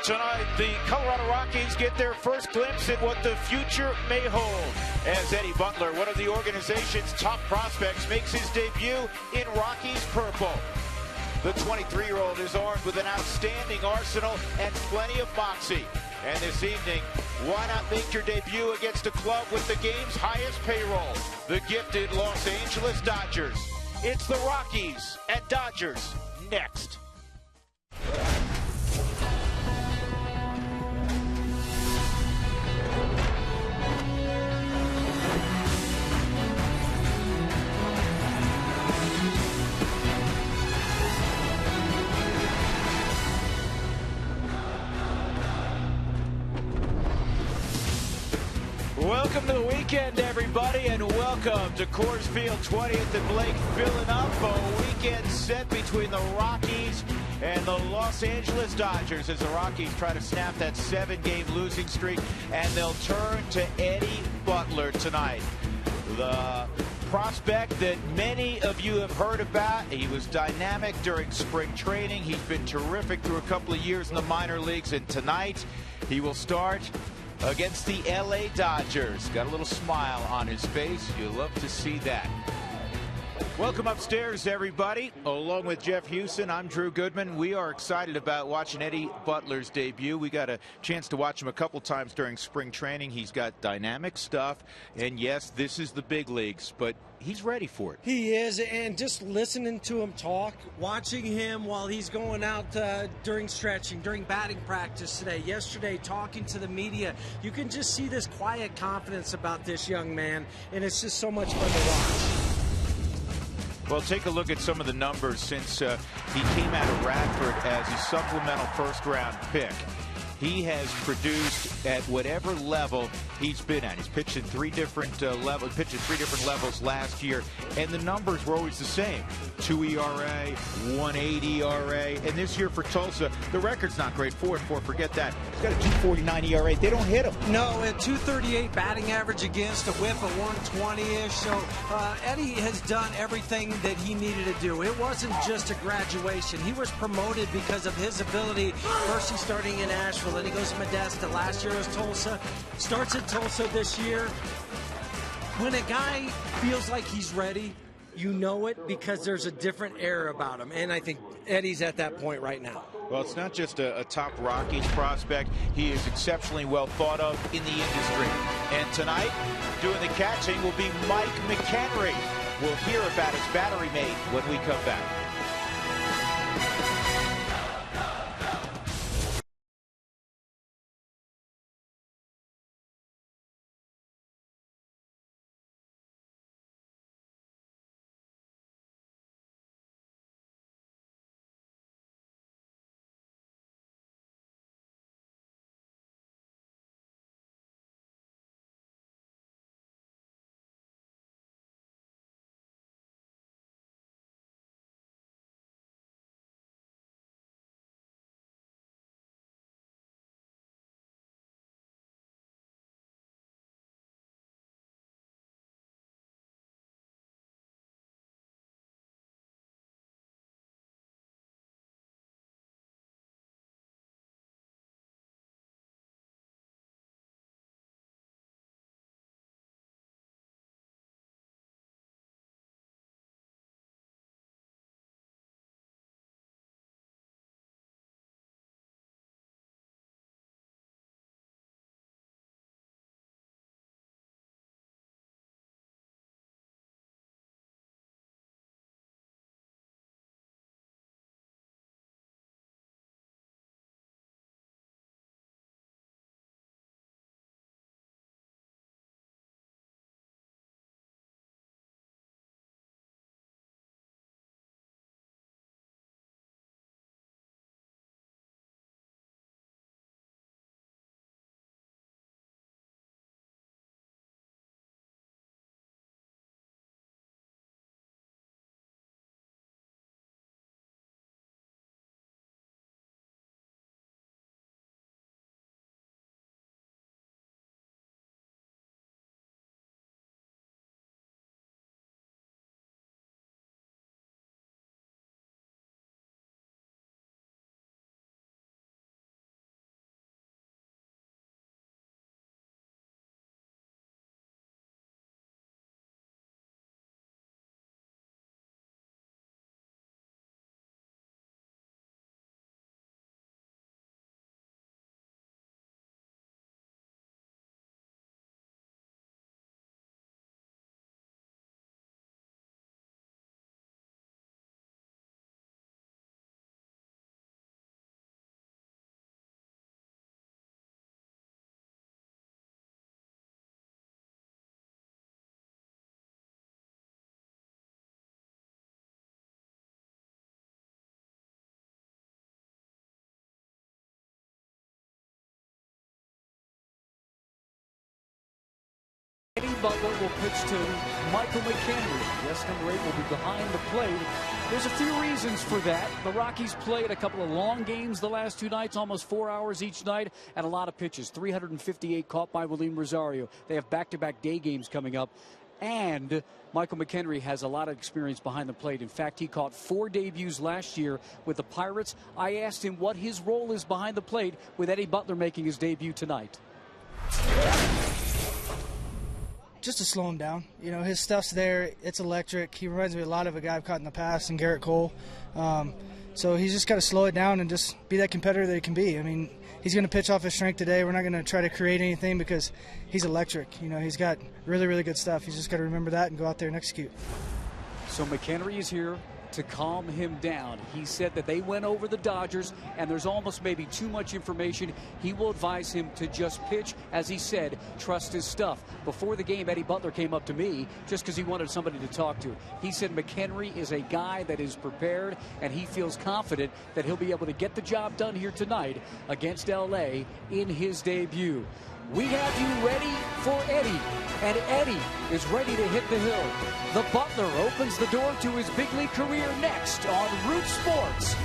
Tonight, the Colorado Rockies get their first glimpse at what the future may hold as Eddie Butler, one of the organization's top prospects, makes his debut in Rockies purple. The 23-year-old is armed with an outstanding arsenal and plenty of moxie. And this evening, why not make your debut against a club with the game's highest payroll, the gifted Los Angeles Dodgers? It's the Rockies at Dodgers next. Welcome to the weekend, everybody, and welcome to Coors Field 20th and Blake filling up a weekend set between the Rockies and the Los Angeles Dodgers as the Rockies try to snap that 7-game losing streak, and they'll turn to Eddie Butler tonight. The prospect that many of you have heard about. He was dynamic during spring training. He's been terrific through a couple of years in the minor leagues, and tonight he will start against the LA Dodgers. Got a little smile on his face. You'll love to see that. Welcome upstairs, everybody. Along with Jeff Houston, I'm Drew Goodman. We are excited about watching Eddie Butler's debut. We got a chance to watch him a couple times during spring training. He's got dynamic stuff, and yes, this is the big leagues, but he's ready for it. He is, and just listening to him talk, watching him while he's going out during stretching, during batting practice today, yesterday, talking to the media, you can just see this quiet confidence about this young man, and it's just so much fun to watch. Well, take a look at some of the numbers since he came out of Radford as a supplemental first-round pick. He has produced at whatever level he's been at. He's pitched in three different levels last year, and the numbers were always the same. 2 ERA, 1.80 ERA, and this year for Tulsa, the record's not great. 4-4, forget that. He's got a 2.49 ERA. They don't hit him. No, at 2.38 batting average against, a whip of 120-ish. So Eddie has done everything that he needed to do. It wasn't just a graduation. He was promoted because of his ability. First, he's starting in Asheville. Then he goes to Modesto. Last year was Tulsa. Starts at Tulsa this year. When a guy feels like he's ready, you know it because there's a different air about him. And I think Eddie's at that point right now. Well, it's not just a top Rockies prospect. He is exceptionally well thought of in the industry. And tonight, doing the catching will be Mike McHenry. We'll hear about his battery mate when we come back. Butler will pitch to Michael McHenry. Yes, number 8 will be behind the plate. There's a few reasons for that. The Rockies played a couple of long games the last 2 nights, almost 4 hours each night, and a lot of pitches. 358 caught by William Rosario. They have back-to-back day games coming up. And Michael McHenry has a lot of experience behind the plate. In fact, he caught 4 debuts last year with the Pirates. I asked him what his role is behind the plate with Eddie Butler making his debut tonight. Just to slow him down. You know, his stuff's there. It's electric. He reminds me a lot of a guy I've caught in the past, and Garrett Cole. So he's just got to slow it down and just be that competitor that he can be. I mean, he's going to pitch off his strength today. We're not going to try to create anything because he's electric. You know, he's got really, really good stuff. He's just got to remember that and go out there and execute. So McHenry is here to calm him down. He said that they went over the Dodgers, and there's almost maybe too much information. He will advise him to just pitch, as he said, trust his stuff. Before the game, Eddie Butler came up to me just because he wanted somebody to talk to. He said McHenry is a guy that is prepared, and he feels confident that he'll be able to get the job done here tonight against LA in his debut. We have you ready for Eddie, and Eddie is ready to hit the hill. The Butler opens the door to his big league career next on Root Sports.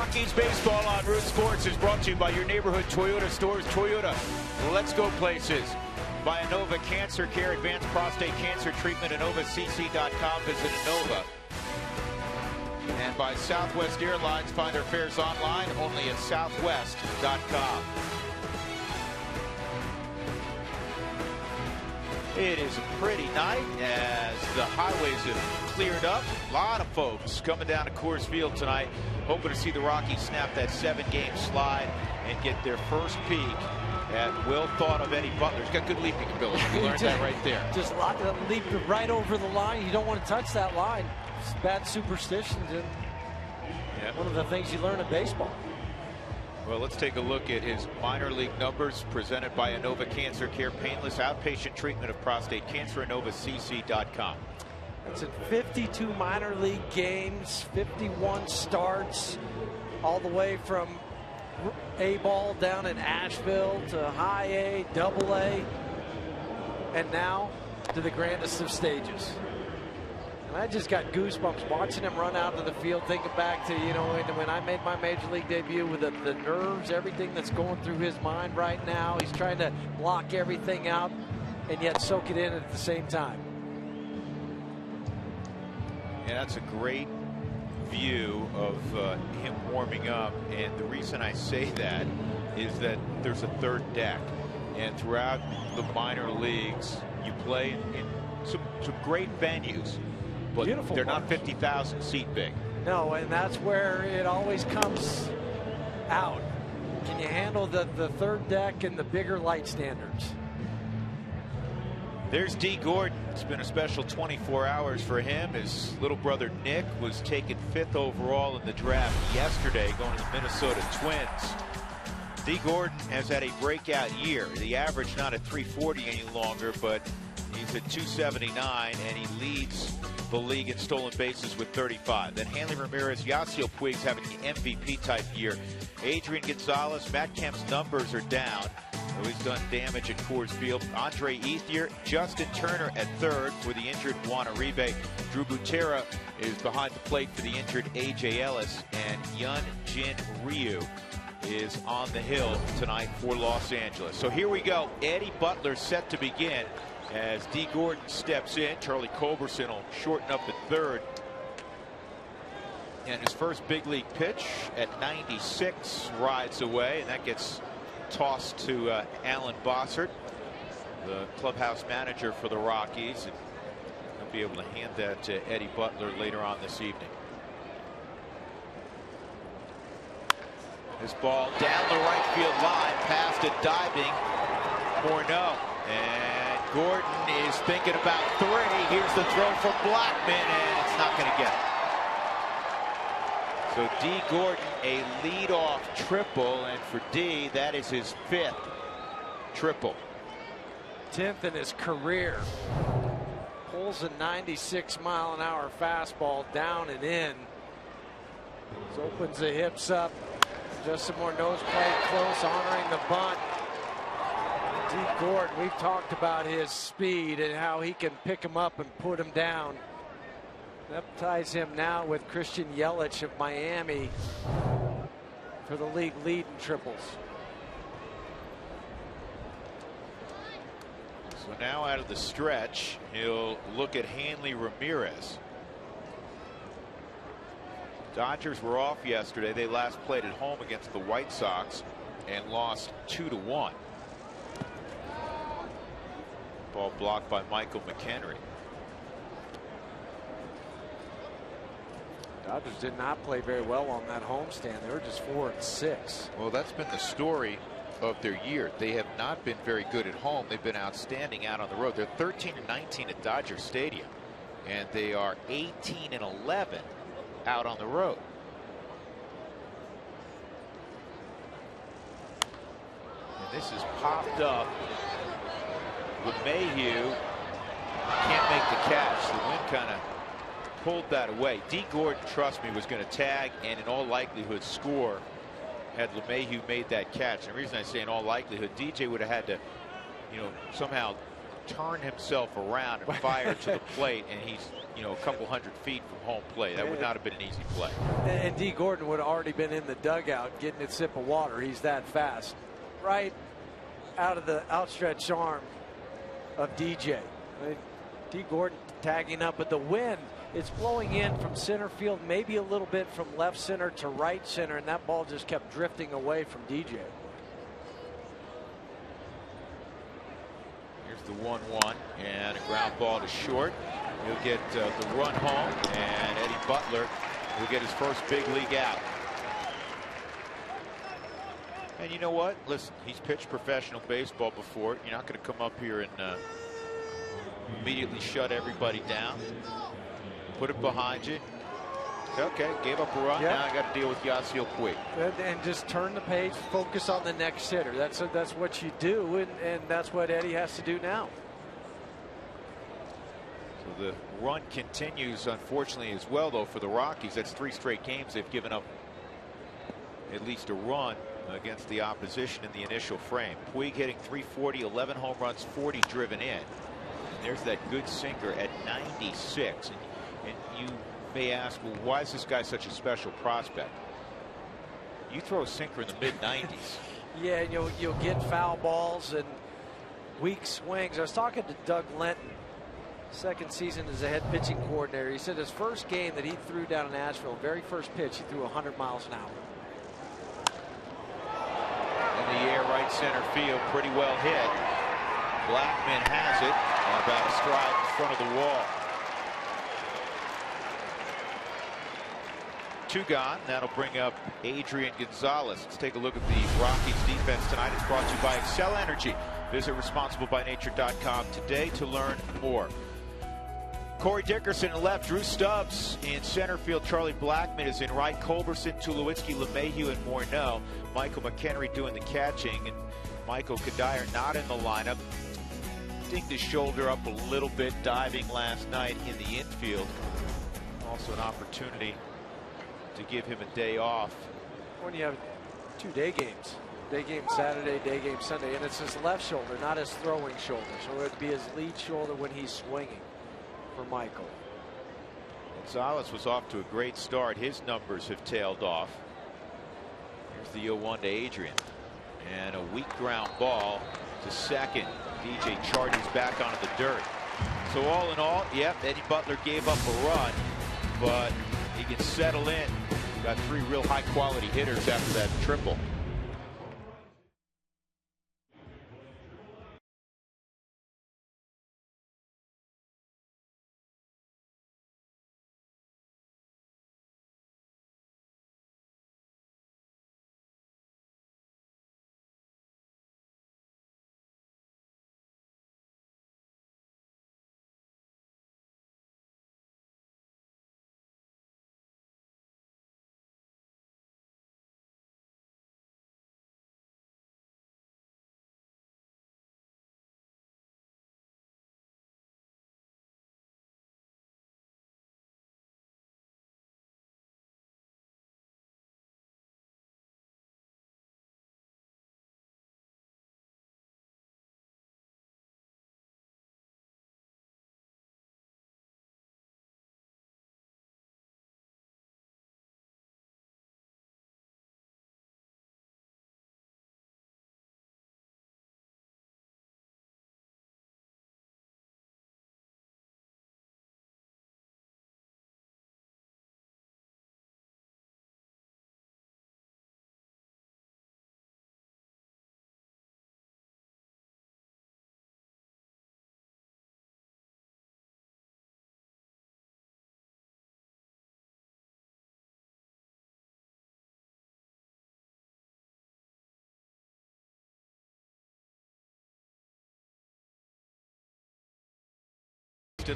Rockies baseball on Root Sports is brought to you by your neighborhood Toyota stores. Toyota, let's go places. By Inova Cancer Care, advanced prostate cancer treatment, InovaCC.com. Visit Inova. And by Southwest Airlines, find their fares online only at southwest.com. It is a pretty night as the highways have cleared up. A lot of folks coming down to Coors Field tonight, hoping to see the Rockies snap that 7-game slide and get their first peek at well thought of Eddie Butler. He's got good leaping ability. We learned that right there. Just leap right over the line. You don't want to touch that line. It's bad superstitions and one of the things you learn in baseball. Well, let's take a look at his minor league numbers presented by Inova Cancer Care. Painless outpatient treatment of prostate cancer. InovaCC.com. That's in 52 minor league games, 51 starts, all the way from A ball down in Asheville to high A, double A, and now to the grandest of stages. And I just got goosebumps watching him run out of the field, thinking back to, you know, when I made my major league debut, with the nerves, everything that's going through his mind right now. He's trying to block everything out and yet soak it in at the same time. Yeah, that's a great view of him warming up. And the reason I say that is that there's a third deck, and throughout the minor leagues, you play in some great venues, but Beautiful they're parks. not 50,000 seat big. No, and that's where it always comes out. Can you handle the third deck and the bigger light standards? There's D. Gordon. It's been a special 24 hours for him. His little brother Nick was taken 5th overall in the draft yesterday, going to the Minnesota Twins. D. Gordon has had a breakout year. The average not at 340 any longer, but he's at 279, and he leads the league in stolen bases with 35. Then Hanley Ramirez, Yasiel Puig's having an MVP type year. Adrian Gonzalez, Matt Kemp's numbers are down, though he's done damage at Coors Field. Andre Ethier, Justin Turner at third for the injured Juan Uribe. Drew Butera is behind the plate for the injured A.J. Ellis, and Yun Jin Ryu is on the hill tonight for Los Angeles. So here we go. Eddie Butler set to begin as D. Gordon steps in. Charlie Culberson will shorten up at third. And his first big league pitch at 96 rides away, and that gets tossed to Alan Bossert, the clubhouse manager for the Rockies, and he'll be able to hand that to Eddie Butler later on this evening. This ball down the right field line, past a diving Morneau, and Gordon is thinking about 3. Here's the throw from Blackman, and it's not going to get it. So D. Gordon, a leadoff triple, and for D, that is his 5th triple. 10th in his career. Pulls a 96-mile-an-hour fastball down and in. Opens the hips up. Justin Morneau's playing close, honoring the bunt. D. Gordon, we've talked about his speed and how he can pick him up and put him down. That ties him now with Christian Yelich of Miami for the league lead in triples. So now out of the stretch, he'll look at Hanley Ramirez. Dodgers were off yesterday. They last played at home against the White Sox and lost 2-1. Ball blocked by Michael McHenry. Dodgers did not play very well on that homestand. They were just 4-6. Well, that's been the story of their year. They have not been very good at home. They've been outstanding out on the road. They're 13-19 at Dodger Stadium, and they are 18-11 out on the road. And this is popped up. LeMahieu can't make the catch. The wind kind of pulled that away. D. Gordon, trust me, was going to tag and in all likelihood score had LeMahieu made that catch. And the reason I say in all likelihood, DJ would have had to, somehow turn himself around and fire to the plate, and he's, a couple hundred feet from home plate. That would not have been an easy play. And D. Gordon would have already been in the dugout getting a sip of water. He's that fast. Right out of the outstretched arm of DJ. D. Gordon tagging up, but the wind, it's blowing in from center field, maybe a little bit from left center to right center, and that ball just kept drifting away from DJ. Here's the 1-1 and a ground ball to short. He'll get the run home, and Eddie Butler will get his first big league out. And you know what? Listen, he's pitched professional baseball before. You're not going to come up here and immediately shut everybody down. Put it behind you. Okay, gave up a run. Yeah. Now I got to deal with Yasiel Puig. And just turn the page, focus on the next hitter. That's what you do, and that's what Eddie has to do now. So the run continues, unfortunately, as well, though, for the Rockies. That's 3 straight games they've given up at least a run against the opposition in the initial frame. Puig hitting .340, 11 home runs, 40 driven in. And there's that good sinker at 96. And you may ask, well, why is this guy such a special prospect? You throw a sinker in the mid-90s. Yeah, and you'll get foul balls and weak swings. I was talking to Doug Lenton, second season as a head pitching coordinator. He said his first game that he threw down in Asheville, very first pitch, he threw 100 miles an hour. And right center field, pretty well hit. Blackman has it, about a stride in front of the wall. 2 gone. That'll bring up Adrian Gonzalez. Let's take a look at the Rockies defense tonight. It's brought to you by Excel Energy. Visit responsiblebynature.com today to learn more. Corey Dickerson in left, Drew Stubbs in center field, Charlie Blackman is in right, Culberson, Tulowitzki, LeMahieu, and Morneau. Michael McHenry doing the catching, and Michael Kadire not in the lineup. Dinged his shoulder up a little bit diving last night in the infield. Also an opportunity to give him a day off. When you have 2 day games, day game Saturday, day game Sunday, and it's his left shoulder, not his throwing shoulder, so it would be his lead shoulder when he's swinging for Michael. Gonzalez was off to a great start. His numbers have tailed off. Here's the 0-1 to Adrian, and a weak ground ball to second. DJ charges back onto the dirt. So all in all, yep, Eddie Butler gave up a run, but he can settle in. Got 3 real high quality hitters after that triple.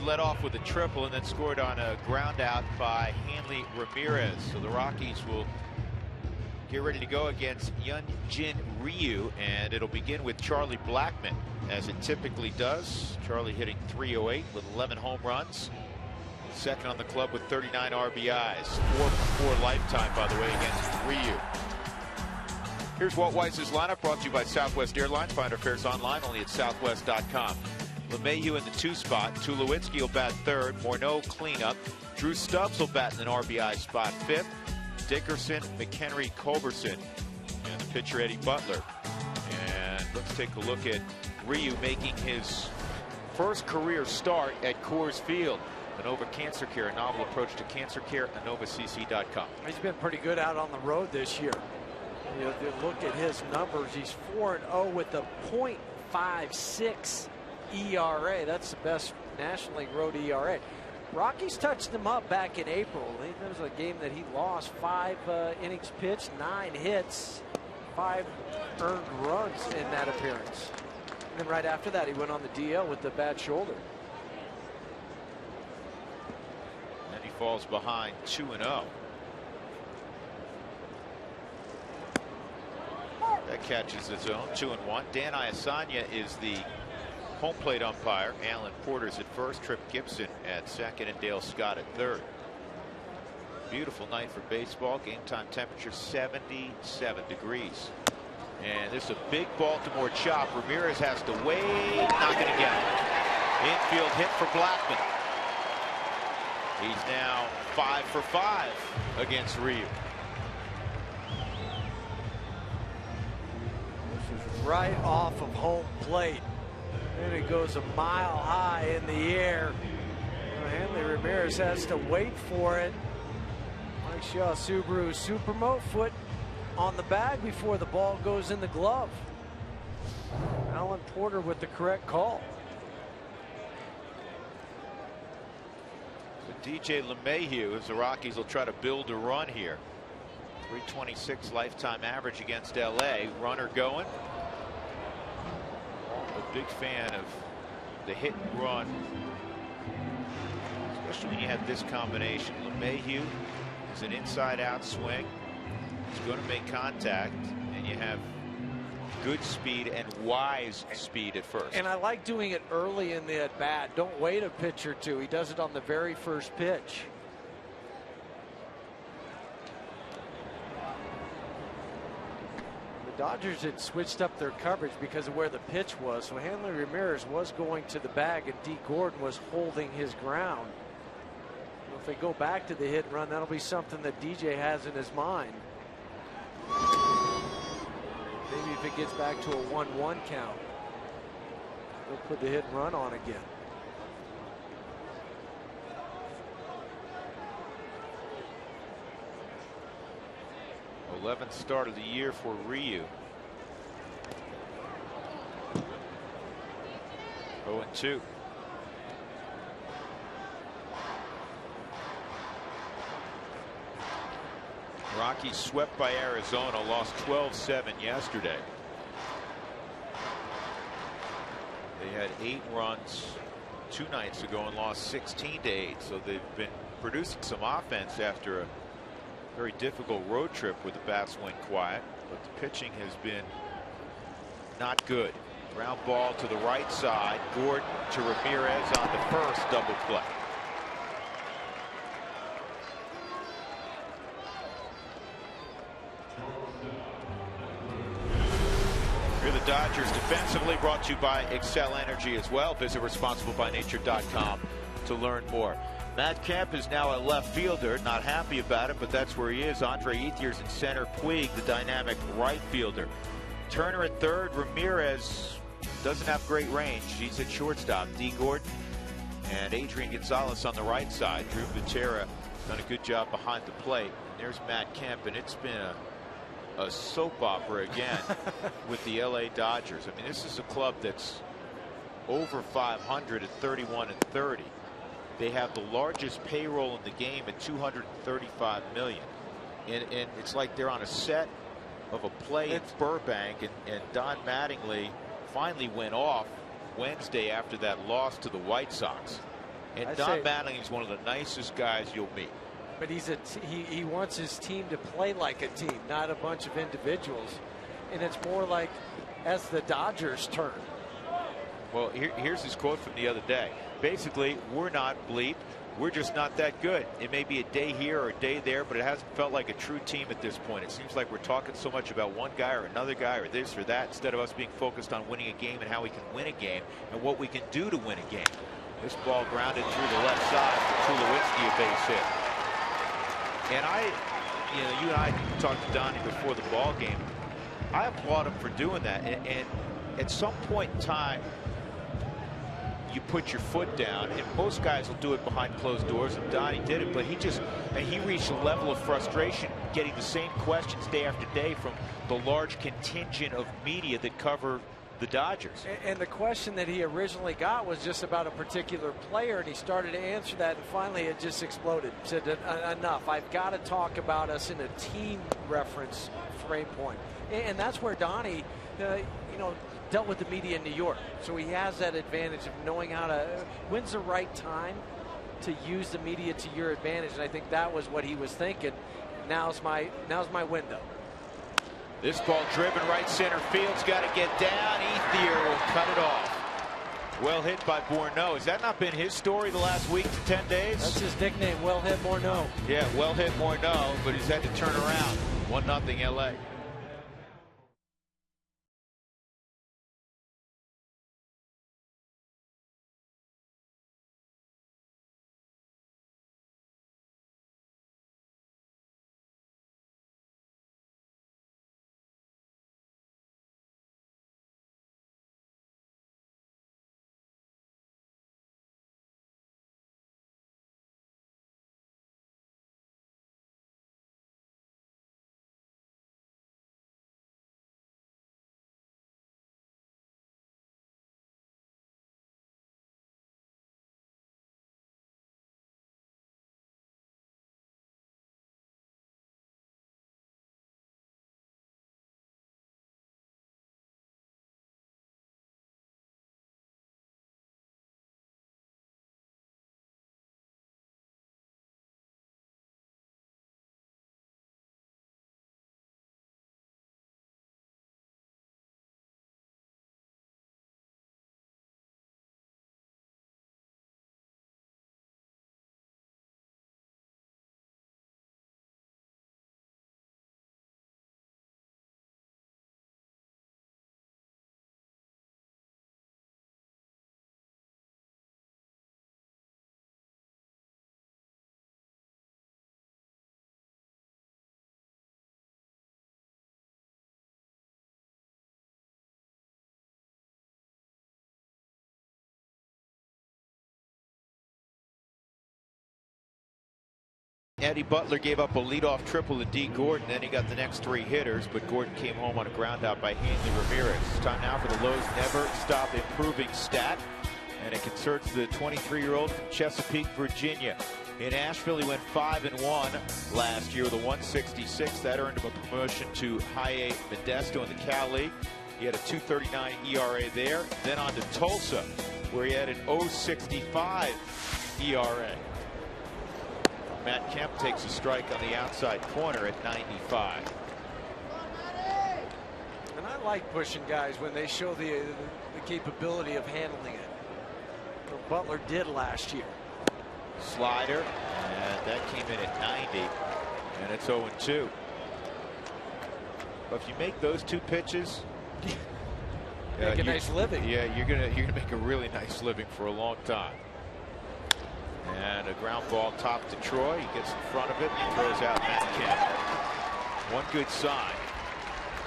Led off with a triple and then scored on a ground out by Hanley Ramirez. So the Rockies will get ready to go against Hyunjin Ryu, and it'll begin with Charlie Blackman, as it typically does. Charlie hitting .308 with 11 home runs. Second on the club with 39 RBIs. 4-for-4 lifetime, by the way, against Ryu. Here's Walt Weiss's lineup, brought to you by Southwest Airlines. Find our fares online, only at southwest.com. LeMahieu in the 2 spot. Tulowitzki will bat 3rd. Morneau cleanup. Drew Stubbs will bat in an RBI spot 5th. Dickerson, McHenry, Culberson, and the pitcher Eddie Butler. And let's take a look at Ryu making his first career start at Coors Field. Inova Cancer Care, a novel approach to cancer care, InovaCC.com. He's been pretty good out on the road this year. You look at his numbers. He's 4-0 with a .56 ERA. That's the best National League road ERA. Rockies touched him up back in April. There was a game that he lost. 5 innings pitched, 9 hits, 5 earned runs in that appearance. And then right after that, he went on the DL with the bad shoulder. And he falls behind 2-0. That catches its own. 2-1. Dan Iasanya is the home plate umpire. Alan Porter's at first, Trip Gibson at second, and Dale Scott at third. Beautiful night for baseball. Game time temperature 77 degrees. And this is a big Baltimore chop. Ramirez has to wait. Not going to get it. Infield hit for Blackman. He's now 5 for 5 against Ryu. This is right off of home plate. And it goes a mile high in the air. Hanley Ramirez has to wait for it. Mike Shaw Subaru Supermo foot on the bag before the ball goes in the glove. Alan Porter with the correct call. So DJ LeMahieu, as the Rockies will try to build a run here. 326 lifetime average against LA. Runner going. A big fan of the hit and run, especially when you have this combination. LeMahieu is an inside out swing. He's going to make contact, and you have good speed and wise speed at first. And I like doing it early in the at bat. Don't wait a pitch or two. He does it on the very first pitch. The Dodgers had switched up their coverage because of where the pitch was. So Hanley Ramirez was going to the bag, and D. Gordon was holding his ground. If they go back to the hit and run, that'll be something that DJ has in his mind. Maybe if it gets back to a 1-1 count, they'll put the hit and run on again. '11th start of the year for Ryu. 0-2. Rockies swept by Arizona, lost 12-7 yesterday. They had 8 runs 2 nights ago and lost 16-8. So they've been producing some offense after a very difficult road trip with the bats went quiet. But the pitching has been not good. Ground ball to the right side. Gordon to Ramirez on the first double play. Here are the Dodgers defensively, brought to you by Excel Energy as well. Visit responsiblebynature.com to learn more. Matt Kemp is now a left fielder. Not happy about it, but that's where he is. Andre Ethier's in center. Puig, the dynamic right fielder. Turner at third. Ramirez doesn't have great range. He's at shortstop. D. Gordon and Adrian Gonzalez on the right side. Drew Butera done a good job behind the plate. And there's Matt Kemp, and it's been a soap opera again with the LA Dodgers. I mean, this is a club that's over 500 at 31-30. They have the largest payroll in the game at $235 million. And it's like they're on a set of a play in Burbank, and Don Mattingly finally went off Wednesday after that loss to the White Sox. And Don Mattingly is one of the nicest guys you'll meet. But he wants his team to play like a team, not a bunch of individuals. And it's more like as the Dodgers turn. Well, here's his quote from the other day. Basically, we're not bleep. We're just not that good. It may be a day here or a day there, but it hasn't felt like a true team at this point. It seems like we're talking so much about one guy or another guy or this or that instead of us being focused on winning a game and how we can win a game and what we can do to win a game. This ball grounded through the left side for Tulowitzki, a base hit. And you and I talked to Donnie before the ball game. I applaud him for doing that. And at some point in time, you put your foot down, and most guys will do it behind closed doors, and Donnie did it, but he reached a level of frustration getting the same questions day after day from the large contingent of media that cover the Dodgers. And the question that he originally got was just about a particular player, and he started to answer that, and finally it just exploded. He said, enough, I've got to talk about us in a team reference frame point. And that's where Donnie, dealt with the media in New York. So he has that advantage of knowing when's the right time to use the media to your advantage. And I think that was what he was thinking. Now's my window. This ball driven right center field's got to get down. Ethier will cut it off. Well hit by Bourneau. Has that not been his story the last week to 10 days? That's his nickname, well hit Bourneau. Yeah, well hit Bourneau, but he's had to turn around. 1-0 LA. Eddie Butler gave up a leadoff triple to D. Gordon. Then he got the next 3 hitters, but Gordon came home on a ground out by Hanley Ramirez. It's time now for the Lowe's Never Stop Improving stat. And it concerns the 23-year-old from Chesapeake, Virginia. In Asheville, he went 5-1 last year with a 166. That earned him a promotion to High A Modesto in the Cal League. He had a 2.39 ERA there. Then on to Tulsa, where he had an 0.65 ERA. Matt Kemp takes a strike on the outside corner at 95. And I like pushing guys when they show the capability of handling it. What Butler did last year. Slider, and that came in at 90, and it's 0-2. But if you make those 2 pitches, make a nice living. Yeah, you're gonna make a really nice living for a long time. And a ground ball top to Troy. He gets in front of it and he throws out Matt Kemp. One good sign.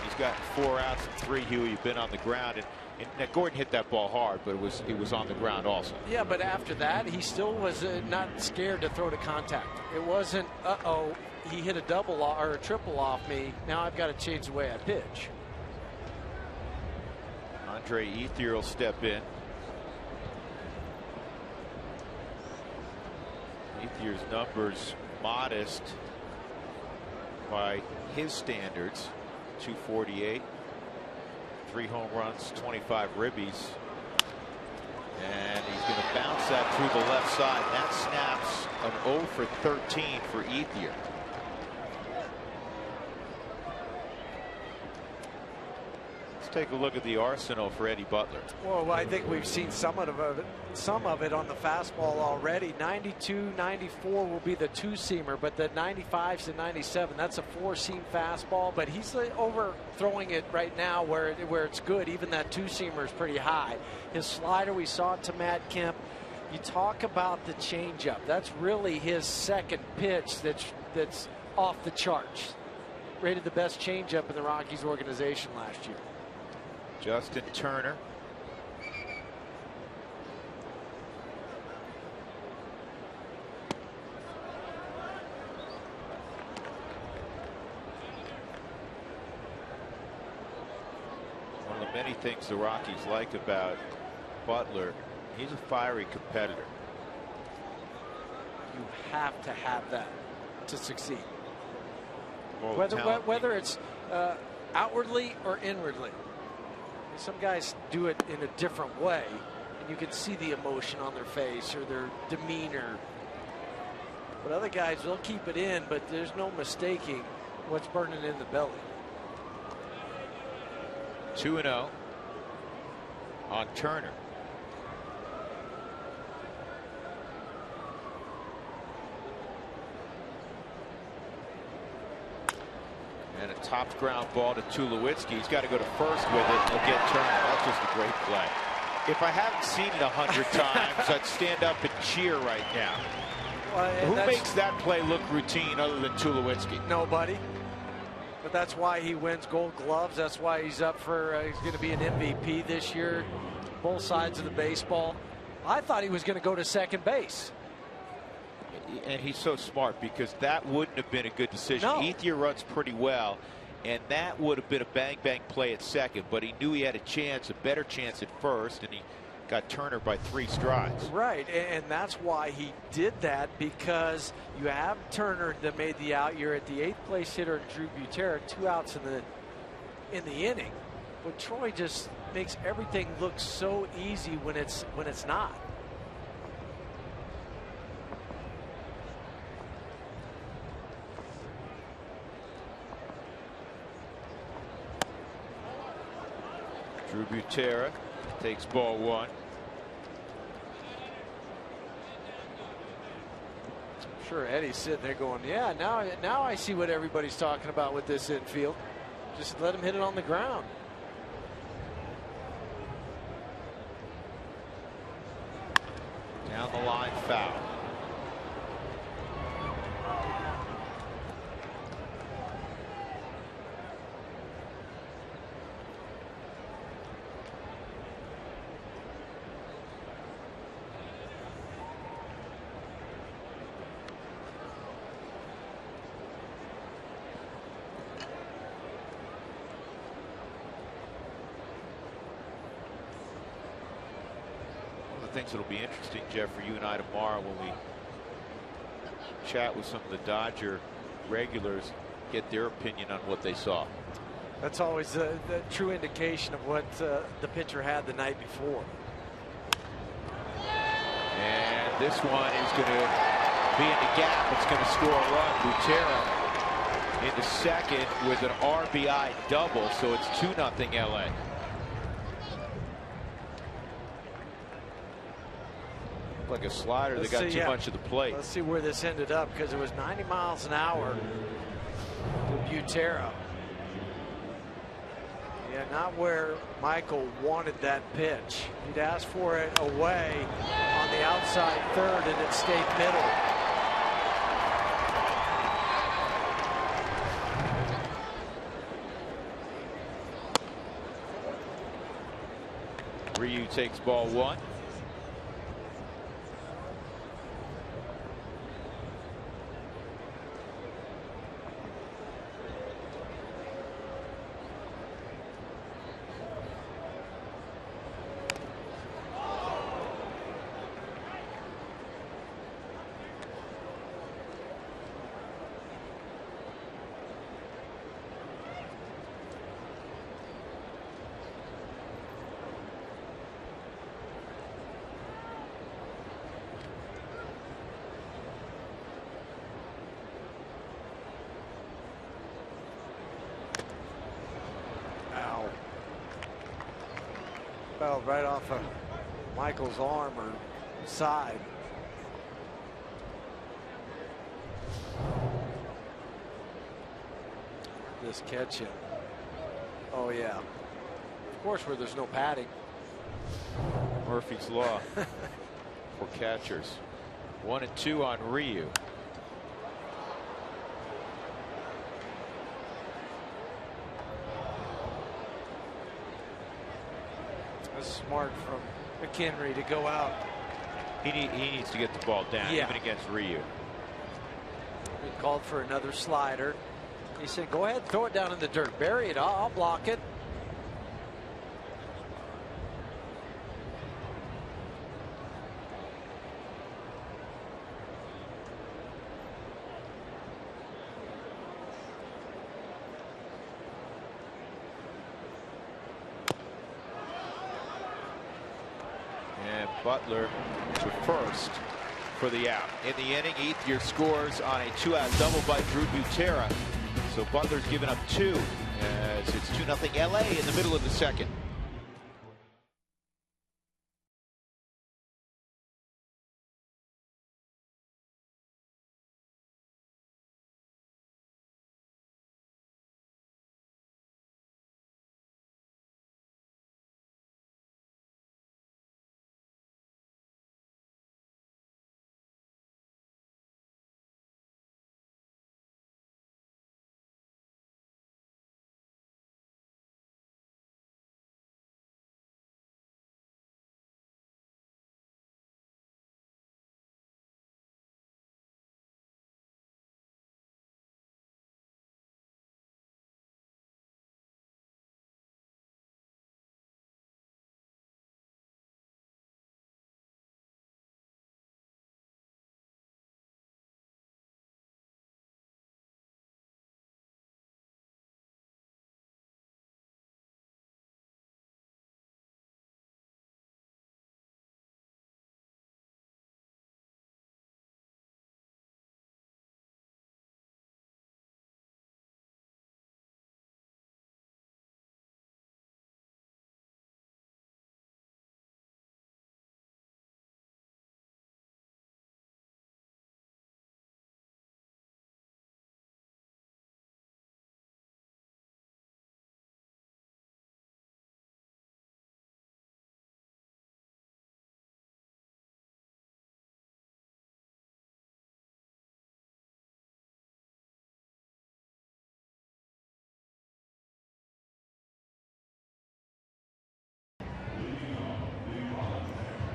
He's gotten 4 outs and 3. Huey have been on the ground, and Gordon hit that ball hard, but it was on the ground also. Yeah, but after that, he still was not scared to throw to contact. It wasn't, uh-oh, he hit a double or a triple off me. Now I've got to change the way I pitch. Andre Ethier will step in. Ethier's numbers modest by his standards. 248, 3 home runs, 25 ribbies, and he's going to bounce that through the left side. That snaps an 0 for 13 for Ethier. Let's take a look at the arsenal for Eddie Butler. Well, I think we've seen some of it on the fastball already. 92, 94 will be the 2-seamer, but the 95s to 97, that's a 4-seam fastball. But he's overthrowing it right now where it's good. Even that 2-seamer is pretty high. His slider, we saw it to Matt Kemp. You talk about the changeup. That's really his second pitch that's off the charts. Rated the best changeup in the Rockies organization last year. Justin Turner. One of the many things the Rockies like about Butler, he's a fiery competitor. You have to have that to succeed. Well, whether it's outwardly or inwardly. Some guys do it in a different way, and you can see the emotion on their face or their demeanor. But other guys, they'll keep it in, but there's no mistaking what's burning in the belly. 2-0 on Turner. And a top ground ball to Tulowitzki. He's got to go to first with it. He'll get Turner. That's just a great play. If I haven't seen it 100 times, I'd stand up and cheer right now. Who makes that play look routine other than Tulowitzki? Nobody. But that's why he wins Gold Gloves. That's why he's up for, he's going to be an MVP this year. Both sides of the baseball. I thought he was going to go to second base. And he's so smart, because that wouldn't have been a good decision. No. Ethier runs pretty well, and that would have been a bang-bang play at second, but he knew he had a better chance at first, and he got Turner by 3 strides. Right, and that's why he did that, because you have Turner that made the out. You're at the 8th place hitter, Drew Butera, 2 outs in the inning. But Troy just makes everything look so easy when it's not. Drew Butera takes ball 1. I'm sure Eddie's sitting there going, yeah, now I see what everybody's talking about with this infield. Just let him hit it on the ground. Down the line, foul. the things that'll be interesting, Jeff, for you and I tomorrow when we chat with some of the Dodger regulars, get their opinion on what they saw. That's always the true indication of what the pitcher had the night before. And this one is going to be in the gap. It's going to score a run. Butera into second with an RBI double, so it's 2-0 LA. Like a slider that got too much of the plate. Let's see where this ended up, because it was 90 miles an hour to Butera. Yeah, not where Michael wanted that pitch. He'd asked for it away on the outside third, and it stayed middle. Ryu takes ball one. Fell right off of Michael's arm or side. This catch him. Oh yeah. Of course, where there's no padding. Murphy's Law for catchers. 1-2 on Ryu. Smart from McHenry to go out. He needs to get the ball down, even against Ryu. He called for another slider. He said, go ahead, throw it down in the dirt, bury it, I'll block it. Butler to first for the out. In the inning, Ethier scores on a 2-out double by Drew Butera. So Butler's given up 2 as it's 2-0 LA in the middle of the second.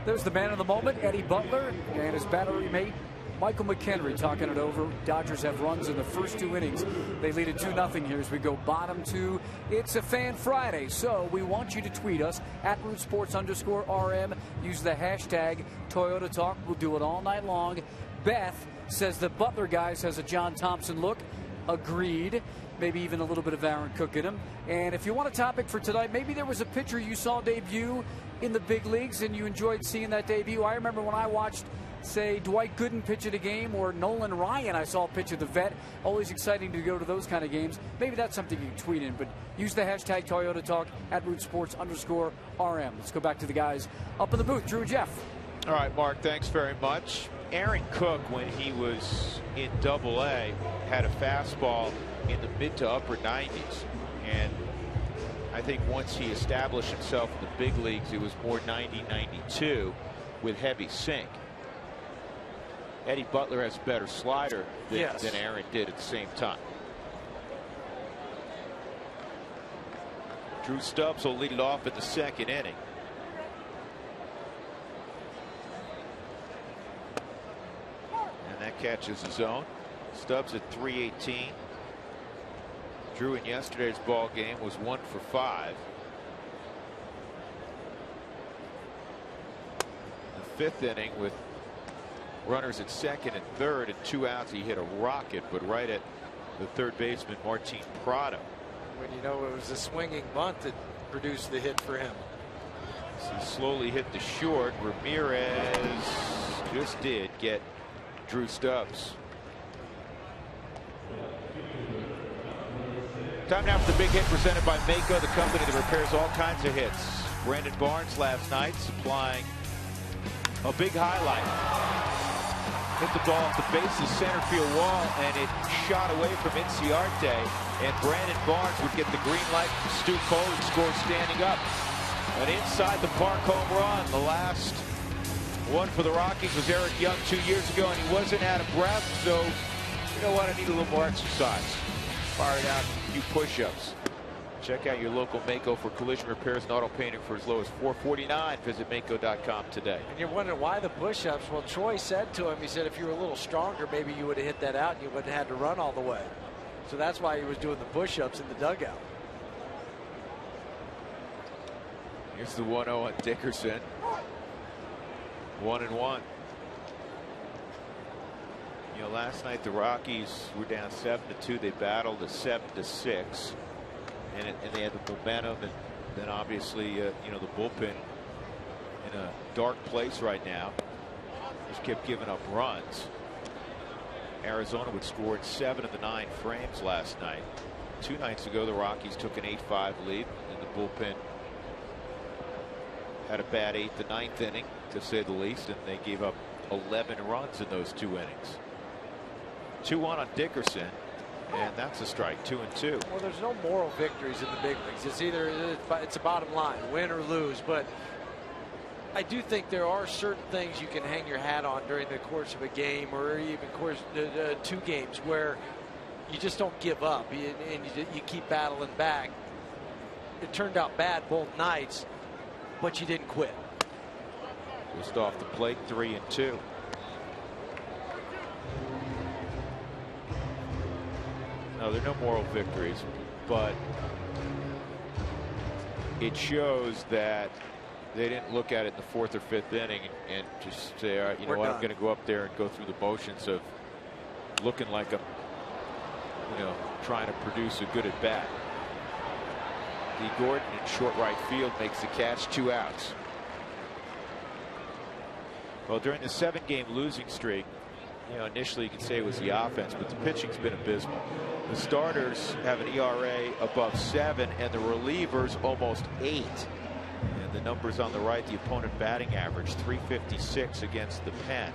There's the man of the moment, Eddie Butler, and his battery mate, Michael McHenry talking it over. Dodgers have runs in the first 2 innings. They lead it 2-0 here as we go bottom 2. It's a Fan Friday, so we want you to tweet us at @RootSports_RM. Use the hashtag Toyota Talk. We'll do it all night long. Beth says the Butler guys has a John Thompson look. Agreed. Maybe even a little bit of Aaron Cook in him. And if you want a topic for tonight, maybe there was a pitcher you saw debut in the big leagues and you enjoyed seeing that debut. I remember when I watched, say, Dwight Gooden pitch at a game, or Nolan Ryan I saw pitch at the Vet. Always exciting to go to those kind of games. Maybe that's something you can tweet in, but use the hashtag Toyota Talk at @RootSports_RM. Let's go back to the guys up in the booth. Drew and Jeff. All right, Mark, thanks very much. Aaron Cook, when he was in Double-A, had a fastball in the mid to upper 90s. And I think once he established himself in the big leagues, it was more 90-92 with heavy sink. Eddie Butler has a better slider than Aaron did at the same time. Drew Stubbs will lead it off in the second inning. And that catches his own. Stubbs at 318. Drew in yesterday's ball game was 1 for 5. The 5th inning with runners at second and third and 2 outs, he hit a rocket, but right at the third baseman Martin Prado. When you know it was a swinging bunt that produced the hit for him. So he slowly hit the short. Ramirez just did get Drew Stubbs. Time now for the big hit presented by Mako, the company that repairs all kinds of hits. Brandon Barnes last night supplying a big highlight. Hit the ball off the base's center field wall, and it shot away from Inciarte, and Brandon Barnes would get the green light from Stu Cole and score standing up. An inside the park home run. The last one for the Rockies was Eric Young 2 years ago, and he wasn't out of breath, so you know what, I need a little more exercise. Fired out a few push-ups. Check out your local Mako for collision repairs and auto painting for as low as $449. Visit Mako.com today. And you're wondering why the push-ups. Well, Troy said to him, he said if you were a little stronger, maybe you would have hit that out and you wouldn't have had to run all the way. So that's why he was doing the push-ups in the dugout. Here's the 1-0 on Dickerson. 1-1. You know, last night the Rockies were down 7-2. They battled a 7-6, and they had the momentum, and then obviously you know, the bullpen in a dark place right now. Just kept giving up runs. Arizona would score in 7 of the 9 frames last night. 2 nights ago the Rockies took an 8-5 lead, and the bullpen had a bad 8th and 9th inning, to say the least, and they gave up 11 runs in those 2 innings. 2-1 on Dickerson, and that's a strike. 2-2. Well, there's no moral victories in the big leagues. It's either it's a bottom line, win or lose. But I do think there are certain things you can hang your hat on during the course of a game, or even course 2 games, where you just don't give up and you keep battling back. It turned out bad both nights, but you didn't quit. Just off the plate, 3-2. No, there are no moral victories, but it shows that they didn't look at it in the 4th or 5th inning and just say, all right, you know what, I'm going to go up there and go through the motions of looking like I'm, you know, trying to produce a good at bat. Lee Gordon in short right field makes the catch, 2 outs. Well, during the 7-game losing streak, you know, initially you could say it was the offense, but the pitching's been abysmal. The starters have an ERA above 7, and the relievers almost 8. And the numbers on the right, the opponent batting average, 356 against the pen.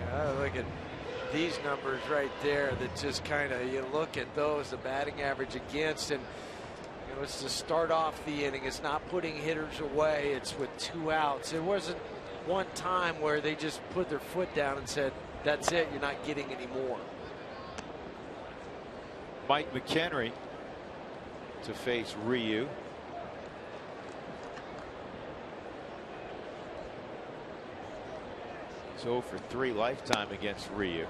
Yeah, look at these numbers right there that just kind of, you look at those, the batting average against, and you know, it's to start off the inning. It's not putting hitters away. It's with 2 outs. It wasn't one time where they just put their foot down and said, that's it, you're not getting any more. Mike McHenry to face Ryu. He's 0 for 3 lifetime against Ryu.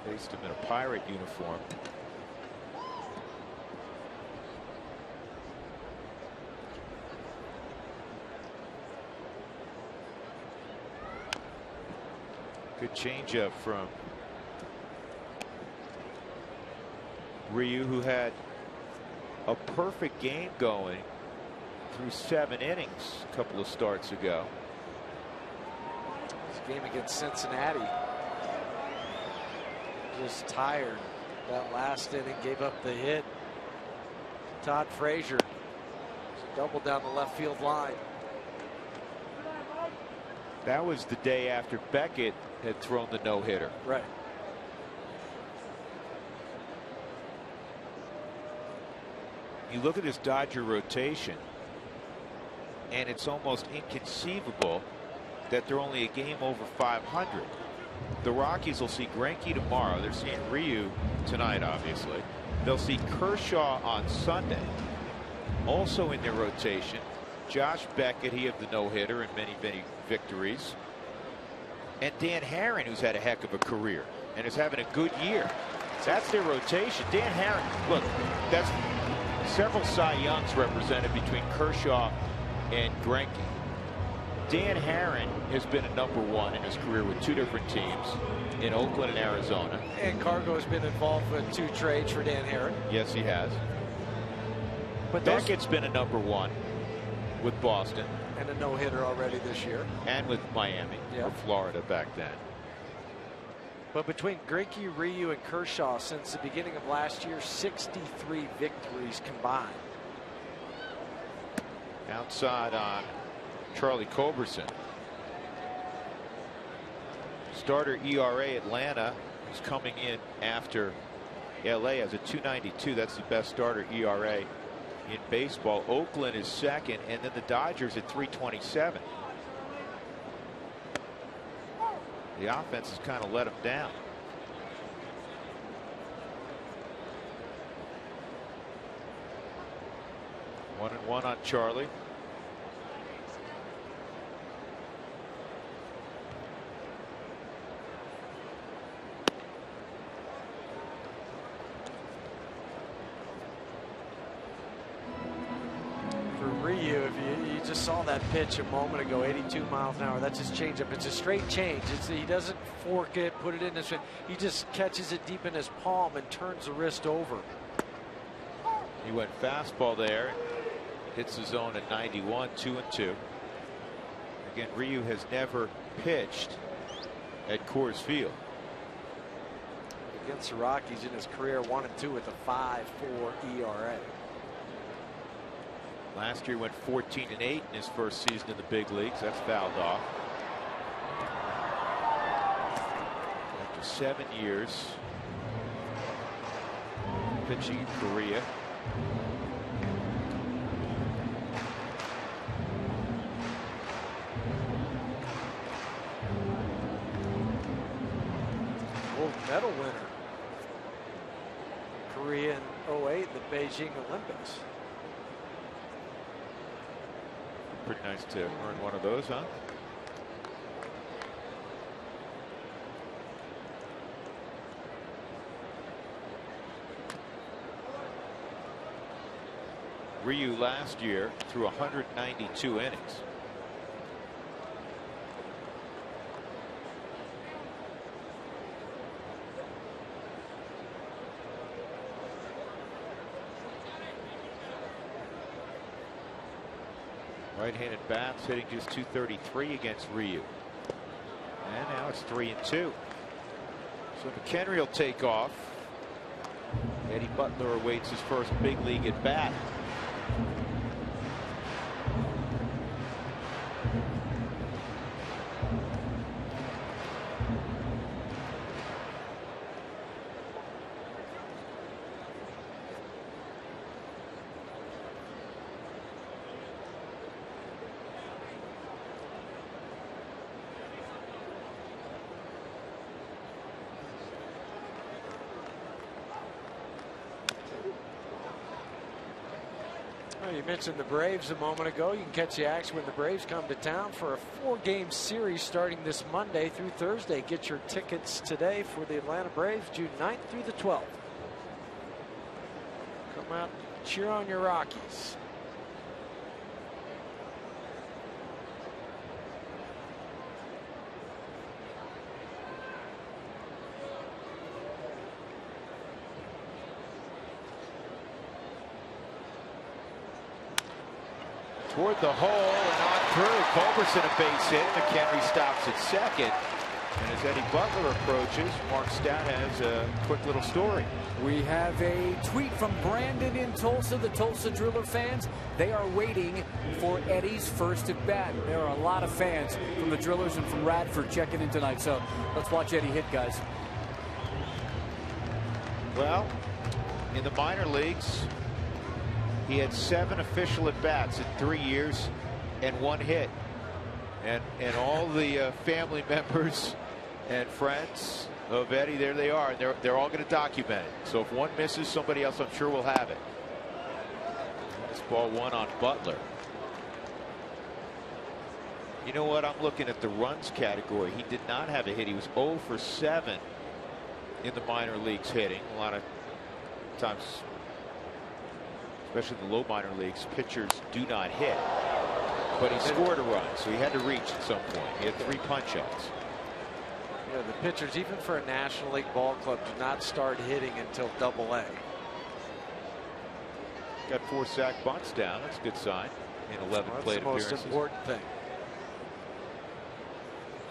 Faced him in a Pirate uniform. Good changeup from Ryu, who had a perfect game going through 7 innings a couple of starts ago. This game against Cincinnati, just tired. That last inning, gave up the hit. Todd Frazier double down the left field line. That was the day after Beckett had thrown the no-hitter. Right. You look at this Dodger rotation, and it's almost inconceivable that they're only a game over 500. The Rockies will see Greinke tomorrow. They're seeing Ryu tonight, obviously. They'll see Kershaw on Sunday. Also in their rotation, Josh Beckett, he had the no-hitter and many victories. And Dan Herron, who's had a heck of a career and is having a good year. That's their rotation. Dan Herron, look, that's several Cy Youngs represented between Kershaw and Greinke. Dan Herron has been a #1 in his career with 2 different teams in Oakland and Arizona. And Cargo has been involved with 2 trades for Dan Herron. Yes, he has. But Beckett's been a #1 with Boston. And a no-hitter already this year. And with Miami, or Florida back then. But between Greinke, Ryu, and Kershaw since the beginning of last year, 63 victories combined. Outside on Charlie Culberson. Starter ERA Atlanta is coming in after LA has a 2.92. That's the best starter ERA in baseball. Oakland is second, and then the Dodgers at 3.27. The offense has kind of let them down. One and one on Charlie. Ryu, if you just saw that pitch a moment ago, 82 miles an hour. That's his changeup. It's a straight change. He doesn't fork it, put it in his. He just catches it deep in his palm and turns the wrist over. He went fastball there, hits the zone at 91, 2-2. Again, Ryu has never pitched at Coors Field. Against the Rockies in his career, 1-2 with a 5.4 ERA. Last year went 14-8 in his first season in the big leagues. That's fouled off. After 7 years pitching in Korea. Gold medal winner. Korea in 08, the Beijing Olympics. Pretty nice to earn one of those, huh? Ryu last year threw 192 innings. Right-handed bats hitting just 233 against Ryu. And now it's 3-2. So McHenry will take off. Eddie Butler awaits his first big league at bat. You mentioned the Braves a moment ago. You can catch the action when the Braves come to town for a 4-game series starting this Monday through Thursday. Get your tickets today for the Atlanta Braves, June 9th through the 12th. Come out, cheer on your Rockies. Toward the hole and on through. Culberson a base hit. McHenry stops at second. And as Eddie Butler approaches, Mark Stout has a quick little story. We have a tweet from Brandon in Tulsa. The Tulsa Driller fans, they are waiting for Eddie's first at bat. There are a lot of fans from the Drillers and from Radford checking in tonight. So let's watch Eddie hit, guys. Well, in the minor leagues, he had 7 official at-bats in 3 years and 1 hit. And all the family members and friends of Eddie, there they are. And they're all going to document it. So if one misses, somebody else, I'm sure, will have it. This ball 1 on Butler. You know what? I'm looking at the runs category. He did not have a hit. He was 0 for 7 in the minor leagues hitting. A lot of times, especially the low minor leagues, pitchers do not hit. But he scored a run, so he had to reach at some point. He had 3 punch-outs. Yeah, the pitchers, even for a National League ball club, do not start hitting until Double-A. Got 4 sack bunts down. That's a good sign in 11 plate appearances. That's the most important thing.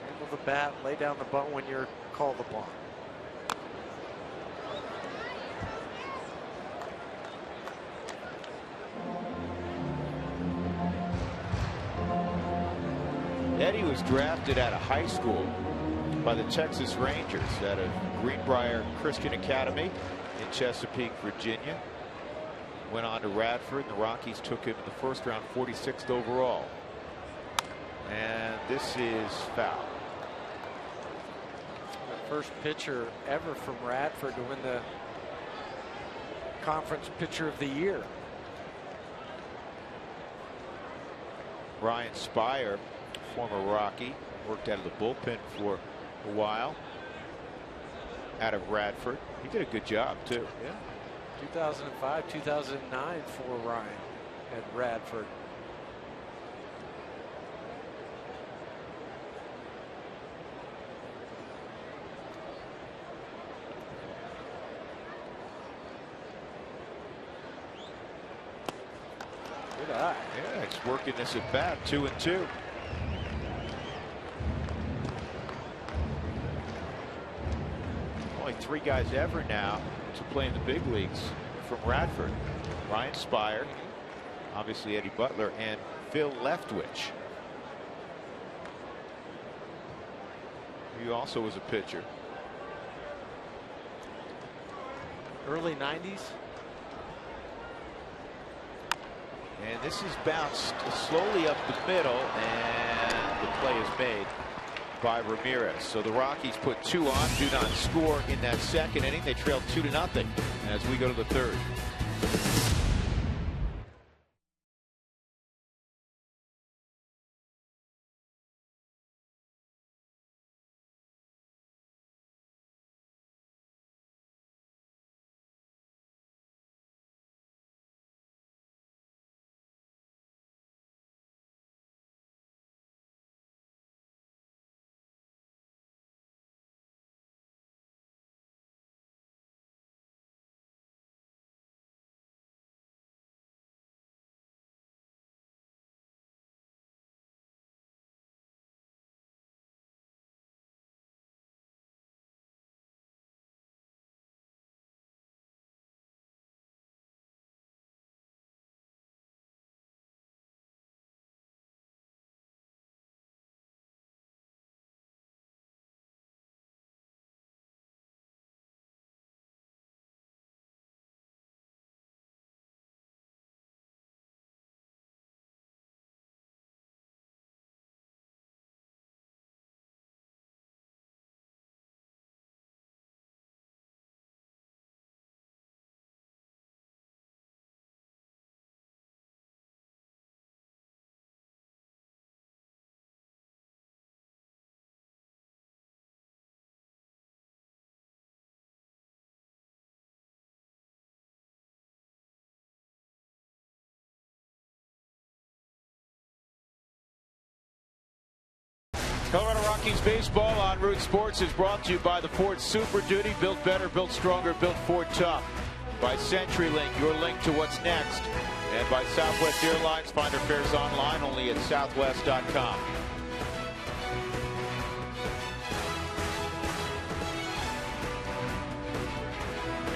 Handle the bat, lay down the bunt when you're called upon. Eddie was drafted out of high school by the Texas Rangers out of Greenbrier Christian Academy in Chesapeake, Virginia. Went on to Radford, and the Rockies took him in the first round, 46th overall. And this is foul. The first pitcher ever from Radford to win the Conference Pitcher of the Year. Ryan Spire, former Rocky, worked out of the bullpen for a while out of Radford. He did a good job too. Yeah, 2005, 2009 for Ryan at Radford. Good eye. Yeah, he's working this at bat, 2-2. Only 3 guys ever now to play in the big leagues from Radford. Ryan Spire, obviously Eddie Butler, and Phil Leftwich. He also was a pitcher. Early 90s. And this is bounced slowly up the middle, and the play is made by Ramirez. So the Rockies put 2 on, do not score in that second inning. They trailed 2-0 as we go to the third. Colorado Rockies baseball on Root Sports is brought to you by the Ford Super Duty. Built better, built stronger, built Ford tough. By CenturyLink, your link to what's next. And by Southwest Airlines. Find our fares online only at southwest.com.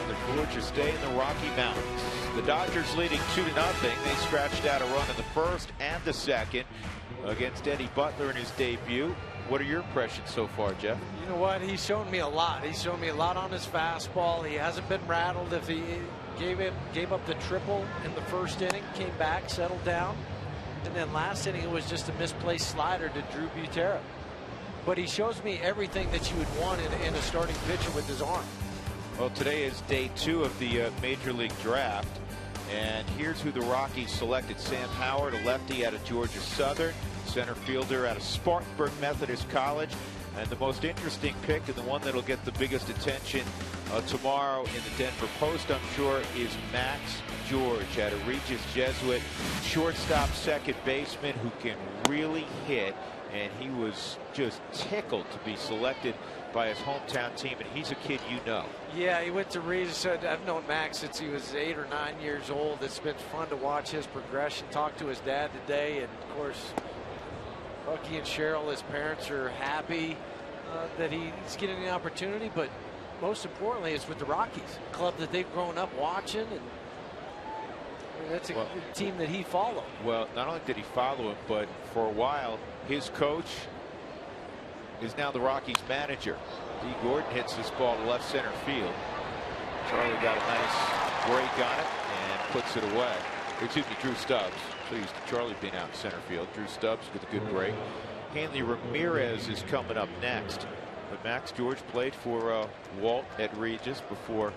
The gorgeous day in the Rocky Mountains. The Dodgers leading 2-0. They scratched out a run in the first and the second against Eddie Butler in his debut. What are your impressions so far, Jeff? You know what? He's shown me a lot. He's shown me a lot on his fastball. He hasn't been rattled. If he gave up the triple in the first inning, came back, settled down, and then last inning it was just a misplaced slider to Drew Butera. But he shows me everything that you would want in a starting pitcher with his arm. Well, today is day 2 of the Major League Draft, and here's who the Rockies selected. Sam Howard, a lefty out of Georgia Southern, center fielder out of Spartanburg Methodist College, and the most interesting pick and the one that'll get the biggest attention tomorrow in the Denver Post, I'm sure, is Max George out of Regis Jesuit, shortstop, second baseman who can really hit, and he was just tickled to be selected by his hometown team, and he's a kid you know. Yeah, he went to Regis. I've known Max since he was 8 or 9 years old. It's been fun to watch his progression. Talked to his dad today, and of course Bucky and Cheryl, his parents, are happy that he's getting the opportunity, but most importantly it's with the Rockies, a club that they've grown up watching, and that's a team that he followed. Well, not only did he follow him, but for a while his coach is now the Rockies manager. Dee Gordon hits this ball to left center field. Charlie got a nice break on it and puts it away. Excuse me, Drew Stubbs. So used to Charlie being out in center field. Drew Stubbs with a good break. Hanley Ramirez is coming up next. But Max George played for Walt at Regis before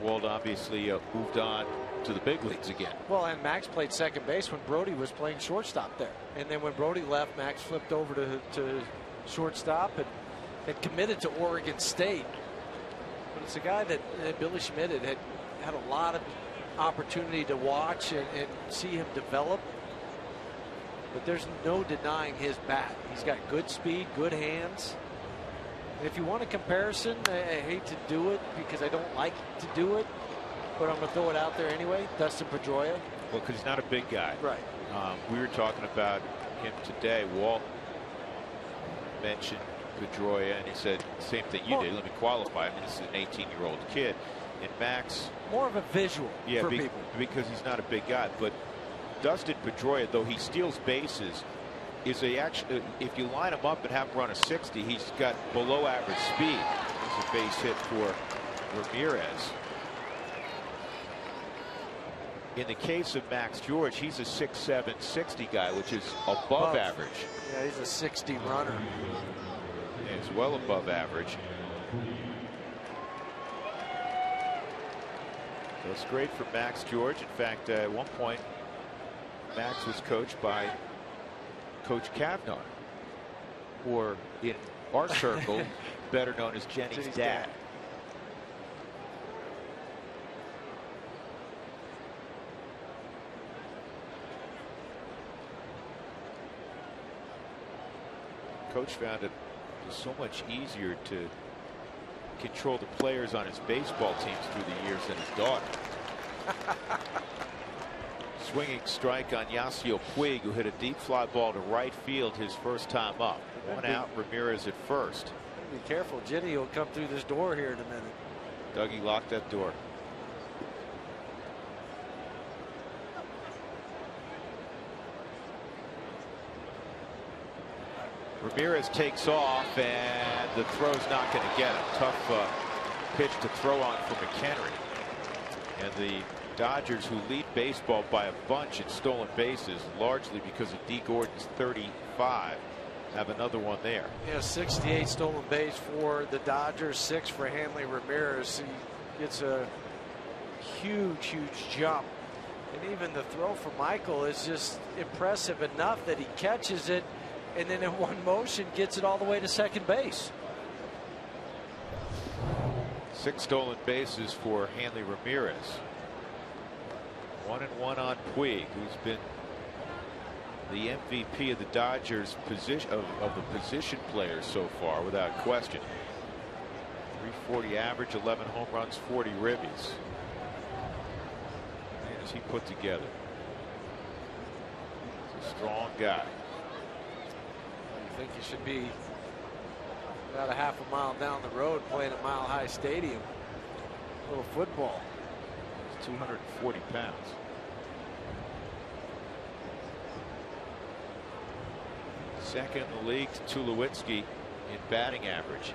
Walt obviously moved on to the big leagues again. Well, and Max played second base when Brody was playing shortstop there. And then when Brody left, Max flipped over to shortstop and had committed to Oregon State. But it's a guy that Billy Schmidt had a lot of opportunity to watch and see him develop. But there's no denying his bat. He's got good speed, good hands. And if you want a comparison, I hate to do it because I don't like to do it, but I'm going to throw it out there anyway. Dustin Pedroia. Well, because he's not a big guy. Right. We were talking about him today. Walt mentioned Pedroia, and he said same thing you did. Let me qualify. I mean, this is an 18-year-old kid. And Max, more of a visual for people because he's not a big guy. But Dustin Pedroia, though he steals bases, is if you line him up and have him run a 60, he's got below average speed. It's a base hit for Ramirez. In the case of Max George, he's a 6'7", 60 guy, which is above average. Yeah, he's a 60 runner. Yeah, he's well above average. So it's great for Max George. In fact, at one point, Max was coached by Coach Kavnar, or in our circle, better known as Jenny's dad. Coach found it was so much easier to control the players on his baseball teams through the years than his daughter. Swinging strike on Yasiel Puig, who hit a deep fly ball to right field his first time up. One out, Ramirez at first. Be careful, Jenny will come through this door here in a minute. Dougie locked that door. Ramirez takes off, and the throw's not going to get him. Tough pitch to throw on for McHenry. And the Dodgers, who lead baseball by a bunch in stolen bases, largely because of Dee Gordon's 35, have another one there. Yeah, 68 stolen base for the Dodgers, 6 for Hanley Ramirez. He gets a huge jump. And even the throw for Michael is just impressive enough that he catches it and then in one motion gets it all the way to second base. 6 stolen bases for Hanley Ramirez. 1-1 on Puig, who's been the MVP of the Dodgers position of the position players so far, without question. 340 average, 11 home runs, 40 ribbies. Man, is he put together. He's a strong guy. I think he should be about a half a mile down the road playing at Mile High Stadium. A little football. He's 240 pounds. Second in the league to Tulowitzki in batting average.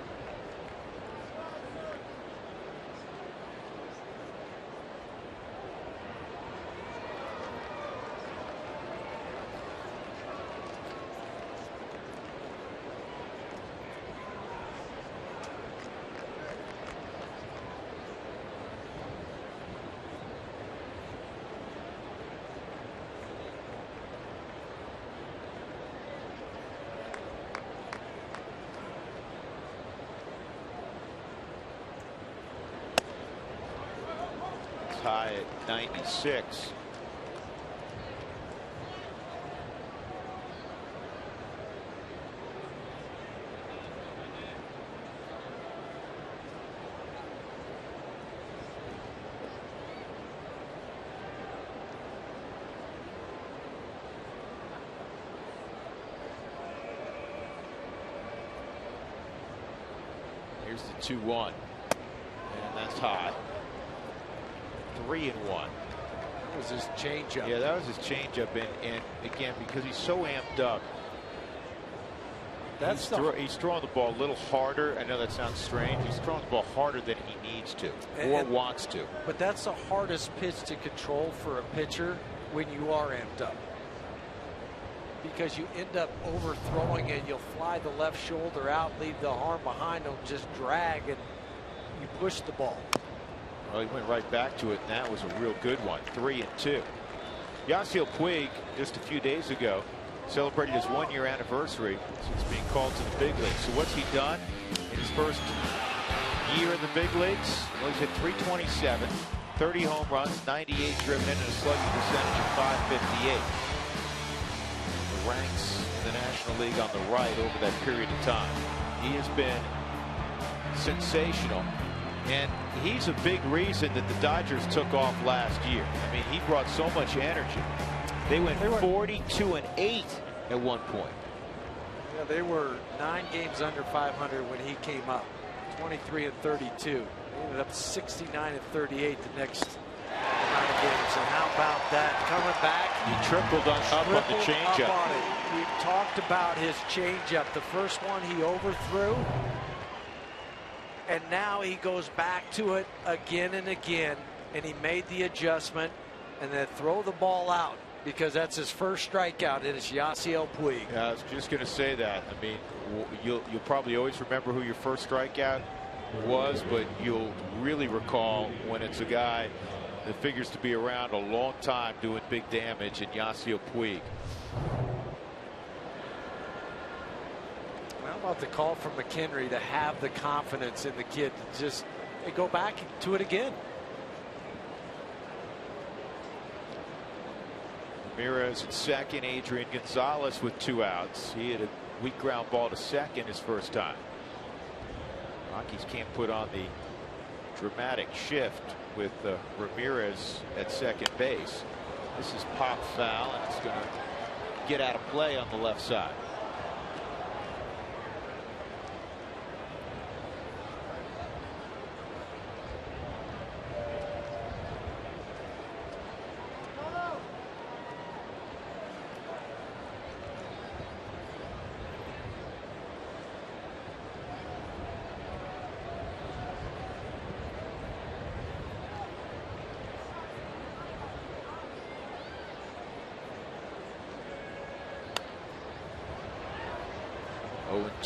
High at 96. Here's the 2-1, and that's high. 3-1. That was his changeup. Yeah, that was his changeup, and again, because he's so amped up, he's throwing the ball a little harder. I know that sounds strange. He's throwing the ball harder than he needs to or wants to. But that's the hardest pitch to control for a pitcher when you are amped up, because you end up overthrowing it. You'll fly the left shoulder out, leave the arm behind him, just drag, and you push the ball. Well, he went right back to it, and that was a real good one. 3-2. Yasiel Puig, just a few days ago, celebrated his 1-year anniversary since being called to the big leagues. So what's he done in his first year in the big leagues? Well, he's hit .327, 30 home runs, 98 driven in, and a slugging percentage of .558. The ranks in the National League on the right over that period of time. He has been sensational. And he's a big reason that the Dodgers took off last year. I mean, he brought so much energy. They went 42-8 at one point. Yeah, they were 9 games under 500 when he came up. 23-32. They ended up 69-38 the next 9 games. And how about that? Coming back, he tripled up on the changeup. We talked about his changeup. The first one he overthrew. And now he goes back to it again and again, and he made the adjustment and then throw the ball out, because that's his first strikeout, and it's Yasiel Puig. Yeah, I was just going to say that. I mean, you'll probably always remember who your first strikeout was, but you'll really recall when it's a guy that figures to be around a long time doing big damage, and Yasiel Puig. How about the call from McHenry to have the confidence in the kid to just go back to it again? Ramirez at second, Adrian Gonzalez with 2 outs. He had a weak ground ball to second his first time. Rockies can't put on the dramatic shift with Ramirez at second base. This is pop foul, and it's going to get out of play on the left side.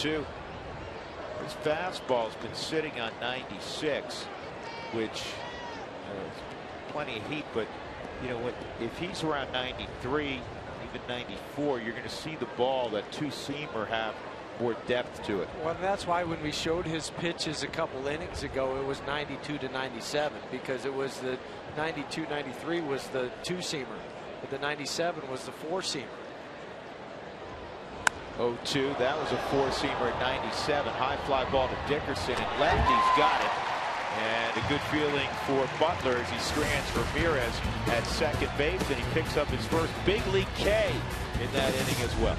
His fastball's been sitting on 96, which plenty of heat, but you know, if he's around 93, even 94, you're going to see the ball, that two-seamer, have more depth to it. Well, that's why when we showed his pitches a couple innings ago, it was 92 to 97, because it was the 92-93 was the two-seamer, but the 97 was the four-seamer. 0-2. That was a four-seamer at 97. High fly ball to Dickerson, and lefty's got it. And a good feeling for Butler as he strands Ramirez at second base, and he picks up his first big league K in that inning as well.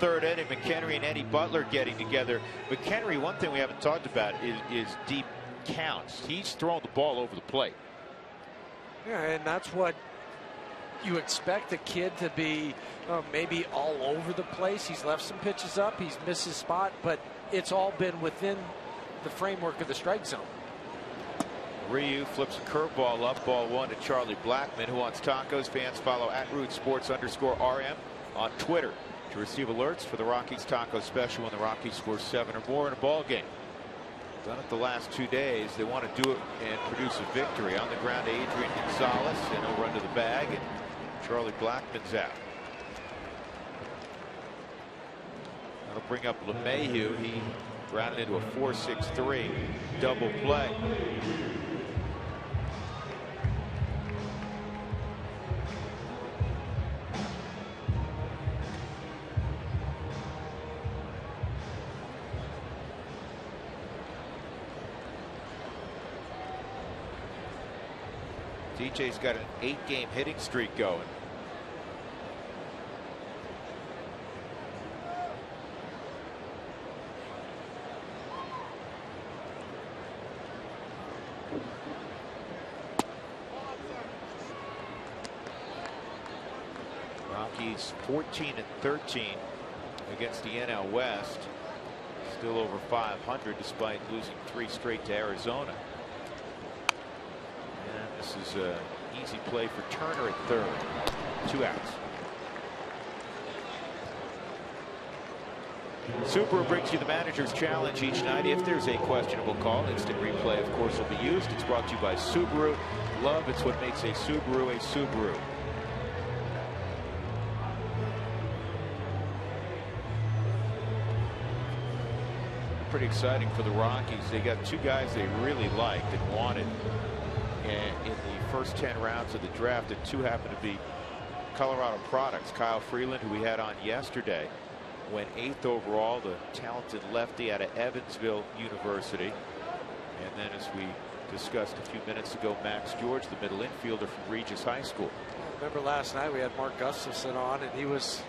Third inning, McHenry and Eddie Butler getting together. McHenry, one thing we haven't talked about is deep counts. He's thrown the ball over the plate. Yeah, and that's what you expect a kid to be, maybe all over the place. He's left some pitches up, he's missed his spot, but it's all been within the framework of the strike zone. Ryu flips a curveball up, ball one to Charlie Blackmon, who wants tacos. Fans follow @RootsSports_RM on Twitter to receive alerts for the Rockies taco special when the Rockies score 7 or more in a ball game. Done it the last 2 days. They want to do it and produce a victory. On the ground to Adrian Gonzalez, and he'll run to the bag, and Charlie Blackmon's out. That'll bring up LeMahieu. He grounded into a 4-6-3 double play. DJ's got an 8-game hitting streak going. Rockies 14-13 against the NL West. Still over 500 despite losing 3 straight to Arizona. This is an easy play for Turner at third. 2 outs. Subaru brings you the manager's challenge each night. If there's a questionable call, instant replay, of course, will be used. It's brought to you by Subaru. Love, it's what makes a Subaru a Subaru. Pretty exciting for the Rockies. They got 2 guys they really liked and wanted. And in the first 10 rounds of the draft, and 2 happen to be Colorado products. Kyle Freeland, who we had on yesterday, went 8th overall, the talented lefty out of Evansville University. And then, as we discussed a few minutes ago, Max George, the middle infielder from Regis High School. Remember last night we had Mark Gustafson on, and he was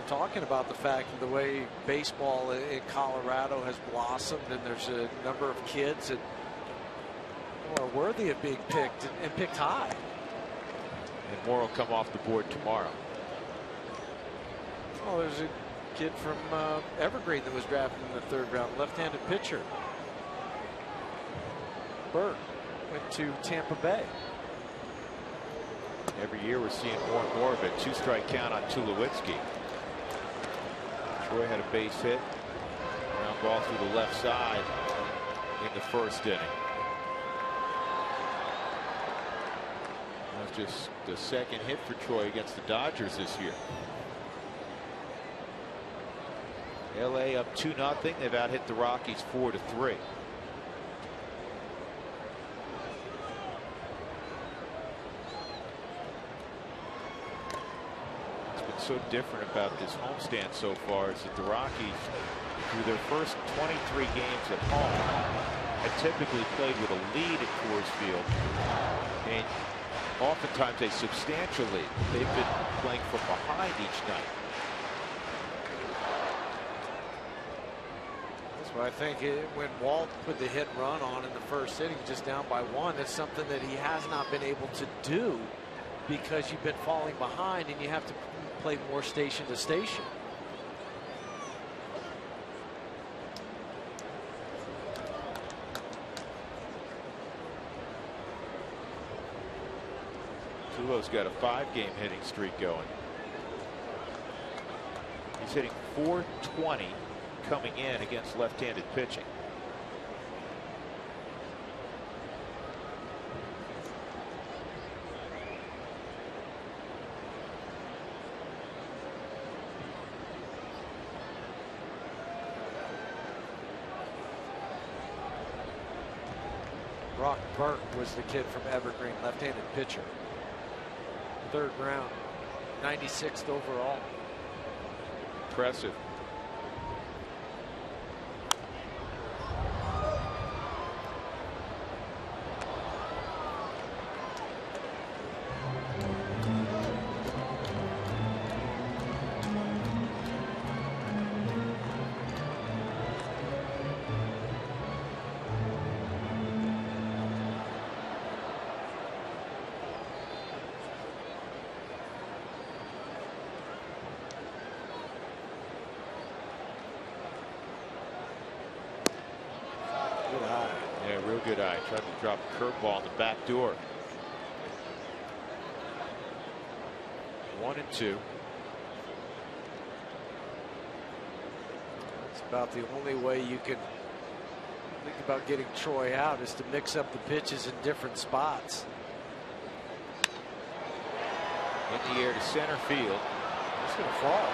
talking about the fact of the way baseball in Colorado has blossomed, and there's a number of kids that are worthy of being picked and picked high. And more will come off the board tomorrow. Oh, there's a kid from Evergreen that was drafted in the 3rd round, left-handed pitcher. Burke. went to Tampa Bay. Every year we're seeing more and more of it. 2-strike count on Tulowitzki. Troy had a base hit. Ground ball through the left side in the first inning. That's just the second hit for Troy against the Dodgers this year. LA up 2-0. They've out hit the Rockies 4-3. So different about this homestand so far is that the Rockies, through their first 23 games at home, have typically played with a lead at Coors Field, and oftentimes a substantial lead. They've been playing from behind each night. That's why I think when Walt put the hit run on in the first inning, just down by 1, it's something that he has not been able to do because you've been falling behind and you have to play more station to station. Tulo's got a 5-game hitting streak going. He's hitting .420 coming in against left-handed pitching. Brock Burke was the kid from Evergreen, left-handed pitcher. 3rd round, 96th overall. Impressive. Real good eye. Tried to drop a curveball in the back door. 1-2. It's about the only way you can think about getting Troy out is to mix up the pitches in different spots. In the air to center field. It's going to fall.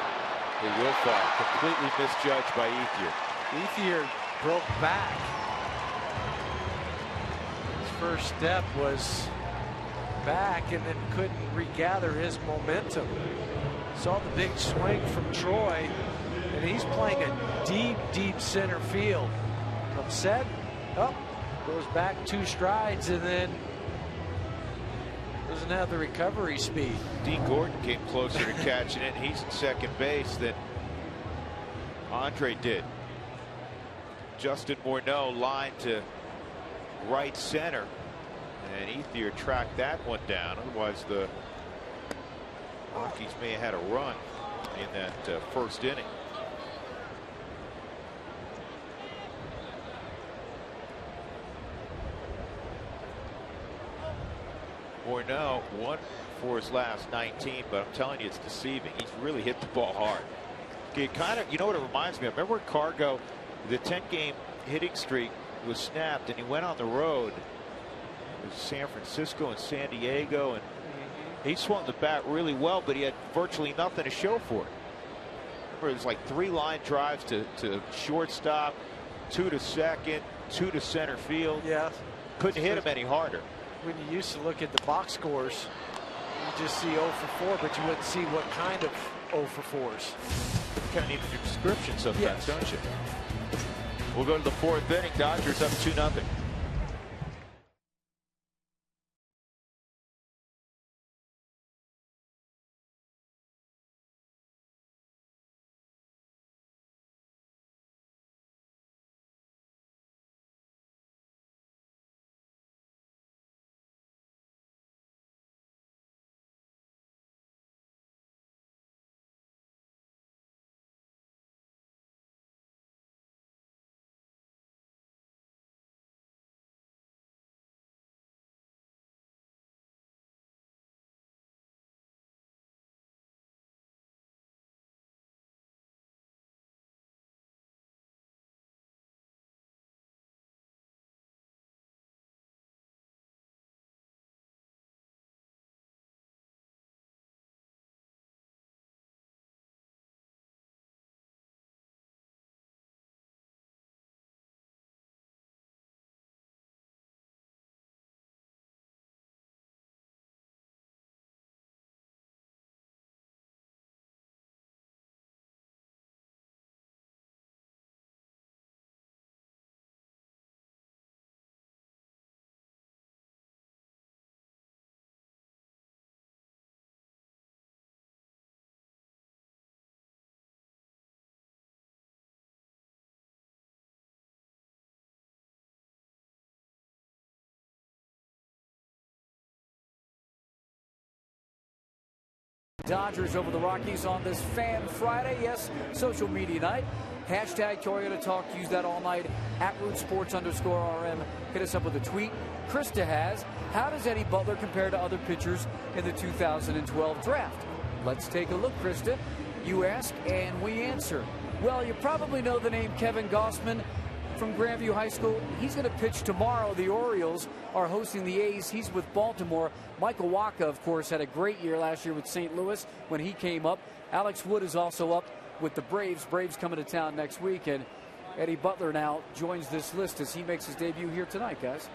It will fall. Completely misjudged by Ethier. Ethier broke back. First step was back and then couldn't regather his momentum. Saw the big swing from Troy, and he's playing a deep center field. Upset, up, goes back 2 strides, and then doesn't have the recovery speed. Dean Gordon came closer to catching it. He's in second base than Andre did. Justin Morneau lined to right center, and Ethier tracked that one down. Otherwise the Rockies may have had a run in that first inning. Morneau 1 for his last 19, but I'm telling you, it's deceiving. He's really hit the ball hard. It kind of, you know what it reminds me of? Remember when Cargo, the 10-game hitting streak was snapped, and he went on the road. It was San Francisco and San Diego, and he swung the bat really well, but he had virtually nothing to show for it. Remember, it was like 3 line drives to shortstop, 2 to second, 2 to center field. Yeah. Couldn't hit him any harder. When you used to look at the box scores, you just see 0 for 4, but you wouldn't see what kind of 0 for 4s. You kind of need a description sometimes, yes, don't you? We'll go to the 4th inning. Dodgers up 2-0. Dodgers over the Rockies on this Fan Friday. Yes, social media night. Hashtag Toyota Talk. Use that all night. @RootSports_RM. Hit us up with a tweet. Krista has. How does Eddie Butler compare to other pitchers in the 2012 draft? Let's take a look, Krista. You ask and we answer. Well, you probably know the name Kevin Gossman from Grandview High School. He's going to pitch tomorrow. The Orioles are hosting the A's. He's with Baltimore. Michael Wacha, of course, had a great year last year with St. Louis when he came up. Alex Wood is also up with the Braves. Braves coming to town next week. And Eddie Butler now joins this list as he makes his debut here tonight, guys.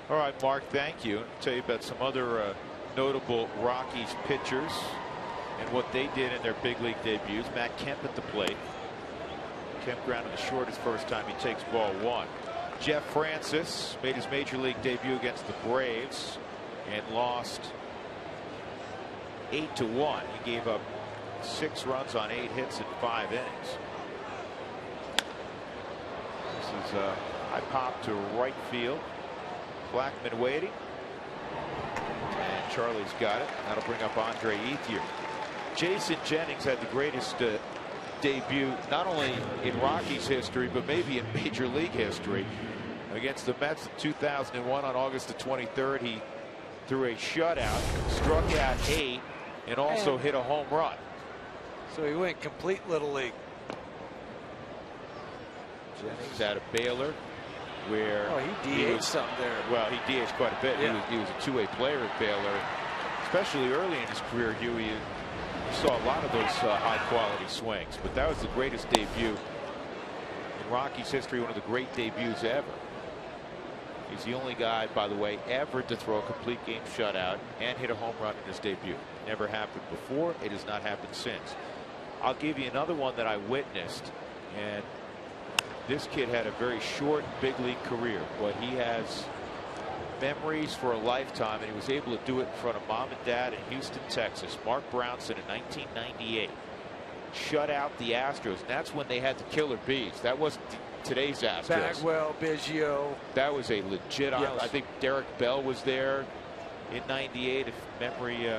All right, Mark, thank you. I'll tell you about some other notable Rockies pitchers and what they did in their big league debuts. Matt Kemp at the plate. Kemp grounded the short his first time he takes ball one. Jeff Francis made his major league debut against the Braves and lost 8-1. He gave up 6 runs on 8 hits in 5 innings. This is a high pop to right field. Blackman waiting. And Charlie's got it. That'll bring up Andre Ethier. Jason Jennings had the greatest debut not only in Rockies history but maybe in Major League history against the Mets in 2001. On August the 23rd, he threw a shutout, struck out 8, and also hit a home run. So he went complete Little League. Jennings out of Baylor, where he DH'd something there. Well, he DH'd quite a bit. Yeah. He was a two-way player at Baylor, especially early in his career. Huey, you saw a lot of those high-quality swings, but that was the greatest debut in Rockies history, one of the great debuts ever. He's the only guy, by the way, ever to throw a complete game shutout and hit a home run in his debut. Never happened before. It has not happened since. I'll give you another one that I witnessed, and this kid had a very short big league career, but he has memories for a lifetime, and he was able to do it in front of mom and dad in Houston, Texas. Mark Brownson in 1998 shut out the Astros, and that's when they had the killer bees. That wasn't today's Astros. Bagwell, Biggio. That was a legit. Yes. I think Derek Bell was there in '98, if memory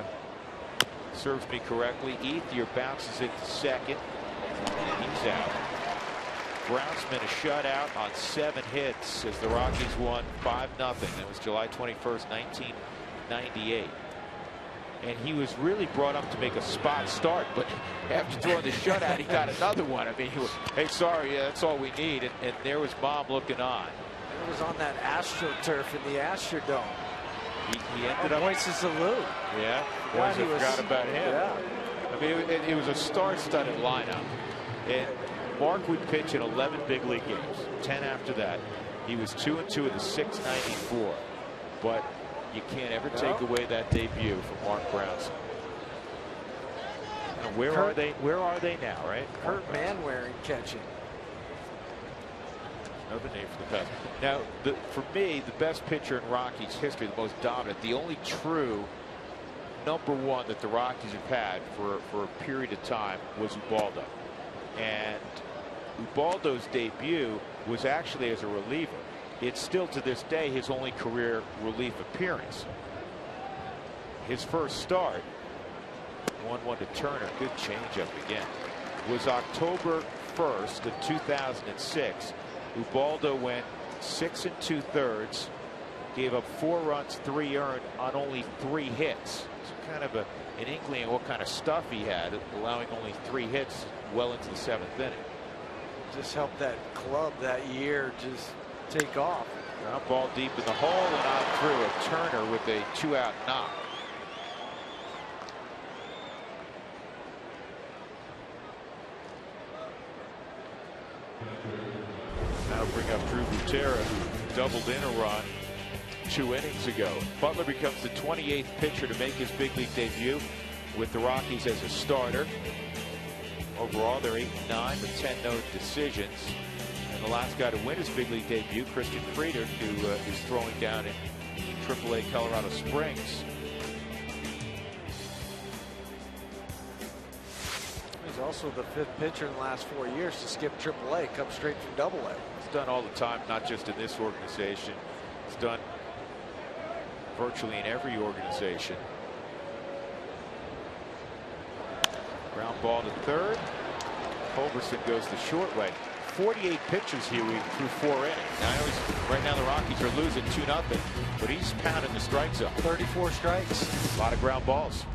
serves me correctly. Ethier bounces it to second, and he's out. Brownsman a shutout on 7 hits as the Rockies won 5-0. That was July 21st, 1998. And he was really brought up to make a spot start, but after throwing the shutout, he got another one. I mean, hey, sorry, that's all we need. And there was Mom looking on. It was on that AstroTurf in the Astrodome. He ended up. Points a salute. Yeah, I forgot about him. Yeah. I mean, it was a star-studded lineup. And Mark would pitch in 11 big league games. 10 after that. He was 2-2 in the 694. But you can't ever take away that debut from Mark Brownson. And where are they? Where are they now? Right? Kurt Manwaring catching. Another name for the past. Now, for me, the best pitcher in Rockies history, the most dominant, the only true #1 that the Rockies have had for a period of time was Ubaldo. And Ubaldo's debut was actually as a reliever. It's still to this day his only career relief appearance. His first start, 1-1 to Turner, good changeup again, was October 1st of 2006. Ubaldo went 6 2/3, gave up 4 runs, 3 earned on only 3 hits. It's kind of an inkling of what kind of stuff he had, allowing only 3 hits well into the 7th inning. Just helped that club that year just take off. Ground ball deep in the hole and out through it. Turner with a 2-out knock. Now bring up Drew Butera, who doubled in a run 2 innings ago. Butler becomes the 28th pitcher to make his big league debut with the Rockies as a starter. Overall, they're 8-9 with 10 no decisions. And the last guy to win his big league debut, Christian Frieder, who is throwing down in AAA Colorado Springs. He's also the 5th pitcher in the last 4 years to skip AAA, come straight from AA. It's done all the time, not just in this organization. It's done virtually in every organization. Ground ball to third. Culberson goes the short way. 48 pitches here through 4 innings. Right now the Rockies are losing 2-0, but he's pounding the strike zone. 34 strikes. A lot of ground balls.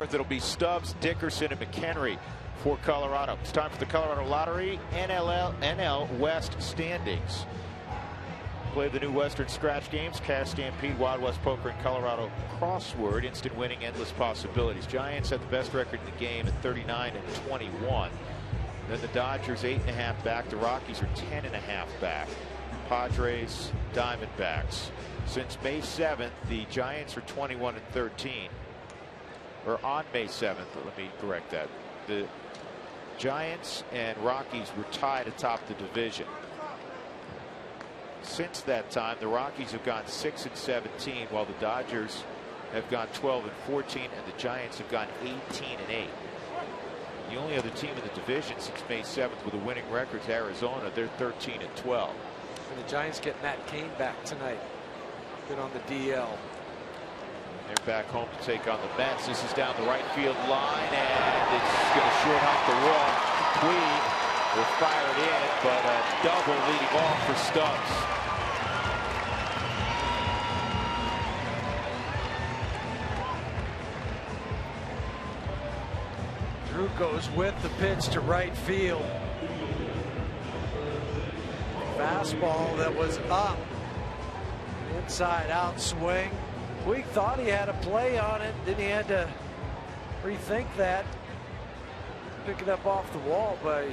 It'll be Stubbs, Dickerson, and McHenry for Colorado. It's time for the Colorado Lottery NL West standings. Play the new Western Scratch games, Cash Stampede, Wild West Poker, and Colorado Crossword. Instant winning, endless possibilities. Giants have the best record in the game at 39-21. Then the Dodgers 8.5 back. The Rockies are 10.5 back. Padres, Diamondbacks. Since May 7th, the Giants are 21-13. Or on May 7th, let me correct that. The Giants and Rockies were tied atop the division. Since that time, the Rockies have gone 6-17, while the Dodgers have gone 12-14, and the Giants have gone 18-8. The only other team in the division since May 7th with a winning record is Arizona. They're 13-12. And the Giants get Matt Cain back tonight. Been on the DL. They're back home to take on the Mets. This is down the right field line, and it's going to short off the wall. Tweed will fire it in, but a double leading off for Stubbs. Drew goes with the pitch to right field. Fastball that was up. Inside out swing. Puig thought he had a play on it, then he had to rethink that. Pick it up off the wall by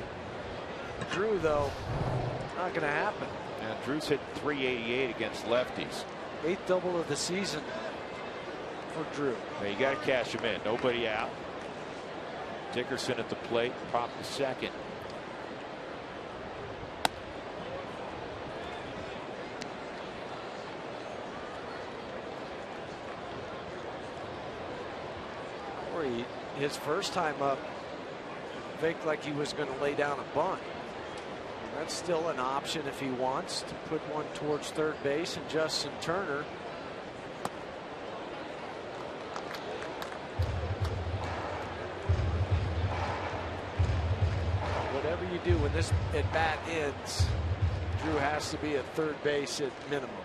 Drew, though. Not going to happen. And Drew's hit .388 against lefties. 8th double of the season for Drew. Now you got to cash him in. Nobody out. Dickerson at the plate, popped the second. His first time up, faked like he was going to lay down a bunt. That's still an option if he wants to put one towards third base, and Justin Turner. Whatever you do when this at bat ends, Drew has to be at third base at minimum.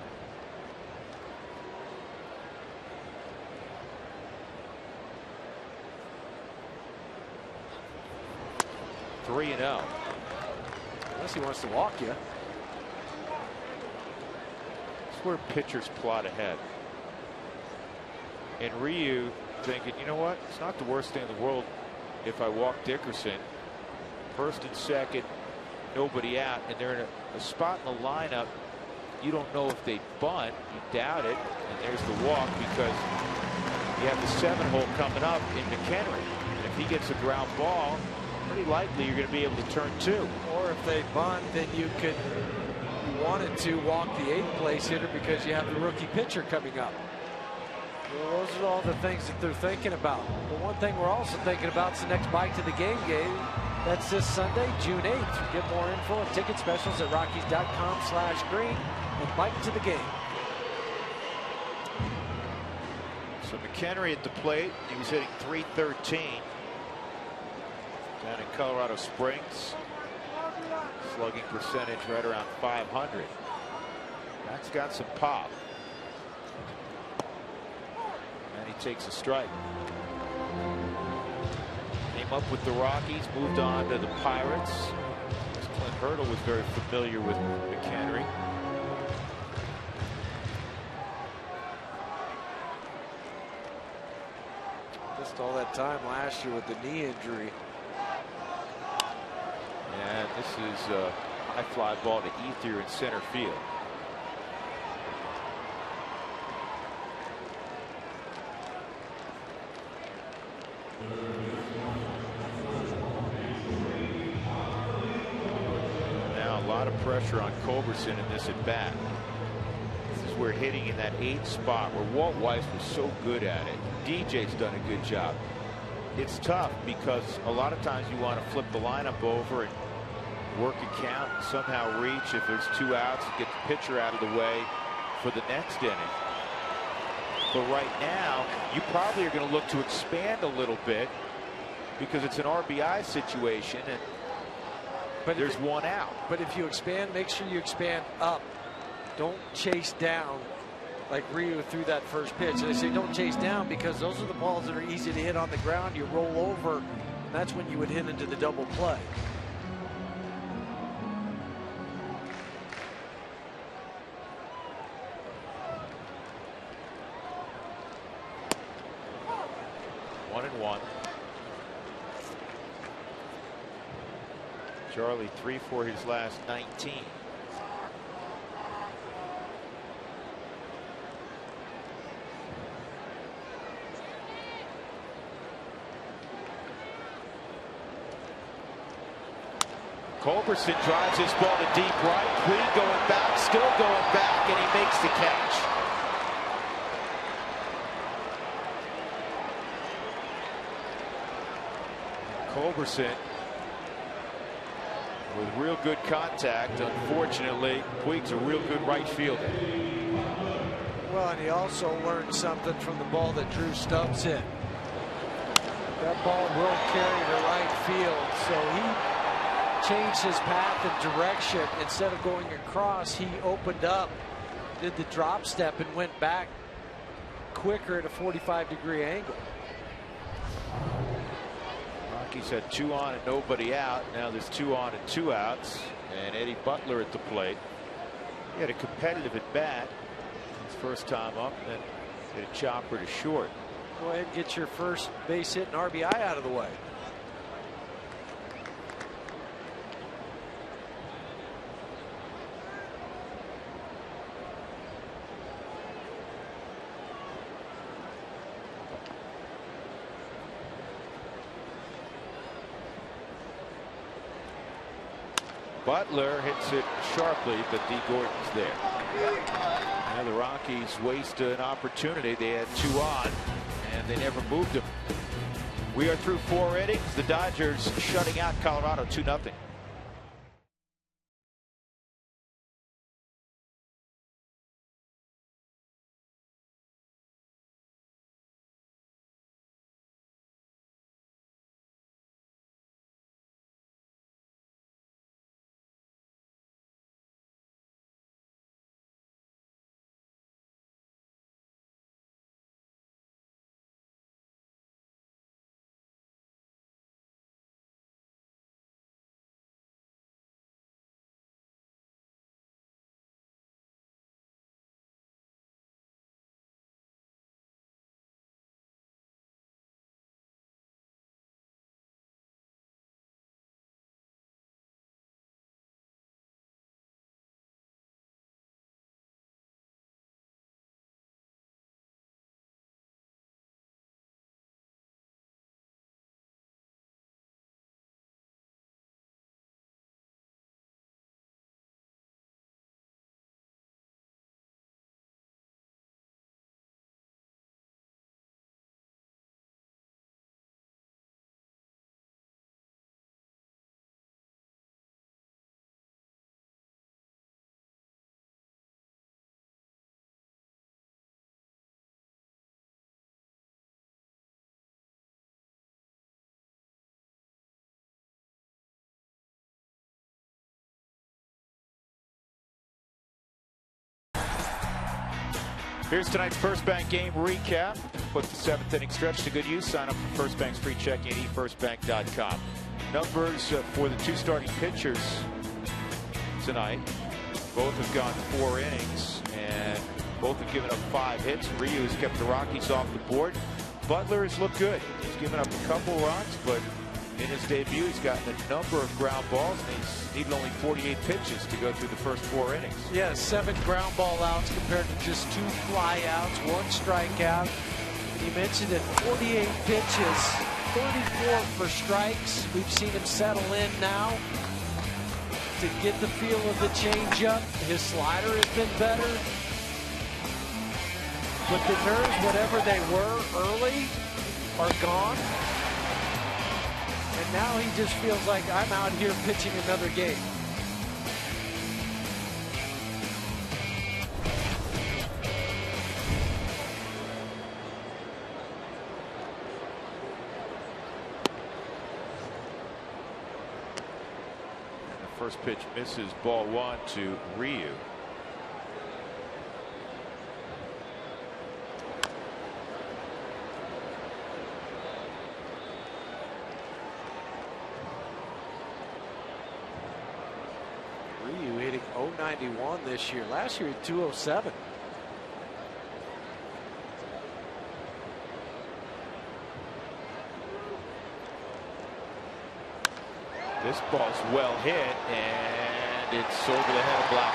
3-0. Unless he wants to walk you. It's where pitchers plot ahead. And Ryu thinking, you know what? It's not the worst thing in the world if I walk Dickerson. First and second, nobody out, and they're in a spot in the lineup you don't know if they bunt. You doubt it. And there's the walk because you have the 7-hole coming up in McHenry. And if he gets a ground ball, pretty likely you're going to be able to turn 2. Or if they bunt, then you wanted to walk the 8th place hitter because you have the rookie pitcher coming up. Well, those are all the things that they're thinking about. The one thing we're also thinking about is the next Bike to the Game game. That's this Sunday, June 8th. Get more info and ticket specials at Rockies.com/green and Bike to the Game. So McHenry at the plate. He was hitting .313 down in Colorado Springs. Slugging percentage right around 500. That's got some pop. And he takes a strike. Came up with the Rockies, moved on to the Pirates. Clint Hurdle was very familiar with McHenry. Just all that time last year with the knee injury. And this is a high fly ball to Ether in center field. Now a lot of pressure on Culberson in this at bat. This is where hitting in that 8th spot where Walt Weiss was so good at it. DJ's done a good job. It's tough because a lot of times you want to flip the lineup over and work a count and somehow reach if there's 2 outs and get the pitcher out of the way for the next inning. But right now you probably are going to look to expand a little bit because it's an RBI situation and there's 1 out. But if you expand, make sure you expand up. Don't chase down like Rio threw that first pitch. And I say don't chase down because those are the balls that are easy to hit on the ground. You roll over, and that's when you would hit into the double play. One and one. Charlie 3 for his last 19. Culberson drives his ball to deep right. Puig going back, still going back, and he makes the catch. Culberson with real good contact. Unfortunately, Puig's a real good right fielder. Well, and he also learned something from the ball that Drew Stubbs hit. That ball will carry to right field, so he changed his path and direction. Instead of going across, he opened up, did the drop step, and went back quicker at a 45-degree angle. Rockies had 2 on and nobody out. Now there's 2 on and 2 outs. And Eddie Butler at the plate. He had a competitive at bat his first time up, and then hit a chopper to short. Go ahead and get your first base hit and RBI out of the way. Butler hits it sharply, but D. Gordon's there. And the Rockies waste an opportunity. They had 2 on, and they never moved them. We are through 4 innings. The Dodgers shutting out Colorado 2-0. Here's tonight's First Bank game recap. Put the 7th inning stretch to good use. Sign up for First Bank's free checking at efirstbank.com. Numbers for the 2 starting pitchers tonight. Both have gone 4 innings and both have given up 5 hits. Ryu has kept the Rockies off the board. Butler has looked good. He's given up a couple runs, but in his debut, he's gotten a number of ground balls, and he's needed only 48 pitches to go through the first 4 innings. Yeah, 7 ground ball outs compared to just 2 fly outs, 1 strikeout. And you mentioned it, 48 pitches, 34 for strikes. We've seen him settle in now to get the feel of the changeup. His slider has been better. But the nerves, whatever they were early, are gone. And now he just feels like, I'm out here pitching another game. And the first pitch misses, ball 1 to Ryu. Ryu hitting .091 this year. Last year, he hit .207. This ball's well hit, and it's over the head of Black.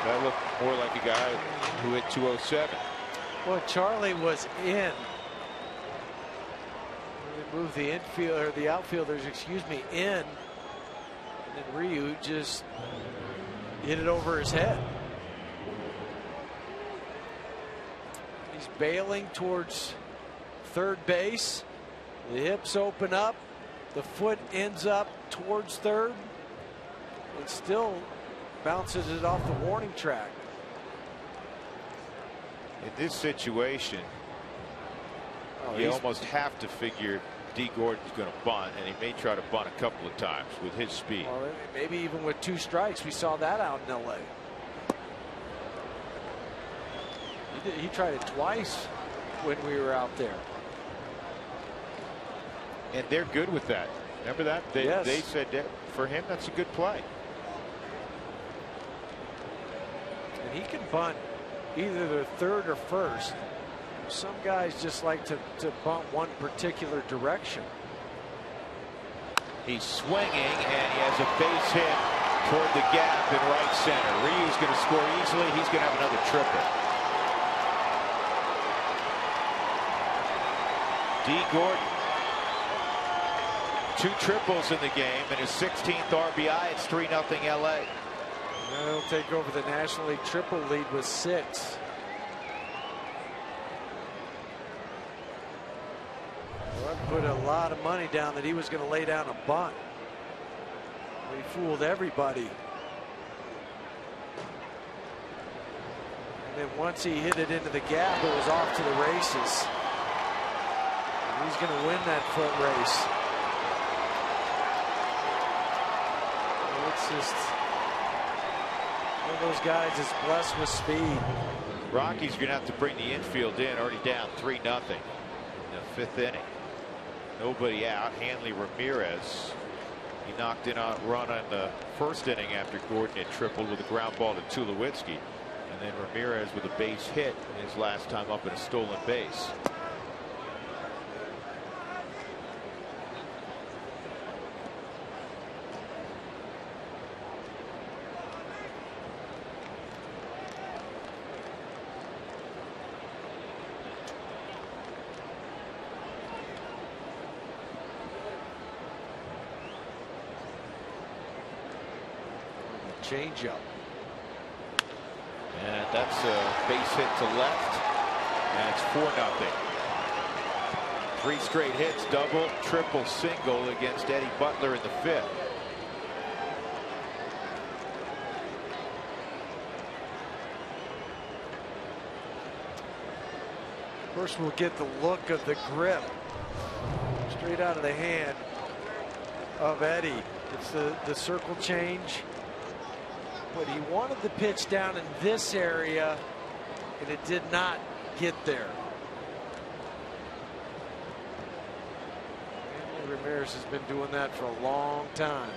That looked more like a guy who hit .207. Well, Charlie was in. They moved the infield, or the outfielders, excuse me, in. And then Ryu just hit it over his head. He's bailing towards third base. The hips open up. The foot ends up towards third. It still bounces it off the warning track. In this situation, you almost have to figure D. Gordon's going to bunt, and he may try to bunt a couple of times with his speed. Well, maybe even with 2 strikes. We saw that out in L.A. He tried it twice when we were out there. And they're good with that. Remember that? Yes. They said that for him, that's a good play. And he can bunt either the third or first. Some guys just like to bunt one particular direction. He's swinging, and he has a base hit toward the gap in right center. Ryu's going to score easily. He's going to have another triple. D. Gordon, 2 triples in the game, and his 16th RBI. It's 3-0 LA. He'll take over the National League triple lead with 6. Well, I put a lot of money down that he was going to lay down a bunt. He fooled everybody. And then once he hit it into the gap, it was off to the races. And he's going to win that foot race. It's just one of those guys that's blessed with speed. Rockies are going to have to bring the infield in, already down 3-0 in the 5th inning. Nobody out. Hanley Ramirez, he knocked in a run in the 1st inning after Gordon had tripled with a ground ball to Tulowitzki, and then Ramirez with a base hit in his last time up in a stolen base. Changeup. And that's a base hit to left. And it's 4-0. 3 straight hits, double, triple, single against Eddie Butler in the 5th. Of course, we'll get the look of the grip straight out of the hand. of Eddie. It's the circle change. But he wanted the pitch down in this area, and it did not get there. Anthony Ramirez has been doing that for a long time.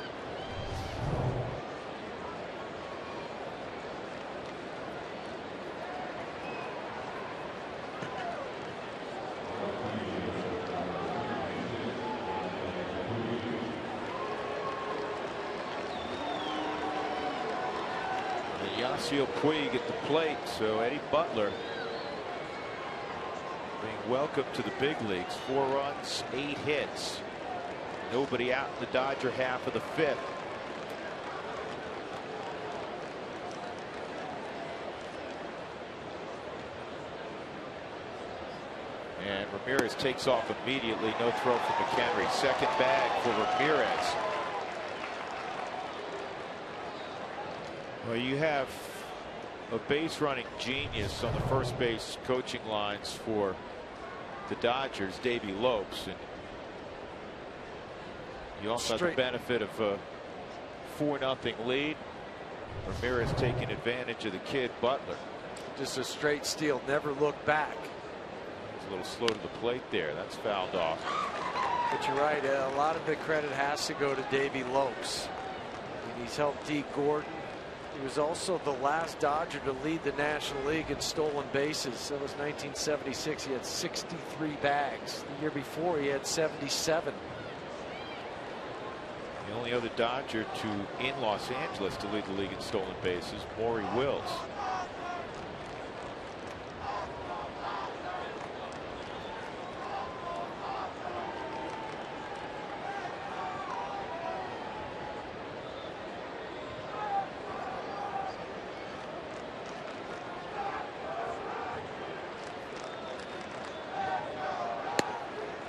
Yasiel Puig at the plate, so Eddie Butler being welcomed to the big leagues. 4 runs, 8 hits. Nobody out in the Dodger half of the 5th. And Ramirez takes off immediately. No throw from McHenry. Second bag for Ramirez. Well, you have a base running genius on the first base coaching lines for the Dodgers, Davey Lopes, and you also have the benefit of a 4-0 lead. Ramirez taking advantage of the kid Butler. Just a straight steal, never look back. He's a little slow to the plate there. That's fouled off. But you're right, a lot of the credit has to go to Davey Lopes. And he's helped D. Gordon. He was also the last Dodger to lead the National League in stolen bases. That was 1976. He had 63 bags. The year before, he had 77. The only other Dodger in Los Angeles to lead the league in stolen bases, Maury Wills.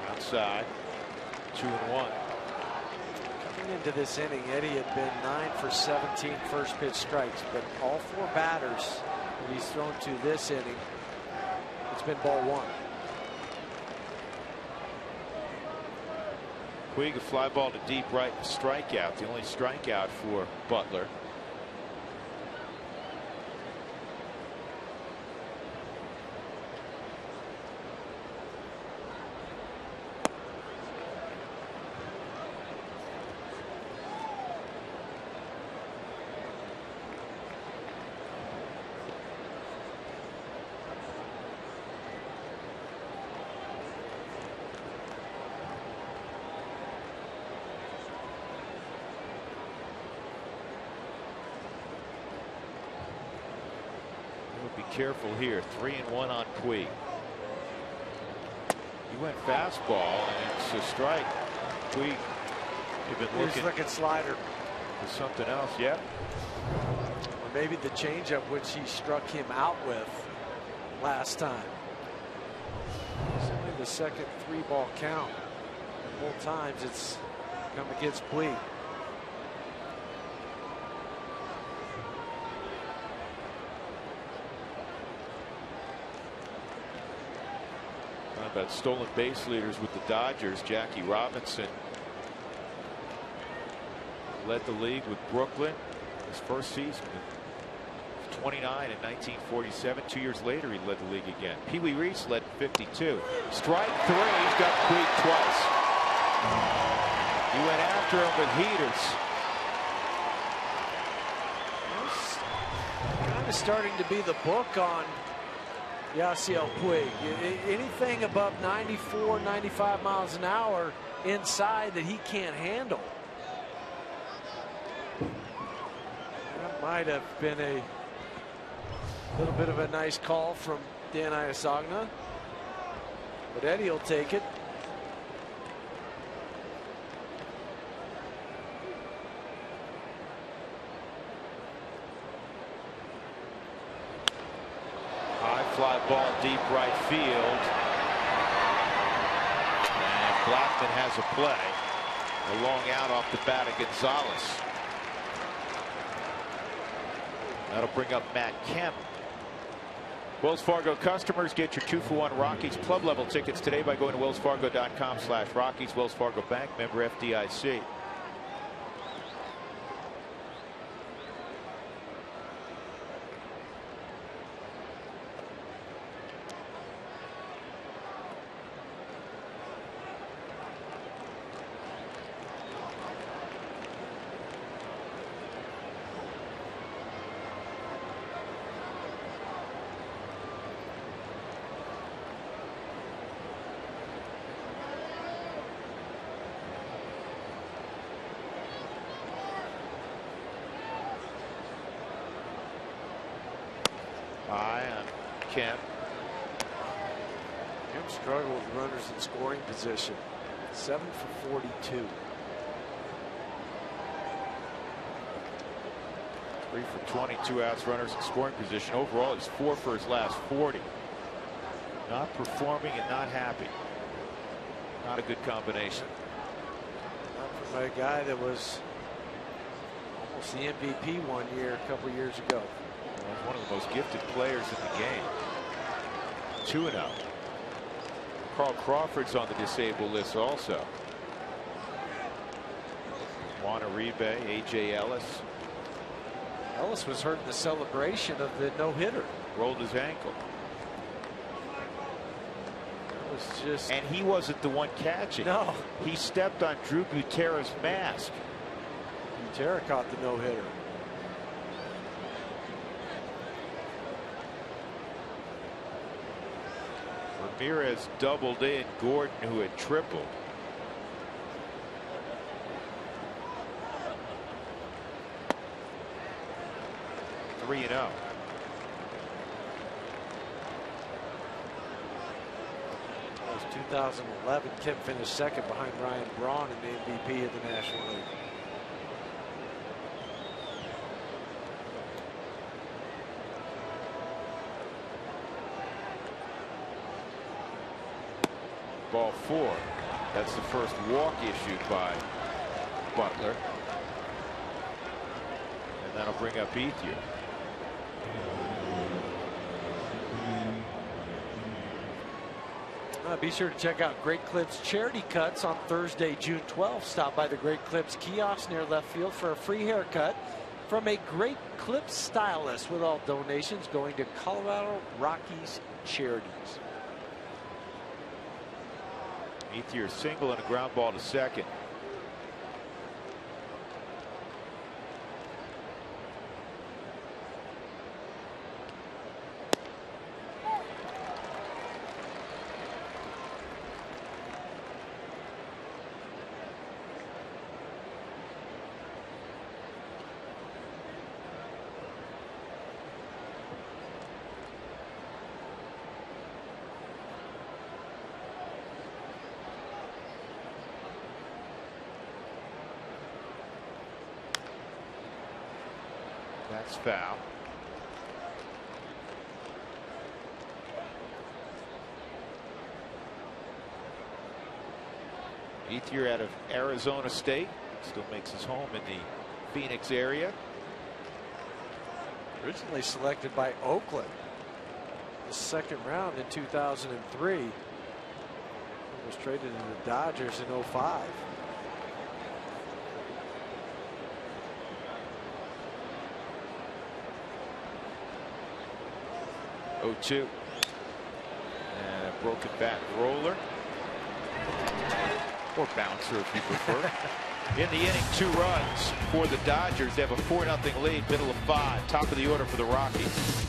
Outside, 2-1. Coming into this inning, Eddie had been 9 for 17 first pitch strikes, but all 4 batters that he's thrown to this inning, it's been ball 1. Puig, a fly ball to deep right, and strikeout. The only strikeout for Butler. Be careful here. 3-1 on Puig. He went fastball and it's a strike. Puig, you've been looking slider for something else. Yep. Or maybe the changeup which he struck him out with last time. It's only the second 3-ball count. Both times it's come against Puig. About stolen base leaders with the Dodgers. Jackie Robinson led the league with Brooklyn his first season. 29 in 1947. 2 years later, he led the league again. Pee Wee Reese led 52. Strike 3. He's got Puig twice. He went after him with heaters. It's kind of starting to be the book on Yasiel Puig. Anything above 94, 95 miles an hour inside that he can't handle. That might have been a little bit of a nice call from Dan Iasagna, but Eddie will take it. Fly ball deep right field. And Blackman has a play. A long out off the bat of Gonzalez. That'll bring up Matt Kemp. Wells Fargo customers, get your 2-for-1 Rockies club level tickets today by going to wellsfargo.com/Rockies. Wells Fargo Bank, member FDIC. high on Kemp. Kemp struggled with runners in scoring position. 7 for 42. 3 for 22 outs, runners in scoring position. Overall, he's 4 for his last 40. Not performing and not happy. Not a good combination. Not from a guy that was almost the MVP one year, a couple years ago. Well, one of the most gifted players in the game. 2-0. Carl Crawford's on the disabled list also. Juan Uribe, A.J. Ellis. Ellis was hurt in the celebration of the no-hitter. Rolled his ankle. It was just... And he wasn't the one catching. No. He stepped on Drew Gutierrez's mask. Gutierrez caught the no-hitter. Ramirez doubled in. Gordon, who had tripled. Three and 0. That was 2011. Kemp finished second behind Ryan Braun in the MVP of the National League. Ball 4. That's the first walk issued by Butler. And that'll bring up Ethier. Be sure to check out Great Clips charity cuts on Thursday, June 12th. Stop by the Great Clips kiosk near left field for a free haircut from a Great Clips stylist, with all donations going to Colorado Rockies charities. Ethier single and a ground ball to second. That's foul. Ethier out of Arizona State, still makes his home in the Phoenix area. Originally selected by Oakland the second round in 2003. He was traded to the Dodgers in 05. 0-2. And a broken bat roller. Or bouncer if you prefer. In the inning, 2 runs for the Dodgers. They have a 4-0 lead, middle of 5. Top of the order for the Rockies.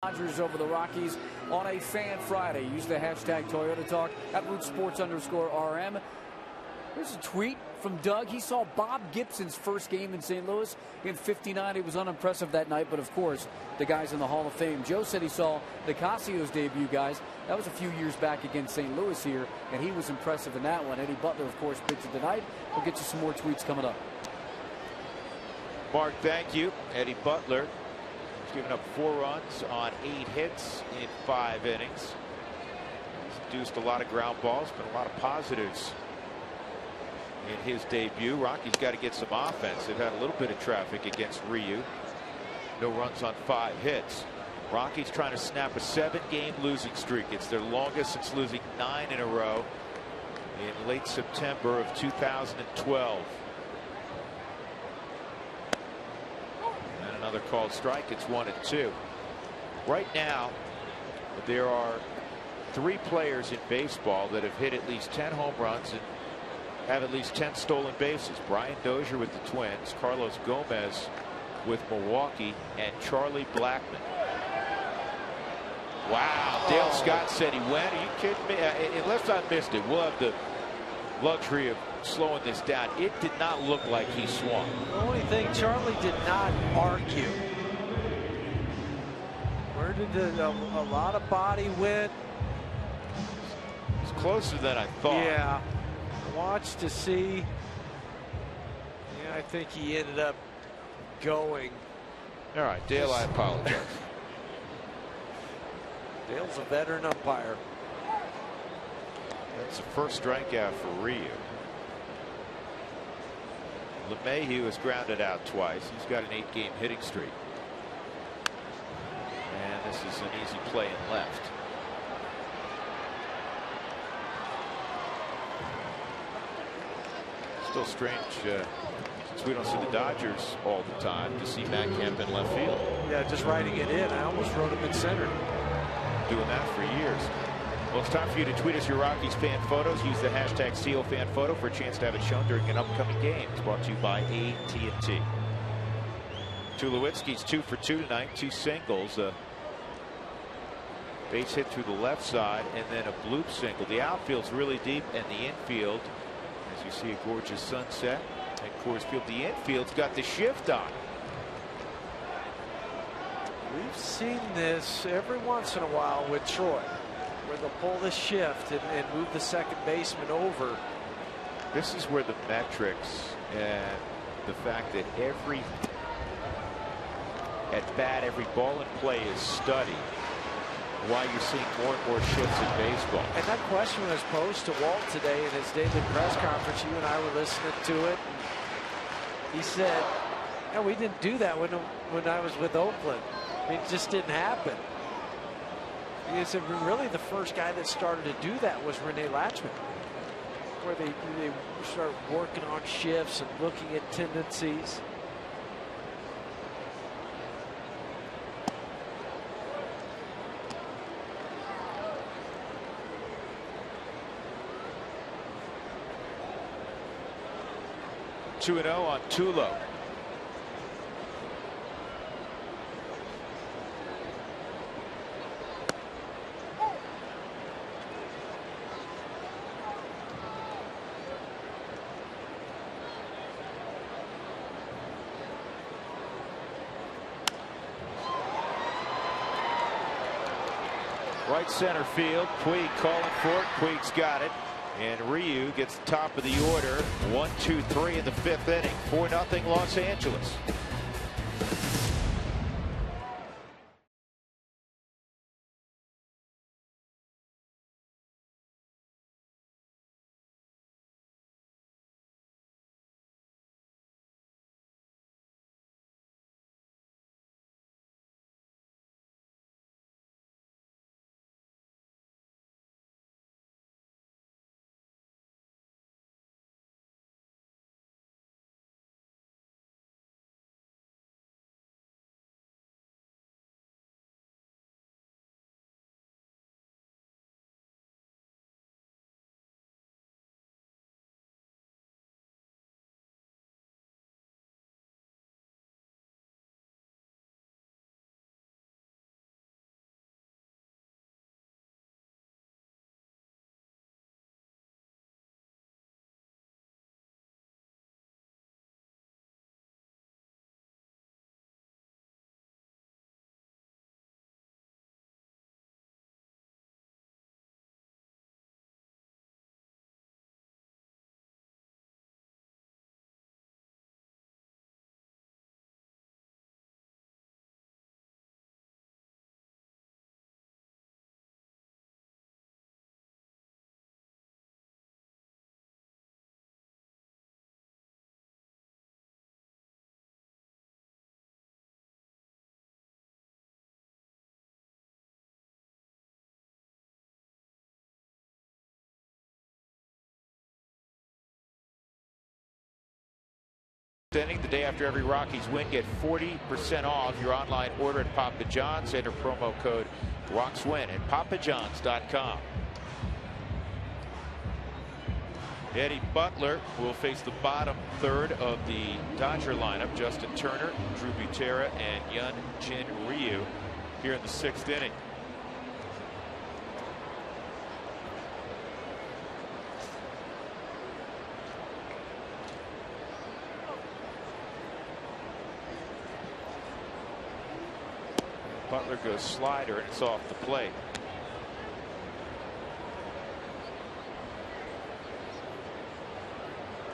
Dodgers over the Rockies on a Fan Friday. Use the hashtag Toyota Talk at @RootsSports_RM. Here's a tweet from Doug. He saw Bob Gibson's first game in St. Louis in '59. It was unimpressive that night, but of course, the guy's in the Hall of Fame. Joe said he saw Nicasio's debut, guys. That was a few years back against St. Louis here, and he was impressive in that one. Eddie Butler, of course, pitching tonight. We'll get you some more tweets coming up. Mark, thank you. Eddie Butler has given up 4 runs on 8 hits in 5 innings. He's induced a lot of ground balls, but a lot of positives in his debut. Rockies got to get some offense. They've had a little bit of traffic against Ryu. No runs on 5 hits. Rockies trying to snap a 7-game losing streak. It's their longest since losing 9 in a row in late September of 2012. And another called strike. It's 1-2. Right now, there are 3 players in baseball that have hit at least 10 home runs and have at least 10 stolen bases. Brian Dozier with the Twins, Carlos Gomez with Milwaukee, and Charlie Blackmon. Wow. Dale Scott said he went. Are you kidding me? Unless I missed it, we'll have the luxury of slowing this down. It did not look like he swung. The only thing, Charlie did not argue. Where did a lot of body went? It's closer than I thought. Yeah. Watch to see. Yeah, I think he ended up going. All right, Dale, I apologize. Dale's a veteran umpire. That's the first strikeout for Ryu. LeMahieu has grounded out twice. He's got an 8-game hitting streak. And this is an easy play in left. Still strange since we don't see the Dodgers all the time to see Matt Kemp in left field. Yeah, just writing it in. I almost wrote him in center. Doing that for years. Well, it's time for you to tweet us your Rockies fan photos. Use the hashtag #COFanPhoto for a chance to have it shown during an upcoming game. It's brought to you by AT&T. Tulowitzki's 2 for 2 tonight. 2 singles. Base hit through the left side and then a bloop single. The outfield's really deep and the infield, as you see a gorgeous sunset at Coors Field, the infield's got the shift on. We've seen this every once in a while with Troy, where they'll pull the shift and move the second baseman over. This is where the metrics and the fact that every at bat, every ball in play is studied. Why you're seeing more and more shifts in baseball. And that question was posed to Walt today in his daily press conference. You and I were listening to it. He said, "No, we didn't do that when I was with Oakland. I mean, it just didn't happen." He said, "Really, the first guy that started to do that was Rene Lachemann, where they started working on shifts and looking at tendencies." (2-0) on Tulo. Right center field. Puig calling for it. Puig's got it. And Ryu gets the top of the order. 1, 2, 3 in the 5th inning. 4-0 Los Angeles. sixth inning. The day after every Rockies win, get 40% off your online order at Papa John's. Enter promo code ROCKSWIN at papajohns.com. Eddie Butler will face the bottom third of the Dodger lineup. Justin Turner, Drew Butera, and Yun Jin Ryu here in the sixth inning. Butler goes slider, and it's off the plate.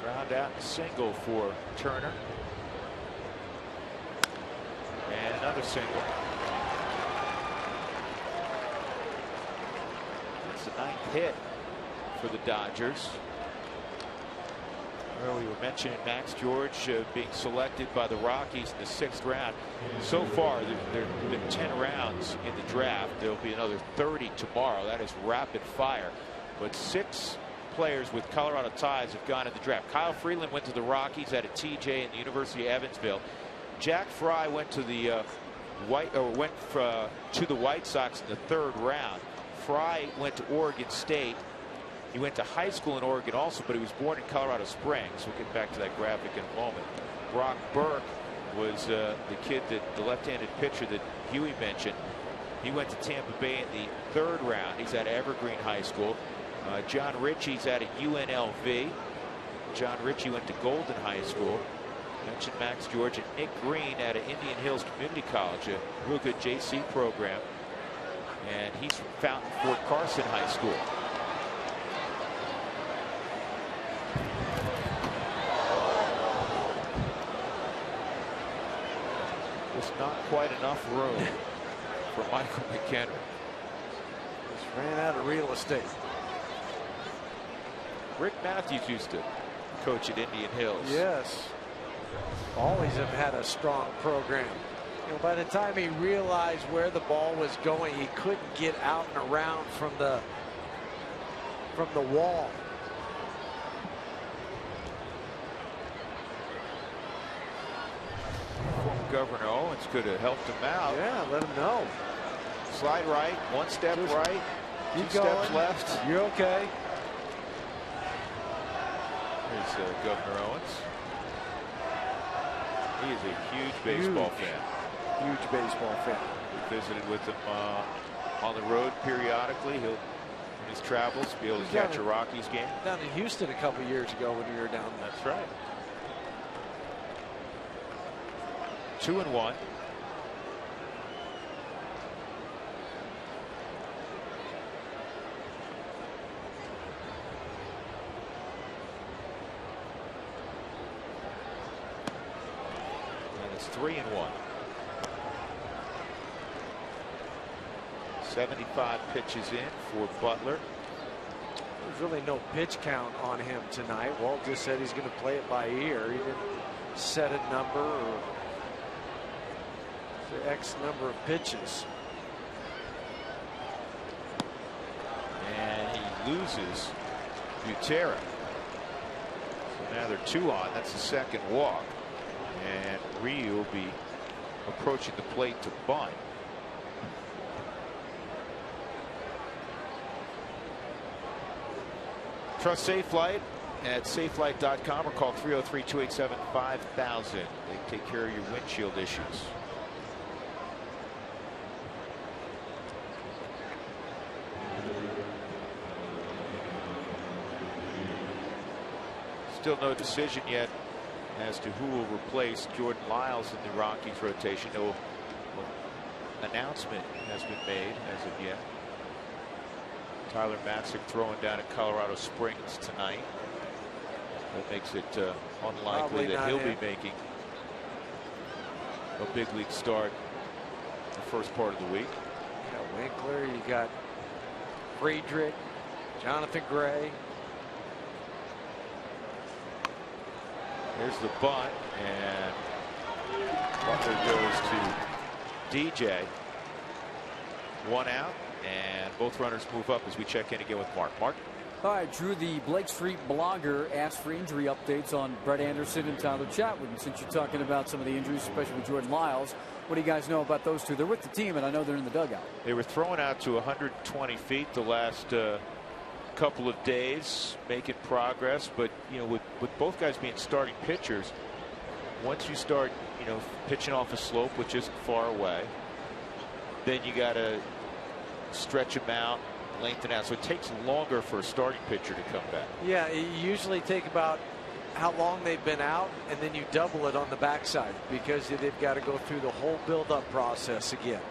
Ground out and single for Turner. And another single. That's the ninth hit for the Dodgers. Well, we were mentioning Max George being selected by the Rockies in the sixth round. So far, there have been 10 rounds in the draft. There'll be another 30 tomorrow. That is rapid fire. But 6 players with Colorado ties have gone in the draft. Kyle Freeland went to the Rockies at a TJ in the University of Evansville. Jack Fry went to the White Sox in the third round. Fry went to Oregon State. He went to high school in Oregon also, but he was born in Colorado Springs. We'll get back to that graphic in a moment. Brock Burke was the kid, the left-handed pitcher that Huey mentioned. He went to Tampa Bay in the third round. He's at Evergreen High School. John Ritchie's at a UNLV. John Ritchie went to Golden High School. Mentioned Max George, and Nick Green at an Indian Hills Community College, a real good JC program. And he's from Fountain Fort Carson High School. There's not quite enough room for Michael McHenry. Just ran out of real estate. Rick Matthews used to coach at Indian Hills. Yes. Always have had a strong program. You know, by the time he realized where the ball was going, he couldn't get out and around from the wall. Governor Owens could have helped him out. Yeah, let him know. Slide right, one step right, two steps left. You're okay. Here's Governor Owens. He is a huge baseball fan. Huge baseball fan. We visited with him on the road periodically. He'll, in his travels, be able to catch a Rockies game. Down in Houston a couple years ago when we were down there. That's right. 2-1. And it's 3-1. 75 pitches in for Butler. There's really no pitch count on him tonight. Walt just said he's going to play it by ear. He didn't set a number or X number of pitches. And he loses Butera. So now they're 2 on. That's the second walk. And Ryu will be approaching the plate to bunt. Trust Safelight at safelight.com or call 303-287-5000. They take care of your windshield issues. Still no decision yet as to who will replace Jordan Lyles in the Rockies rotation. No announcement has been made as of yet. Tyler Matzik throwing down at Colorado Springs tonight. That makes it unlikely that he'll be making a big league start the first part of the week. You got Winkler, you got Friedrich, Jonathan Gray. Here's the bunt, and Butler goes to DJ. 1 out, and both runners move up as we check in again with Mark. Mark? All right, Drew, the Blake Street blogger asked for injury updates on Brett Anderson and Tyler Chatwood. And since you're talking about some of the injuries, especially with Jordan Lyles, what do you guys know about those two? They're with the team, and I know they're in the dugout. They were thrown out to 120 feet the last couple of days, making progress. But, you know, with both guys being starting pitchers, once you start, you know, pitching off a slope, which isn't far away, then you got to stretch them out, lengthen out. So it takes longer for a starting pitcher to come back. Yeah, you usually take about how long they've been out, and then you double it on the backside because they've got to go through the whole build-up process again.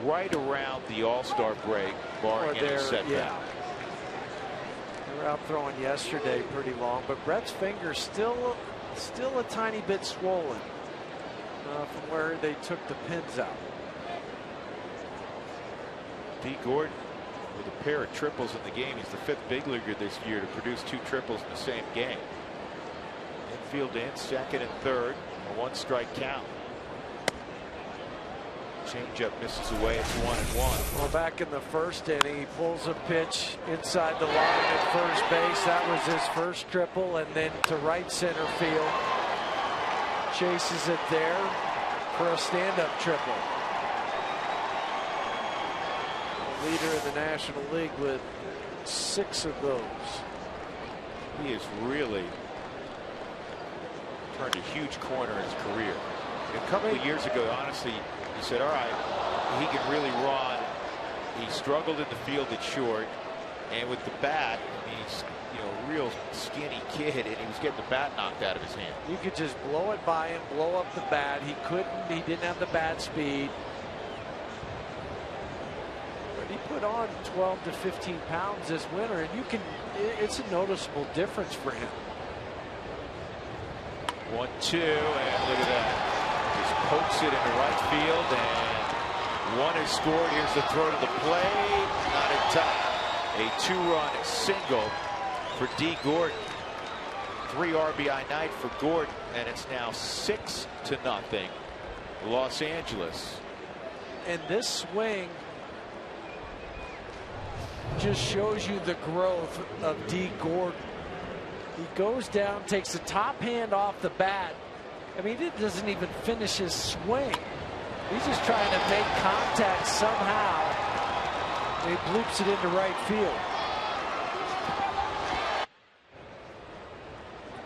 Right around the All-Star break, barring any setback. Yeah. They were out throwing yesterday pretty long, but Brett's finger's still a tiny bit swollen from where they took the pins out. D. Gordon with a pair of triples in the game. He's the 5th big leaguer this year to produce 2 triples in the same game. Infield in, 2nd and 3rd, a 1-strike count. Changeup misses away. It's 1-1. Well, back in the 1st inning, he pulls a pitch inside the line at first base. That was his first triple, and then to right center field. Chases it there for a stand-up triple. The leader in the National League with 6 of those. He has really turned a huge corner in his career. A couple of years ago, honestly, he said, all right, he can really run. He struggled in the field at short, and with the bat, he's, you know, a real skinny kid, and he was getting the bat knocked out of his hand. You could just blow it by him, blow up the bat. He didn't have the bat speed. But he put on 12 to 15 pounds this winter, and it's a noticeable difference for him. 1-2, and look at that. Just pokes it into right field, and 1 is scored. Here's the throw to the plate. Not in time. A 2-run single for D. Gordon. 3 RBI night for Gordon, and it's now 6-0 Los Angeles. And this swing just shows you the growth of D. Gordon. He goes down, takes the top hand off the bat. I mean, it doesn't even finish his swing. He's just trying to make contact somehow. And he bloops it into right field.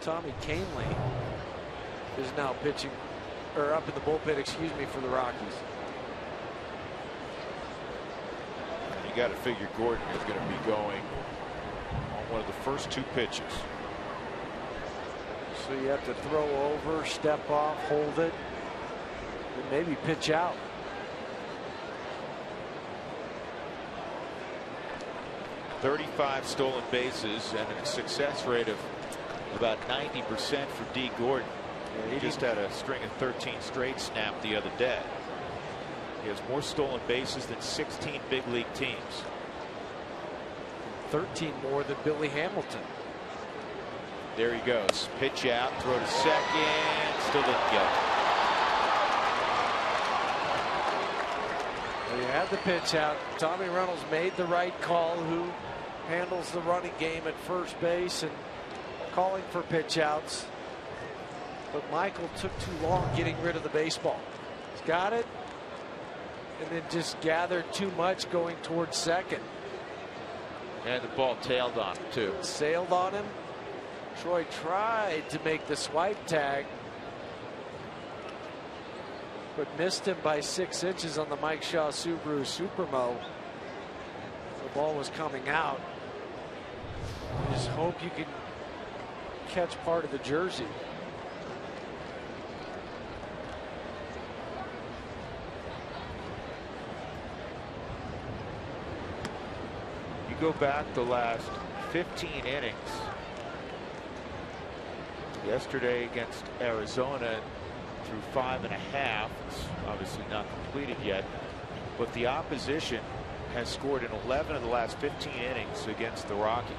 Tommy Kahnle is now pitching, or up in the bullpen, excuse me, for the Rockies. You got to figure Gordon is going to be going on one of the first 2 pitches. So you have to throw over, step off, hold it, and maybe pitch out. .35 stolen bases and a success rate of about 90% for D. Gordon. Yeah, he just had a string of 13 straight snap the other day. He has more stolen bases than 16 big league teams. 13 more than Billy Hamilton. There he goes. Pitch out, throw to second, still didn't get it. Well, you had the pitch out. Tommy Reynolds made the right call. Who handles the running game at first base and calling for pitch outs. But Michael took too long getting rid of the baseball. He's got it, and then just gathered too much going towards second. And the ball tailed on him, too. Sailed on him. Troy tried to make the swipe tag, but missed him by 6 inches on the Mike Shaw Subaru Supermo. The ball was coming out. You just hope you can catch part of the jersey. You go back the last 15 innings. Yesterday against Arizona, through 5.5. It's obviously not completed yet, but the opposition has scored in 11 of the last 15 innings against the Rockies.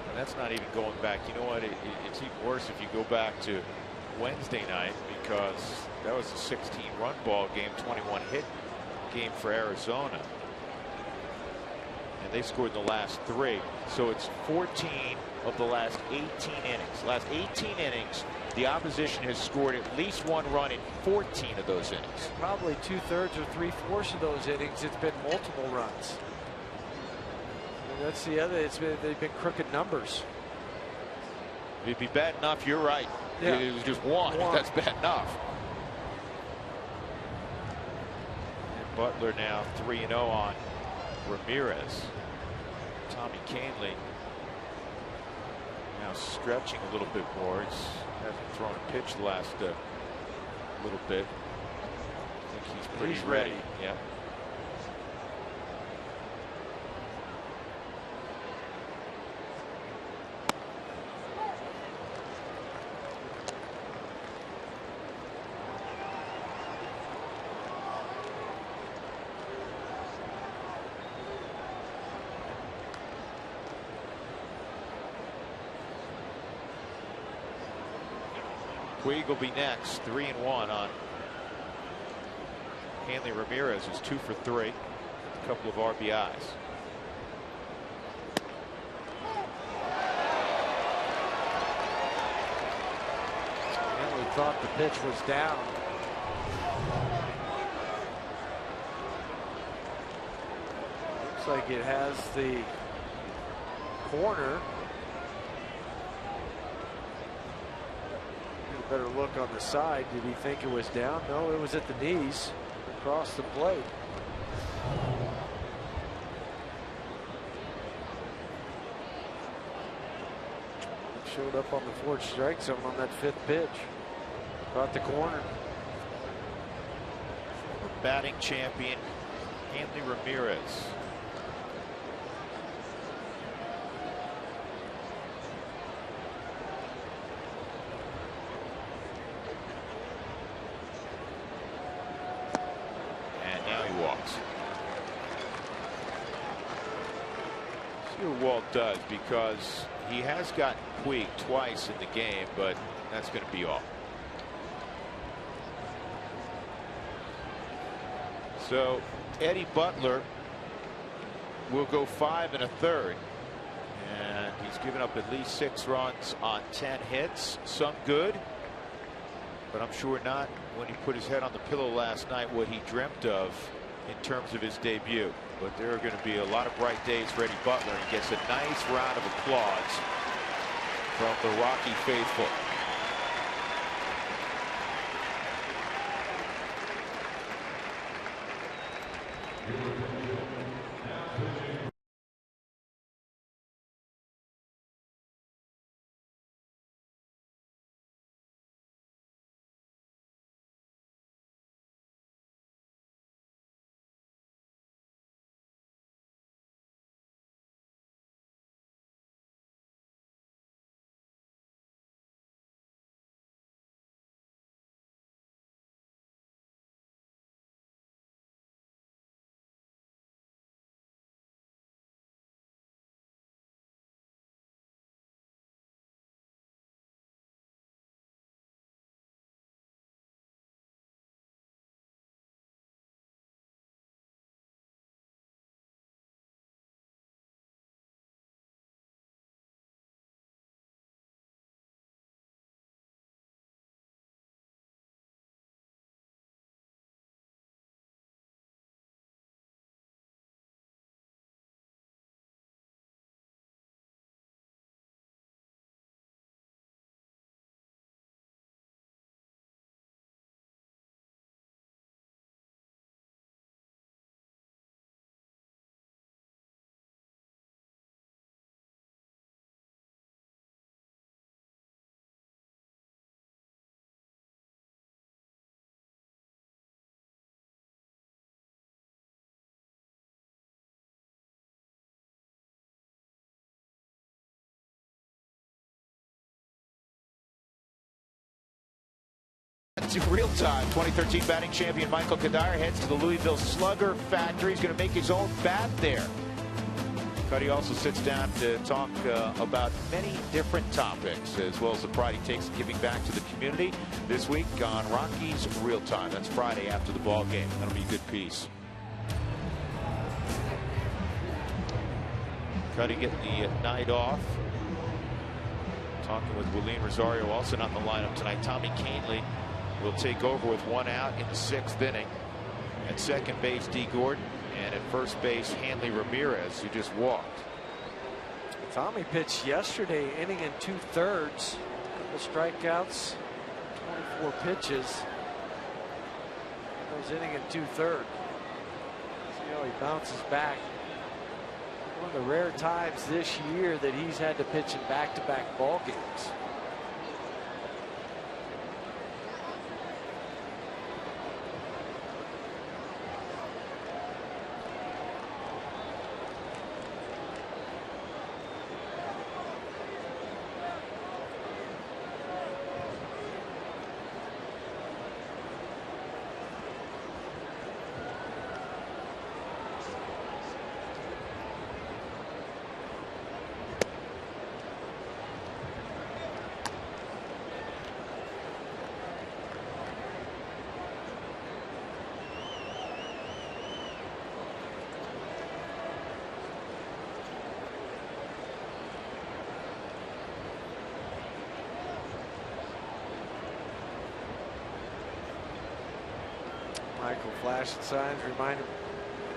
And that's not even going back. You know what? It's even worse if you go back to Wednesday night, because that was a 16-run ball game, 21-hit game for Arizona. and they scored in the last 3. So it's 14 of the last 18 innings. Last 18 innings, the opposition has scored at least 1 run in 14 of those innings. Probably 2/3 or 3/4 of those innings, it's been multiple runs. And that's the other. They've been crooked numbers. It'd be bad enough. You're right. Yeah. It was just one. That's bad enough. And Butler now 3-0 on Ramirez. Tommy Kahnle now stretching a little bit more. He's hasn't thrown a pitch the last little bit. I think he's pretty ready. Yeah. Puig will be next. 3-1 on Hanley Ramirez, who's 2 for 3. A couple of RBIs. Hanley thought the pitch was down. Looks like it has the corner. Better look on the side. Did he think it was down? No, it was at the knees across the plate. It showed up on the 4th strike zone on that 5th pitch. Caught the corner. Batting champion Hanley Ramirez. See what Walt does, because he has gotten Puig twice in the game, but that's going to be all. So Eddie Butler will go 5 1/3, and he's given up at least 6 runs on 10 hits, some good, but I'm sure not when he put his head on the pillow last night what he dreamt of in terms of his debut. But there are going to be a lot of bright days for Eddie Butler, and he gets a nice round of applause from the Rocky faithful. To real time, 2013 batting champion Michael Kadire heads to the Louisville Slugger factory. He's going to make his own bat there. Cuddy also sits down to talk about many different topics, as well as the pride he takes in giving back to the community. This week on Rockies Real Time. That's Friday after the ball game. That'll be a good piece. Cuddy getting the night off. Talking with Willeen Rosario, also not in the lineup tonight. Tommy Canley will take over with 1 out in the 6th inning. At second base, D. Gordon, and at first base, Hanley Ramirez, who just walked. Tommy pitched yesterday, inning and 2/3. Couple strikeouts, 24 pitches. That was inning and 2/3. See how he bounces back. One of the rare times this year that he's had to pitch in back-to-back ball games. Michael flashing signs remind him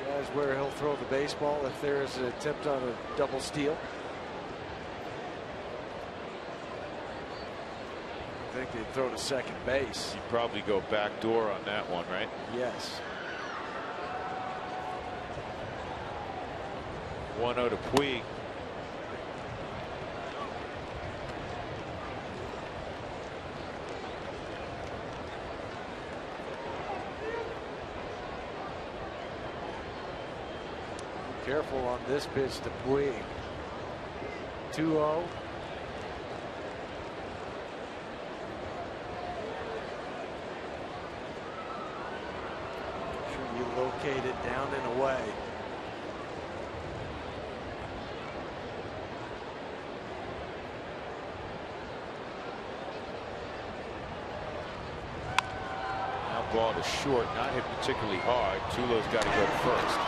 guys where he'll throw the baseball if there is an attempt on a double steal. I think they'd throw to second base. You'd probably go back door on that one, right? Yes. 1-0 to Puig. Careful on this pitch to Puig. 2-0. Should be located down and away. Now ball to short, not hit particularly hard. Tulo's got to go to first.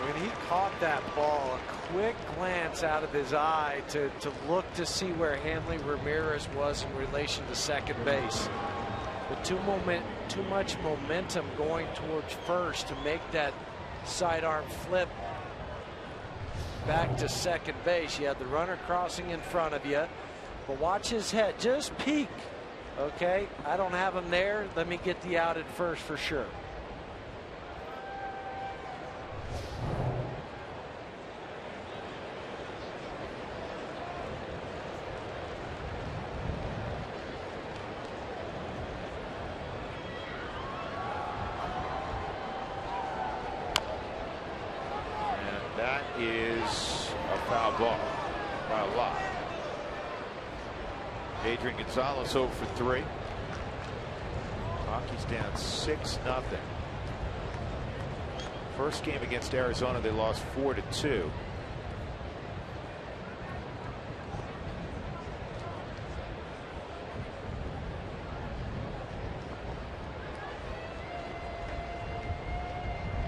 When he caught that ball, a quick glance out of his eye to look to see where Hanley Ramirez was in relation to second base. But too much momentum going towards first to make that sidearm flip back to second base. You had the runner crossing in front of you, but watch his head. Just peek. Okay, I don't have him there. Let me get the out at first for sure. That is a foul ball by a lot. Adrian Gonzalez over for 3. Rockies down 6-0. First game against Arizona, they lost 4-2.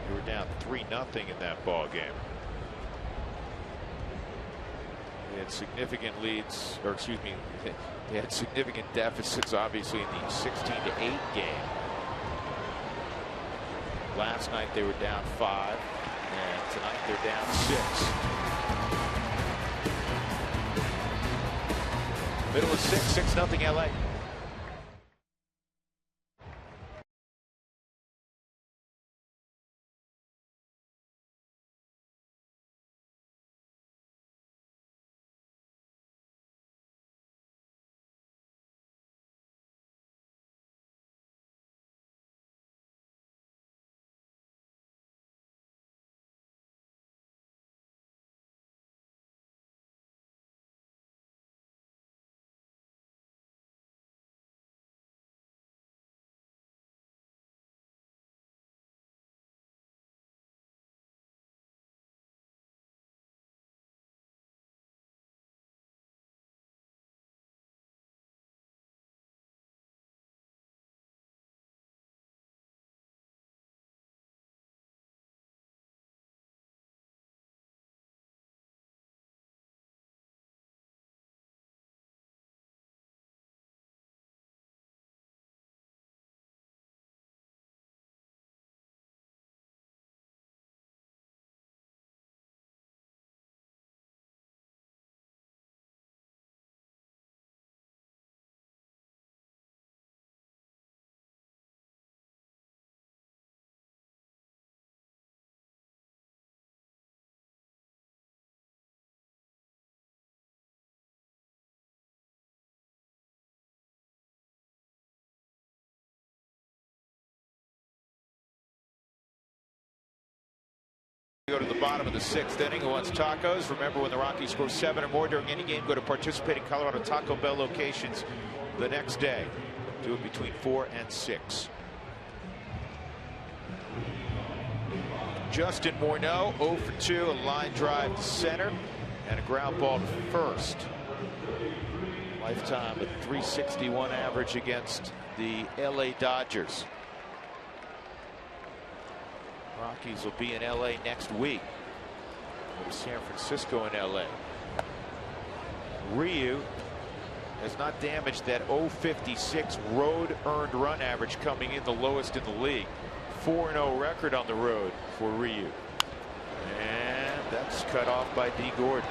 They were down 3-0 in that ball game. They had significant leads, or excuse me, they had significant deficits, obviously, in the 16-8 game. Last night they were down 5, and tonight they're down 6. Middle of 6-0 LA. Go to the bottom of the 6th inning. Who wants tacos? Remember, when the Rockies score 7 or more during any game, go to participating Colorado Taco Bell locations the next day. Do it between 4 and 6. Justin Morneau, 0 for 2, a line drive to center, and a ground ball to first. Lifetime of .361 average against the LA Dodgers. Rockies will be in LA next week. Go to San Francisco and LA. Ryu has not damaged that .056 road earned run average, coming in the lowest in the league. 4-0 record on the road for Ryu. And that's cut off by D. Gordon.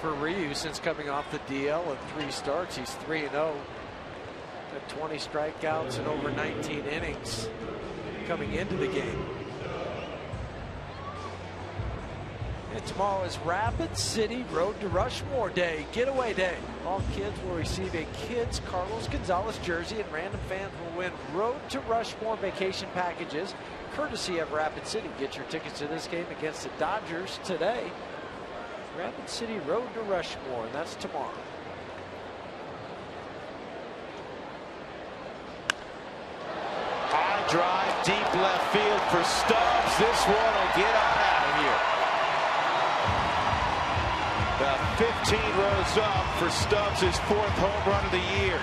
For Ryu, since coming off the DL in 3 starts, he's 3-0. Had 20 strikeouts in over 19 innings coming into the game. And tomorrow is Rapid City Road to Rushmore Day, Getaway Day. All kids will receive a Kids Carlos Gonzalez jersey, and random fans will win Road to Rushmore vacation packages, courtesy of Rapid City. Get your tickets to this game against the Dodgers today. Rapid City Road to Rushmore, and that's tomorrow. High drive, deep left field for Stubbs. This one will get on out of here. The 15 rows up for Stubbs' 4th home run of the year.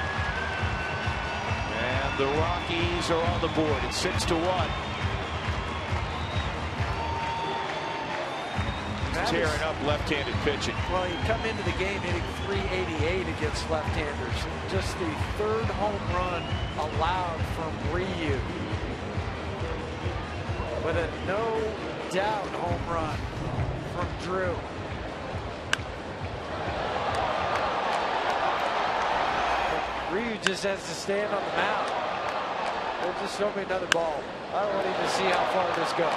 And the Rockies are on the board at 6-1. Tearing up left-handed pitching. Well, you come into the game hitting .388 against left-handers. Just the 3rd home run allowed from Ryu. But a no-doubt home run from Drew. Ryu just has to stand on the mound. They'll just throw me another ball. I don't even see how far this goes.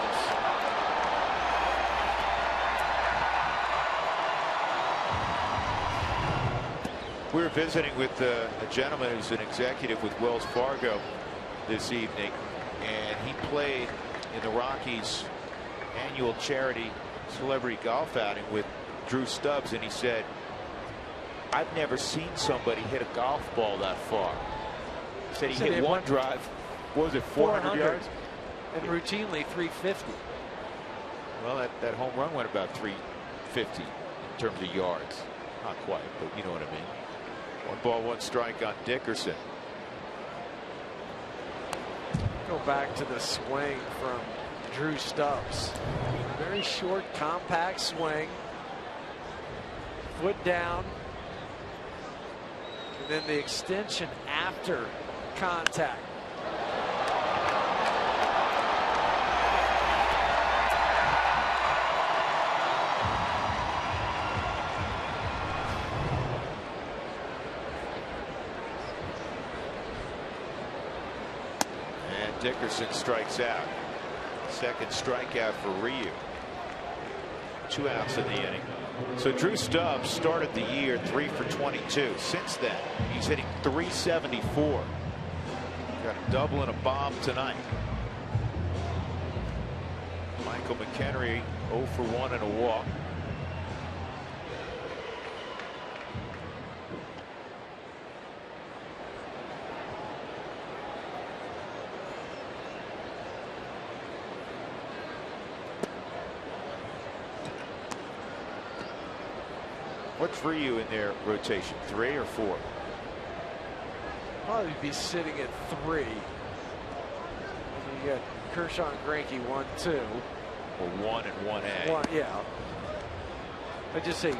We were visiting with a gentleman who's an executive with Wells Fargo this evening, and he played in the Rockies' annual charity celebrity golf outing with Drew Stubbs, and he said, I've never seen somebody hit a golf ball that far. He said he hit one drive, what was it, 400 yards? And routinely 350. Well, that home run went about 350 in terms of yards. Not quite, but you know what I mean. 1 ball, 1 strike on Dickerson. Go back to the swing from Drew Stubbs. Very short, compact swing. Foot down. And then the extension after contact. Dickerson strikes out. 2nd strikeout for Ryu. 2 outs in the inning. So Drew Stubbs started the year 3 for 22. Since then, he's hitting .374. Got a double and a bomb tonight. Michael McHenry 0 for 1 and a walk. What's for you in their rotation, 3 or 4? Probably be sitting at 3. You got Kershaw and Greinke 1-2. Or 1 and 1A. 1, yeah. I just say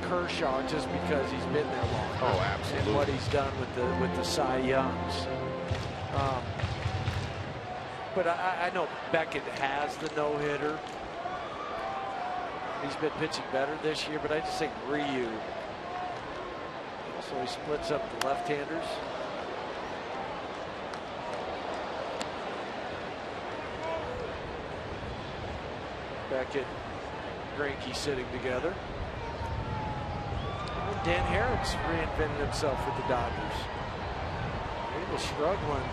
Kershaw just because he's been there long. Oh, absolutely. And what he's done with the Cy Youngs. But I know Beckett has the no-hitter. He's been pitching better this year, but I just think Ryu. Also, he splits up the left-handers. Beckett, Greinke sitting together. And Dan Herron's reinvented himself with the Dodgers. He was struggling.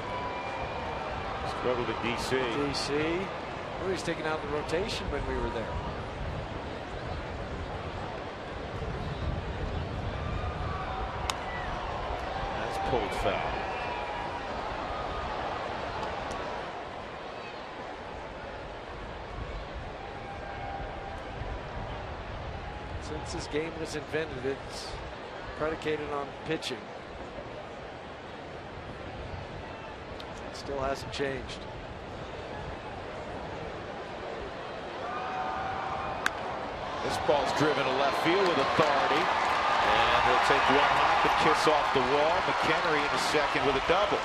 Struggled in D.C. Well, he's taken out the rotation when we were there. That's pulled foul. Since this game was invented, it's predicated on pitching. It still hasn't changed. This ball's driven to left field with authority. And he'll take one hop and kiss off the wall. McHenry in the second with a double.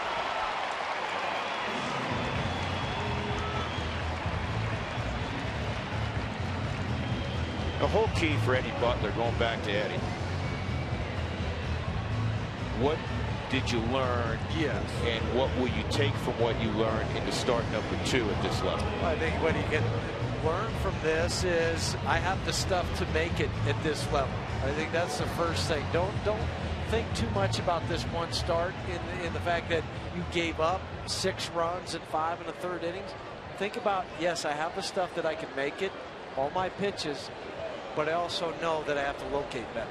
The whole key for Eddie Butler, going back to Eddie. What did you learn? Yes. And what will you take from what you learned into start number 2 at this level? Well, I think what you can learn from this is I have the stuff to make it at this level. I think that's the first thing. Don't think too much about this one start in the fact that you gave up 6 runs in 5 1/3 innings. Think about, yes, I have the stuff that I can make it, all my pitches, but I also know that I have to locate better.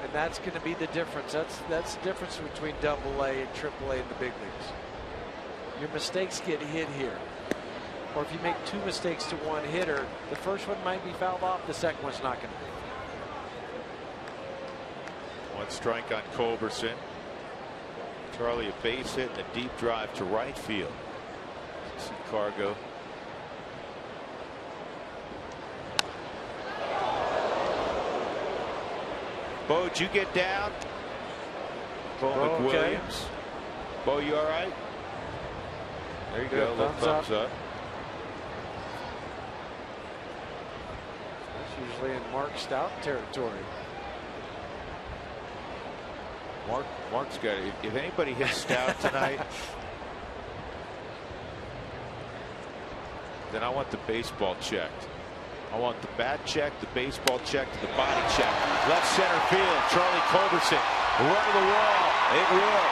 And that's going to be the difference. That's the difference between Double-A and Triple-A in the big leagues. Your mistakes get hit here. Or if you make 2 mistakes to one hitter, the first one might be fouled off, the second one's not going to be. 1 strike on Culberson. Charlie a base hit and a deep drive to right field. See Cargo. Bo, did you get down? Bo McWilliams. Bo, you all right? There you go. Little thumbs up. That's usually in Mark Stout territory. Mark's got it. If anybody hits Stout tonight, then I want the baseball checked. I want the bat check, the baseball check, the body check. Left center field, Charlie Culberson. Run to the wall. It will.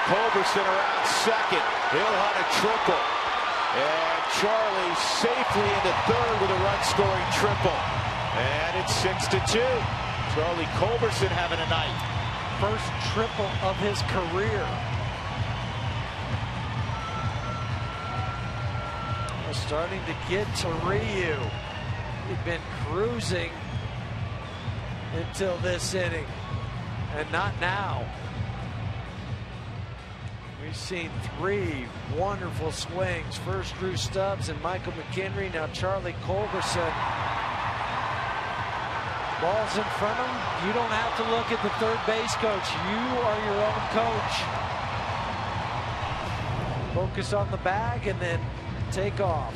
Culberson around second. He'll hunt a triple. And Charlie safely into third with a run-scoring triple. And it's 6-2. Charlie Culberson having a night. First triple of his career. We're starting to get to Ryu. He'd been cruising until this inning, and not now. We've seen 3 wonderful swings. First Drew Stubbs and Michael McHenry. Now Charlie Culberson. Ball's in front of him. You don't have to look at the third base coach. You are your own coach. Focus on the bag and then take off.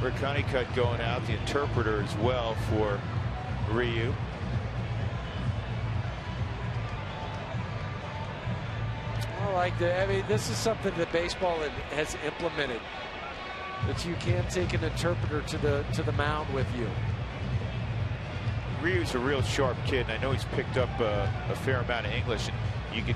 Rick Honeycutt going out, the interpreter as well for Ryu. I mean, this is something that baseball has implemented, that you can take an interpreter to the mound with you. Ryu's a real sharp kid, and I know he's picked up a fair amount of English. And you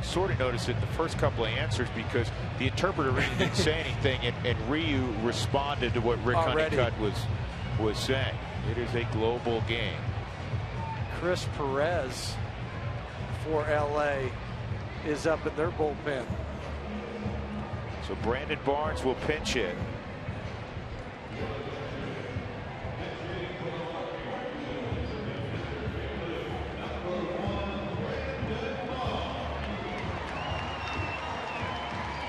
sort of notice it in the first couple of answers because the interpreter really didn't say anything, and Ryu responded to what Rick Honeycutt was saying. It is a global game. Chris Perez for LA is up in their bullpen. So Brandon Barnes will pinch hit.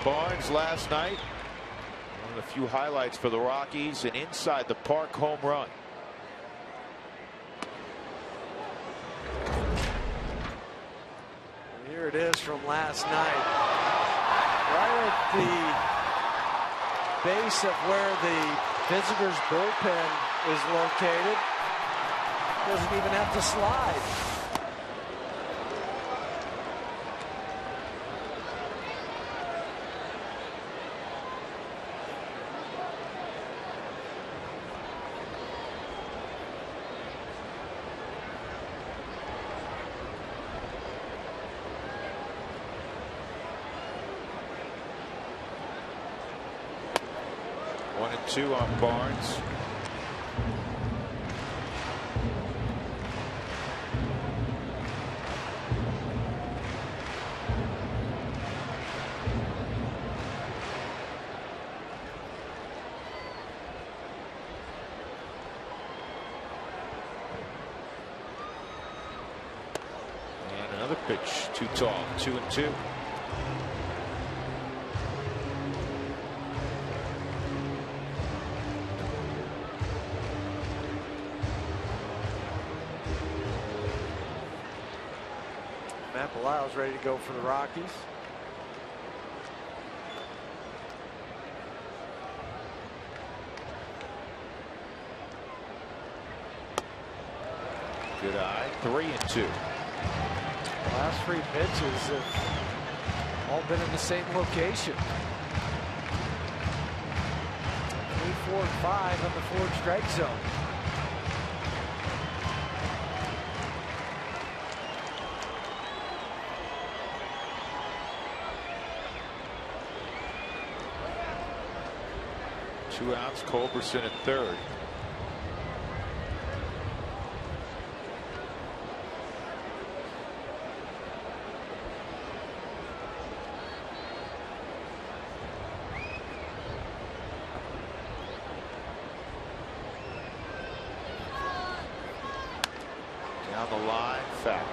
Barnes last night, one of the few highlights for the Rockies, an inside the park home run. And here it is from last night. Right at the base of where the visitors' bullpen is located. Doesn't even have to slide. 1-2 on Barnes. Another pitch, too tall, 2-2. Matt Belisle's ready to go for the Rockies. Good eye, 3-2. Last 3 pitches have all been in the same location. 3, 4, and 5 on the forward strike zone. Two outs, Culberson at third. Down the line, foul.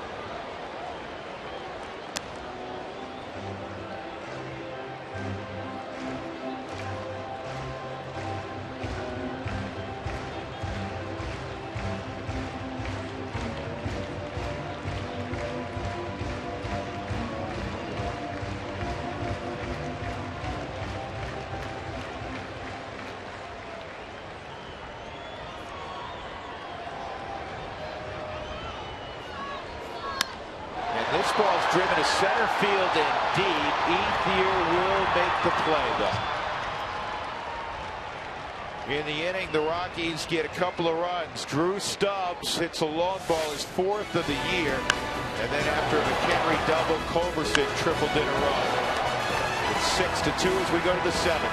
This ball's driven to center field and deep. Ethier will make the play, though. In the inning, the Rockies get a couple of runs. Drew Stubbs hits a long ball, his 4th of the year. And then after a McHenry double, Culberson tripled in a run. It's 6-2 as we go to the 7th.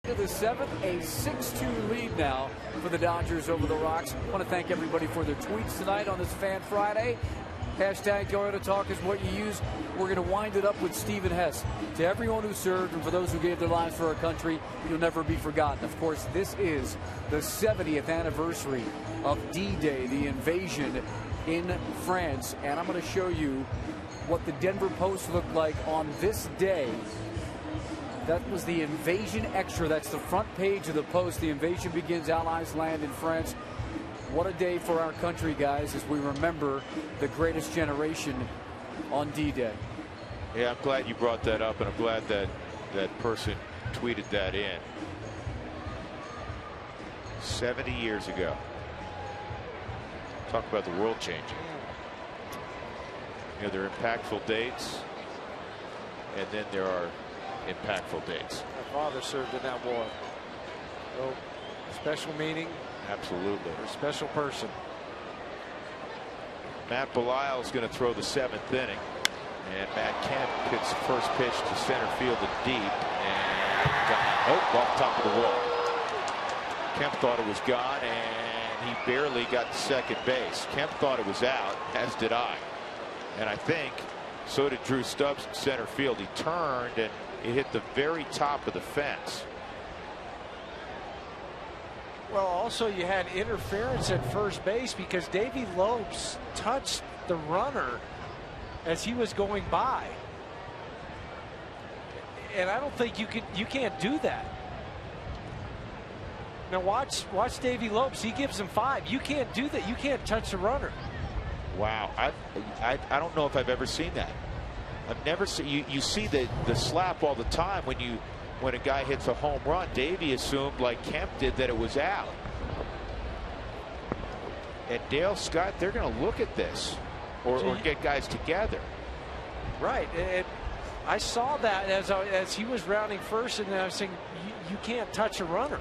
To the 7th, a 6-2 lead now for the Dodgers over the Rocks. I want to thank everybody for their tweets tonight on this Fan Friday. Hashtag Toyota Talk is what you use. We're going to wind it up with Stephen Hess. To everyone who served and for those who gave their lives for our country, you'll never be forgotten. Of course, this is the 70th anniversary of D-Day, the invasion in France. And I'm going to show you what the Denver Post looked like on this day. That was the invasion extra. That's the front page of the Post. The invasion begins, Allies land in France. What a day for our country, guys, as we remember the greatest generation on D-Day. Yeah, I'm glad you brought that up, and I'm glad that that person tweeted that in. 70 years ago. Talk about the world changing. You know, there are impactful dates, and then there are impactful dates. My father served in that war. So, special meaning. Absolutely. For a special person. Matt Belisle is going to throw the 7th inning. And Matt Kemp hits the first pitch to center field and deep. And off top of the wall. Kemp thought it was gone, and he barely got to second base. Kemp thought it was out, as did I. And I think so did Drew Stubbs in center field. He turned, and it hit the very top of the fence. Well, also you had interference at first base because Davey Lopes touched the runner as he was going by. And I don't think you can't do that. Now watch Davey Lopes. He gives him 5. You can't do that. You can't touch the runner. Wow, I don't know if I've ever seen that. I've never seen you see the slap all the time when a guy hits a home run. Davey assumed, like Kemp did, that it was out. And Dale Scott, they're going to look at this or get guys together. Right. I saw that as he was rounding first, and I was saying you can't touch a runner.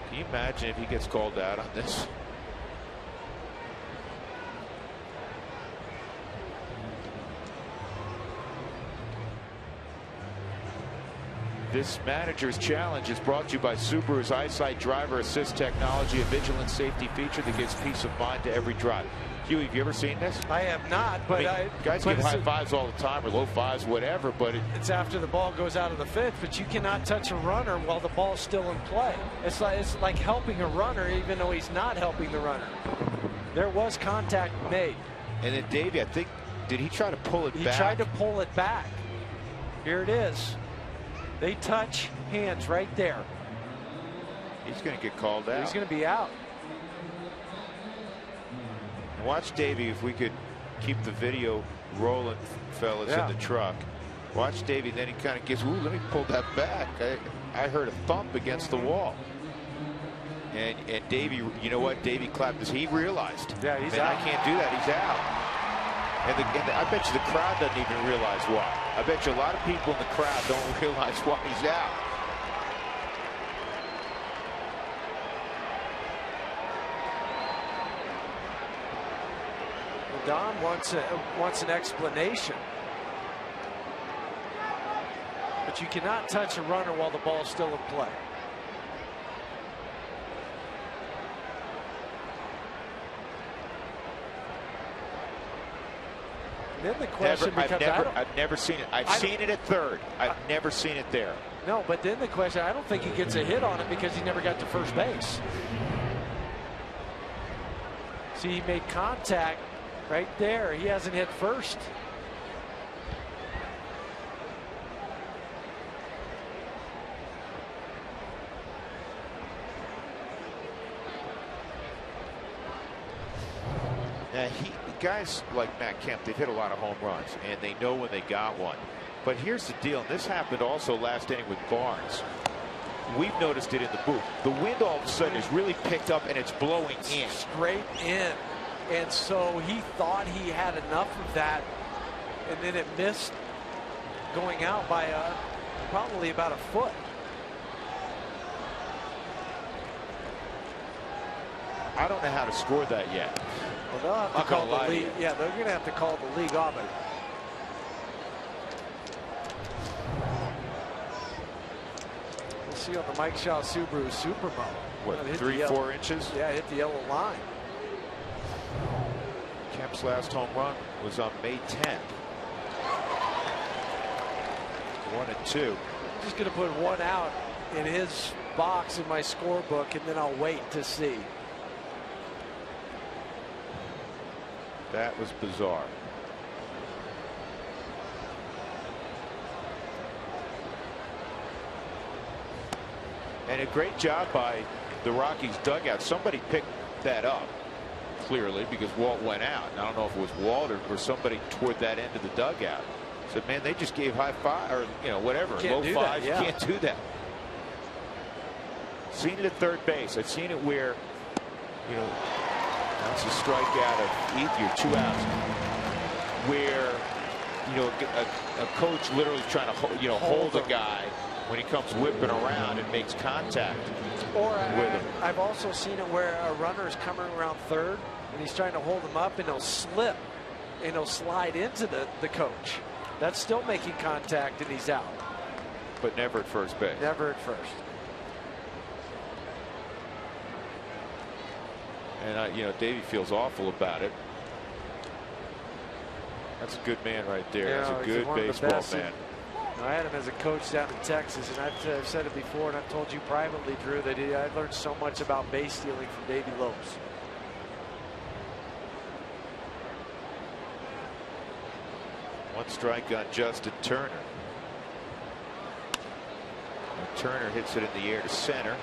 Can you imagine if he gets called out on this? This manager's challenge is brought to you by Subaru's EyeSight Driver Assist technology, a vigilant safety feature that gives peace of mind to every drive. Huey, have you ever seen this? I have not, but guys give high fives all the time, or low fives, whatever, but it's after the ball goes out of the fence. But you cannot touch a runner while the ball's still in play. It's like helping a runner even though he's not helping the runner. There was contact made. And then Davey, I think, did he try to pull it back? He tried to pull it back. Here it is. They touch hands right there. He's going to get called out. He's going to be out. Watch Davey, if we could keep the video rolling, fellas, in the truck. Watch Davey, then he kind of gets, ooh, let me pull that back. I heard a thump against the wall. And Davey, you know what? Davey clapped as he realized. Yeah, he's out. I can't do that. He's out. And I bet you the crowd doesn't even realize why. I bet you a lot of people in the crowd don't realize why he's out. Don wants an explanation. But you cannot touch a runner while the ball's still in play. Then the question becomes, I've never seen it. I've seen it at third. I've never seen it there. No, but then the question, I don't think he gets a hit on it because he never got to first base. See, he made contact right there. He hasn't hit first. Now, guys like Matt Kemp, they've hit a lot of home runs, and they know when they got one. But here's the deal, and this happened also last inning with Barnes. We've noticed it in the booth. The wind all of a sudden has really picked up, and it's blowing in. Straight in. And so he thought he had enough of that, and then it missed going out by probably about a foot. I don't know how to score that yet. Well, they'll have to call the league. Yeah, they're going to have to call the league off it. We'll see on the Mike Shaw Subaru Super Bowl. What, 3-4 inches? Yeah, hit the yellow line. Kemp's last home run was on May 10th. 1-2. I'm just going to put one out in his box in my scorebook, and then I'll wait to see. That was bizarre. And a great job by the Rockies dugout. Somebody picked that up clearly because Walt went out. And I don't know if it was Walt or somebody toward that end of the dugout. Said, man, they just gave high five or whatever, low fives. You can't do that. Seen it at third base. I've seen it where That's a strikeout of either 2 outs. Where, you know, a coach literally trying to, you know, hold a guy when he comes whipping around and makes contact. Or I've also seen it where a runner is coming around third and he's trying to hold him up and he'll slip and he'll slide into the coach. That's still making contact and he's out. But never at first base. Never at first. And, you know, Davey feels awful about it. That's a good man right there. Yeah, That's a good baseball man. I had him as a coach down in Texas, and I've said it before, and I've told you privately, Drew, that I learned so much about base stealing from Davey Lopes. One strike on Justin Turner. And Turner hits it in the air to center.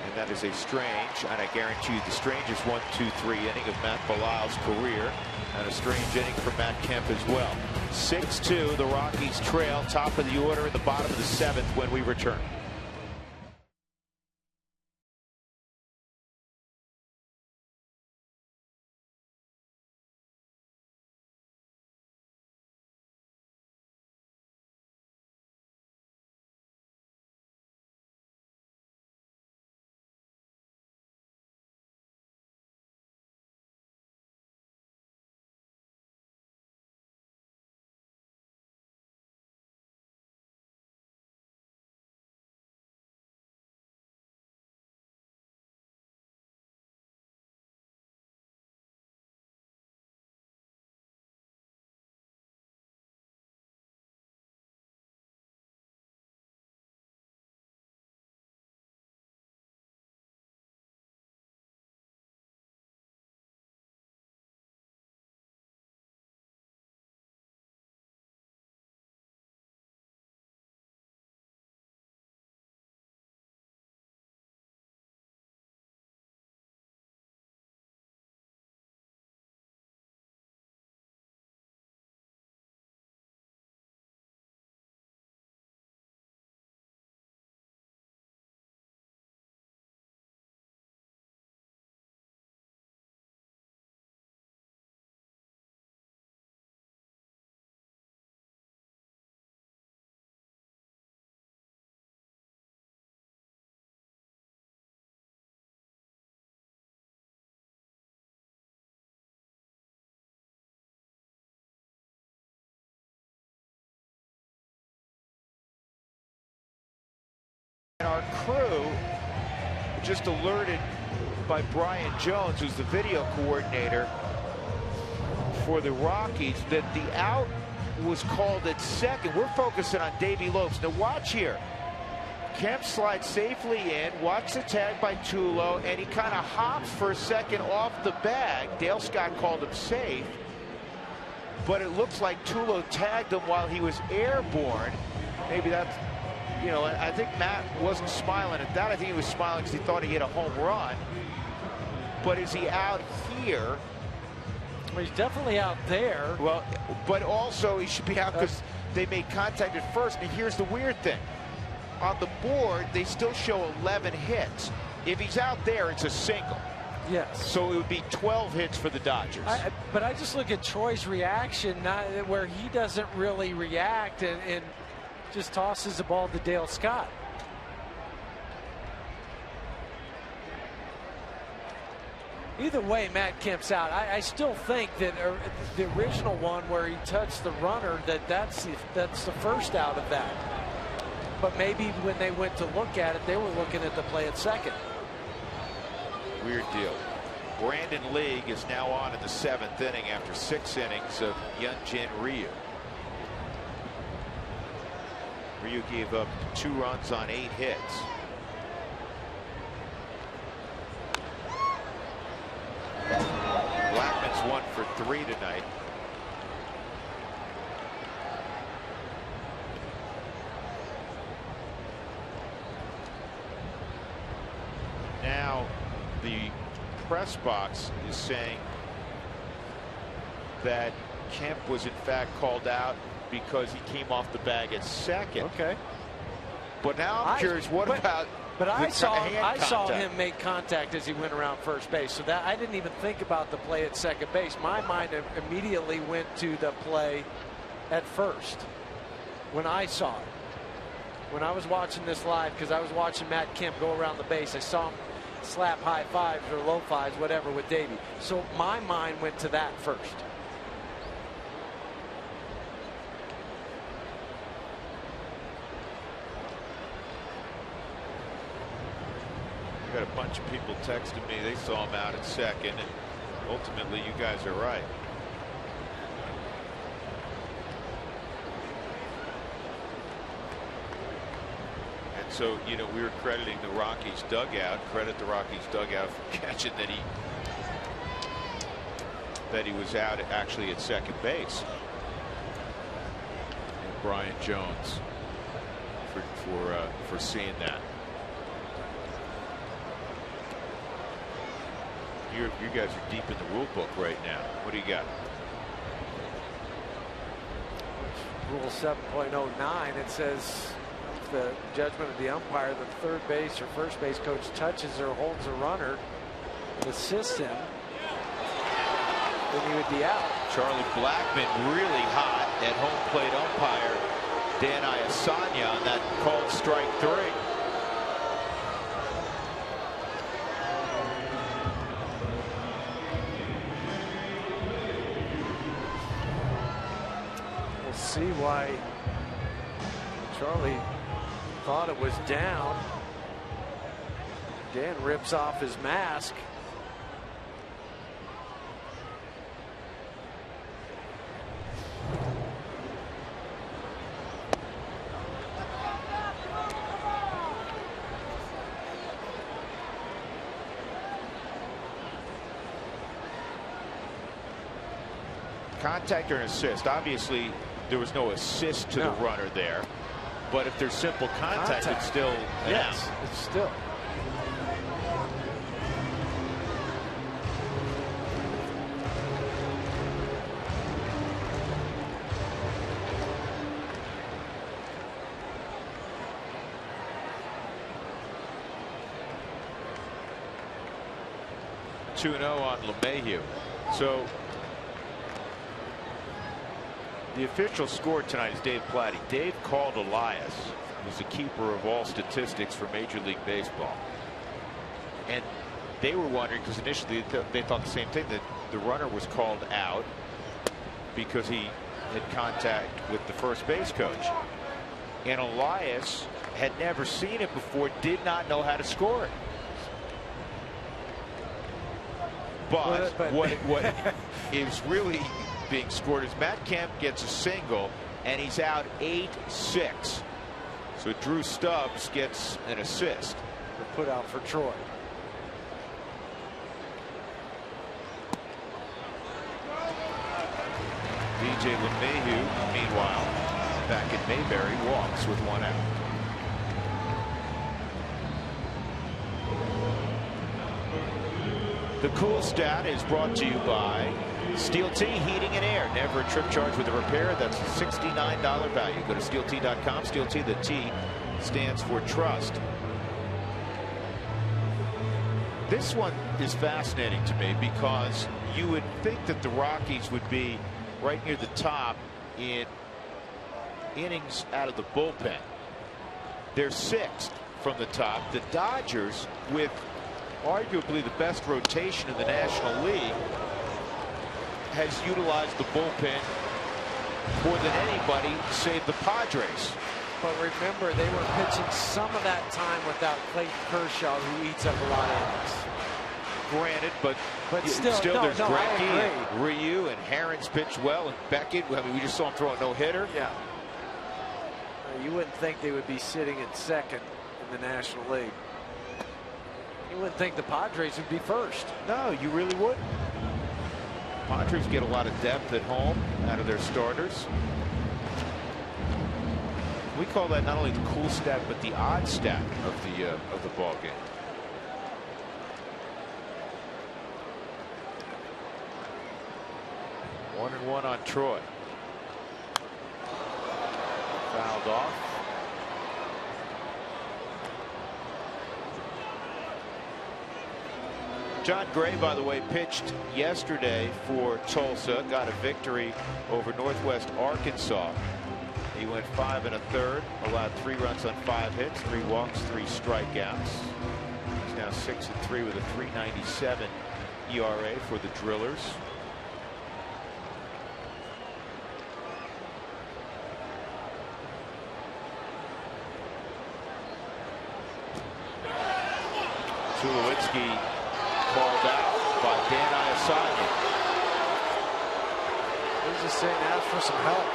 And that is a strange, and I guarantee you the strangest 1-2-3 inning of Matt Belisle's career, and a strange inning for Matt Kemp as well. 6-2, the Rockies trail, top of the order in the bottom of the 7th when we return. And our crew just alerted by Brian Jones, who's the video coordinator for the Rockies, that the out was called at second. We're focusing on Davey Lopes. Now watch here. Kemp slides safely in, watch the tag by Tulo, and he kind of hops for a second off the bag. Dale Scott called him safe, but it looks like Tulo tagged him while he was airborne. Maybe that's, you know, I think Matt wasn't smiling at that. I think he was smiling because he thought he hit a home run. But is he out here? Well, he's definitely out there. Well, but also he should be out because they made contact at first. And here's the weird thing. On the board, they still show 11 hits. If he's out there, it's a single. Yes. So it would be 12 hits for the Dodgers. But I just look at Troy's reaction, where he doesn't really react and just tosses the ball to Dale Scott. Either way, Matt Kemp's out. I still think that the original one where he touched the runner, that's the first out of that. But maybe when they went to look at it, they were looking at the play at second. Weird deal. Brandon League is now on in the 7th inning after 6 innings of Hyunjin Ryu. Ryu gave up 2 runs on 8 hits. Blackman's 1 for 3 tonight. Now the press box is saying that Kemp was in fact called out because he came off the bag at second. Okay. But now I'm curious, what about But I saw contact. him make contact as he went around first base. So that I didn't even think about the play at second base. My mind immediately went to the play at first when I saw it. When I was watching this live, because I was watching Matt Kemp go around the base, I saw him slap high fives or low fives, whatever, with Davey. So my mind went to that first. Got a bunch of people texting me. They saw him out at second, and ultimately, you guys are right. And so, you know, we were crediting the Rockies dugout. Credit the Rockies dugout for catching that he was out actually at second base. And Brian Jones for seeing that. You guys are deep in the rule book right now. What do you got? Rule 7.09, it says the judgment of the umpire, the third base or first base coach touches or holds a runner, assists him, then he would be out. Charlie Blackmon really hot at home plate umpire Dan Iasanya on that called strike 3. See why Charlie thought it was down. Dan rips off his mask. Contact or an assist? Obviously, there was no assist to the runner there, but if there's simple contact, it's still yes, it's still. $2-0 on LeMahieu. So the official score tonight is Dave Platty. Dave called Elias, who's the keeper of all statistics for Major League Baseball. And they were wondering, because initially they thought the same thing, that the runner was called out because he had contact with the first base coach. And Elias had never seen it before, did not know how to score it. But what is really being scored is Matt Kemp gets a single and he's out 8-6. So Drew Stubbs gets an assist. Put out for Troy. DJ LeMahieu, meanwhile, back in Mayberry, walks with 1 out. The Cool Stat is brought to you by Steel Tea Heating and Air. Never a trip charge with a repair. That's a $69 value. Go to steeltea.com. Steel Tea, the T stands for trust. This one is fascinating to me because you would think that the Rockies would be right near the top in innings out of the bullpen. They're 6th from the top. The Dodgers, with arguably the best rotation in the National League, has utilized the bullpen more than anybody save the Padres. But remember, they were pitching some of that time without Clayton Kershaw, who eats up a lot of innings. Granted, but still there's Greinke and Ryu and Herons pitched well, and Beckett. I mean, we just saw him throw a no-hitter. Yeah. You wouldn't think they would be sitting in second in the National League. You wouldn't think the Padres would be first. No, you really wouldn't. Padres get a lot of depth at home out of their starters. We call that not only the cool stat, but the odd stat of the ball game. One and one on Troy. Fouled off. John Gray, by the way, pitched yesterday for Tulsa, got a victory over Northwest Arkansas. He went 5 1/3, allowed 3 runs on 5 hits, 3 walks, 3 strikeouts. He's now 6-3 with a 3.97 ERA for the Drillers. Tulowitzki called out by Dan Iasagi. He's just saying, ask for some help.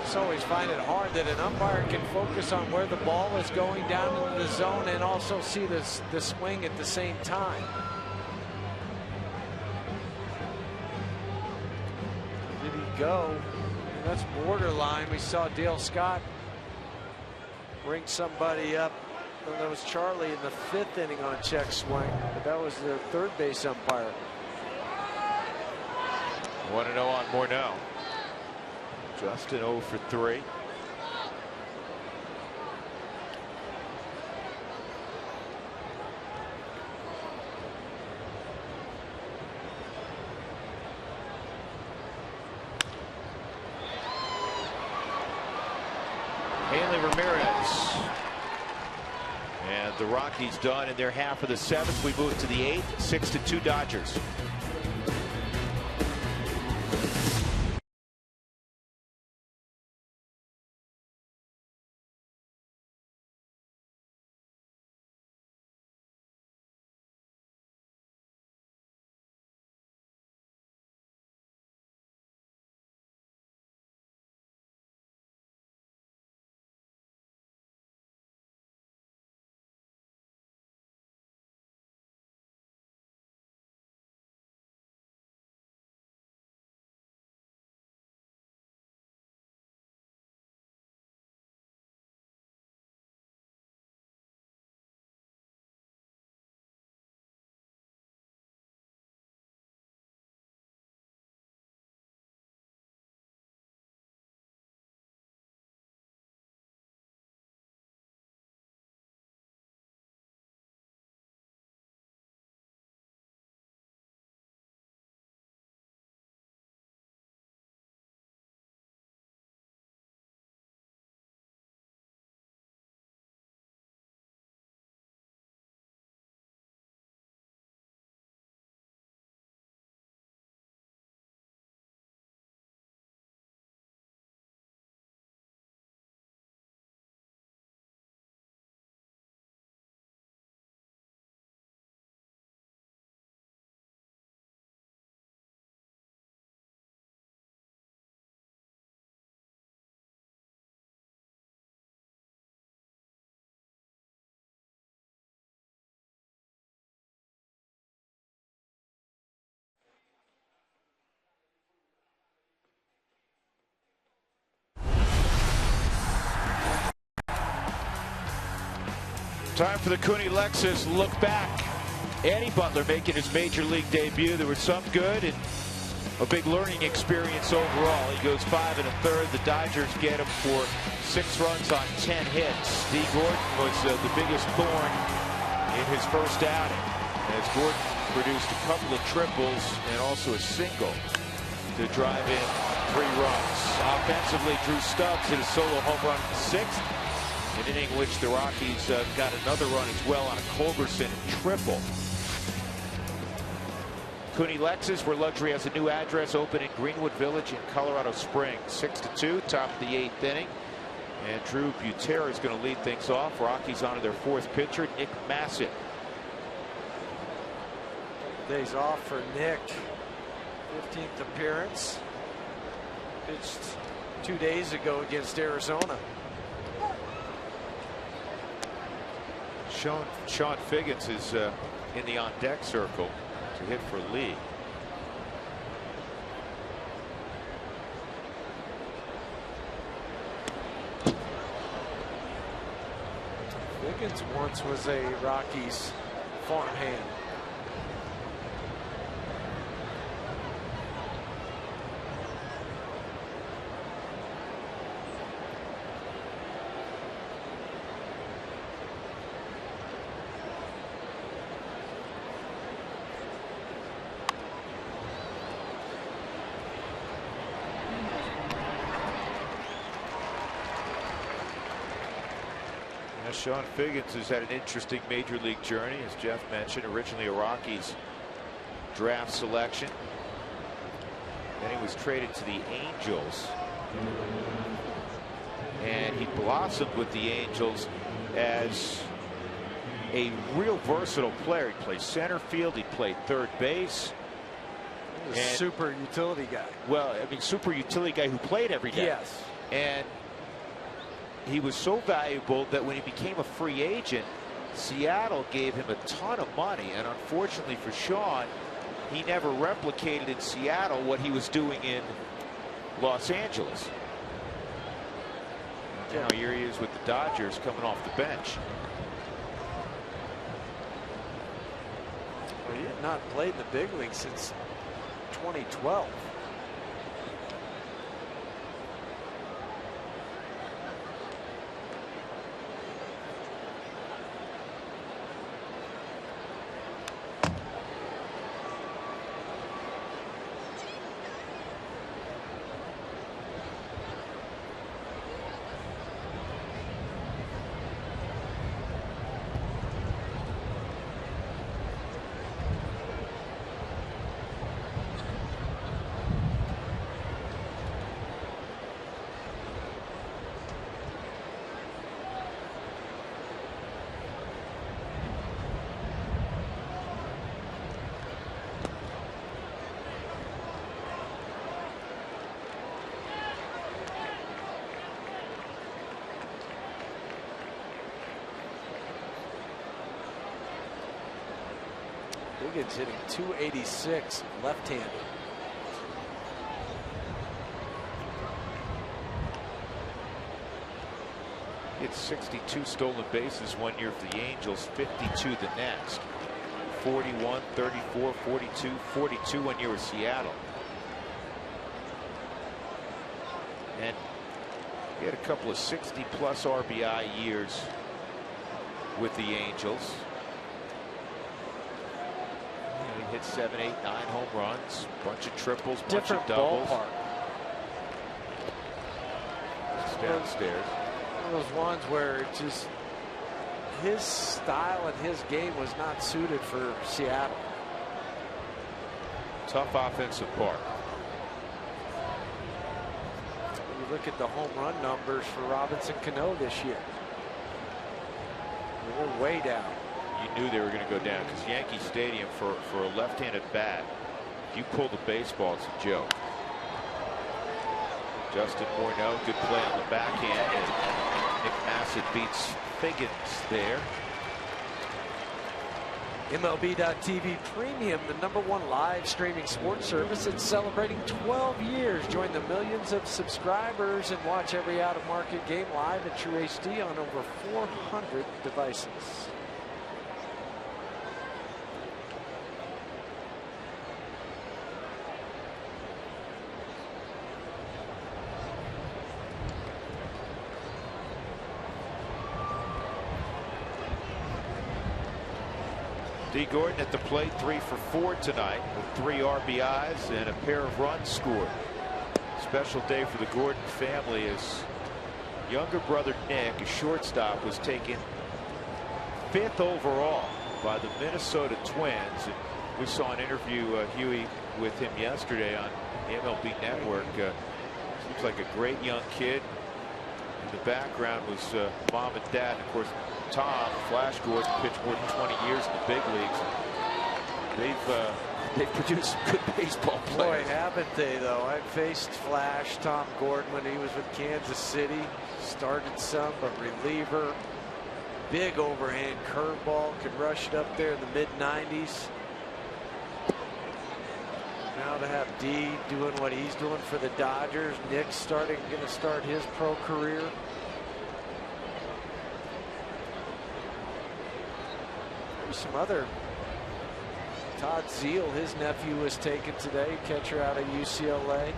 I always find it hard that an umpire can focus on where the ball is going down into the zone and also see the swing at the same time. Did he go? That's borderline. We saw Dale Scott bring somebody up. Well, that was Charlie in the 5th inning on check swing, but that was the third base umpire. 1-0 on Morneau. Justin 0 for 3. Hanley Ramirez. And the Rockies done in their half of the 7th. We move to the 8th. 6-2 Dodgers. Time for the Cooney Lexus look back. Eddie Butler making his major league debut. There was some good and a big learning experience overall. He goes 5 1/3. The Dodgers get him for 6 runs on 10 hits. Dee Gordon was the biggest thorn in his first outing, as Gordon produced a couple of triples and also a single to drive in 3 runs. Offensively, Drew Stubbs hit a solo home run in the 6th. An inning in which the Rockies got another run as well on a Culberson triple. Cooney Lexus, where luxury has a new address, open in Greenwood Village in Colorado Springs. 6-2, top of the 8th inning. And Drew Butera is going to lead things off. Rockies onto their 4th pitcher, Nick Massett. Days off for Nick. 15th appearance. Pitched 2 days ago against Arizona. Sean Figgins is in the on-deck circle to hit for Lee. Figgins once was a Rockies farmhand. Sean Figgins has had an interesting major league journey, as Jeff mentioned. Originally a Rockies draft selection. Then he was traded to the Angels. And he blossomed with the Angels as a real versatile player. He played center field, he played third base. A super utility guy. Well, I mean, super utility guy who played every day. Yes. And he was so valuable that when he became a free agent, Seattle gave him a ton of money. And unfortunately for Sean, he never replicated in Seattle what he was doing in Los Angeles. Now here he is with the Dodgers coming off the bench. Well, he had not played in the big league since 2012. Higgins hitting .286 left-handed. He had 62 stolen bases one year for the Angels, 52 the next. 41, 34, 42, 42 one year with Seattle. And he had a couple of 60-plus RBI years with the Angels. He hit 7, 8, 9 home runs, bunch of triples, bunch of doubles. Ballpark. Just downstairs. One of those ones where it just his style and his game was not suited for Seattle. Tough offensive park. When you look at the home run numbers for Robinson Cano this year, they're way down. You knew they were going to go down because Yankee Stadium for a left-handed bat, if you pull the baseball, it's a joke. Justin Morneau, good play on the backhand, and Nick Massett beats Figgins there. MLB.TV Premium, the #1 live streaming sports service. It's celebrating 12 years. Join the millions of subscribers and watch every out-of-market game live at True HD on over 400 devices. D. Gordon at the plate, 3 for 4 tonight with 3 RBIs and a pair of runs scored. Special day for the Gordon family as younger brother Nick, a shortstop, was taken 5th overall by the Minnesota Twins. And we saw an interview, Huey, with him yesterday on the MLB Network. Seems like a great young kid. In the background was mom and dad, and of course Tom Flash Gordon pitched more than 20 years in the big leagues. They've produced some good baseball players. Boy, haven't they though. I faced Flash Tom Gordon when he was with Kansas City. Started some, but reliever. Big overhand curveball, could rush it up there in the mid-90s. Now to have D doing what he's doing for the Dodgers. Nick's going to start his pro career. There's some other. Todd Zeal, his nephew, was taken today, catcher out of UCLA.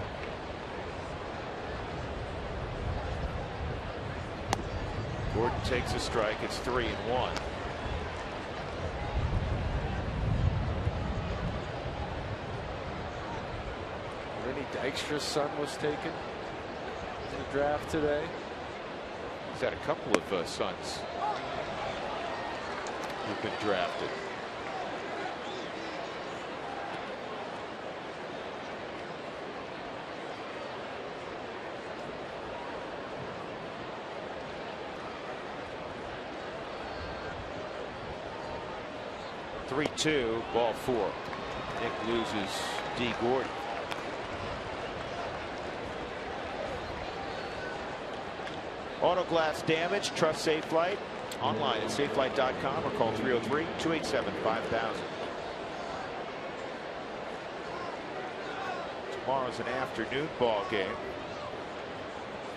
Gordon takes a strike. It's 3-1. Lenny Dykstra's son was taken in the draft today. He's had a couple of sons who've been drafted. Three-two, ball four. Nick loses D. Gordon. Auto glass damage, trust Safe Flight. Online at safelight.com or call 303-287-5000. Tomorrow's an afternoon ball game.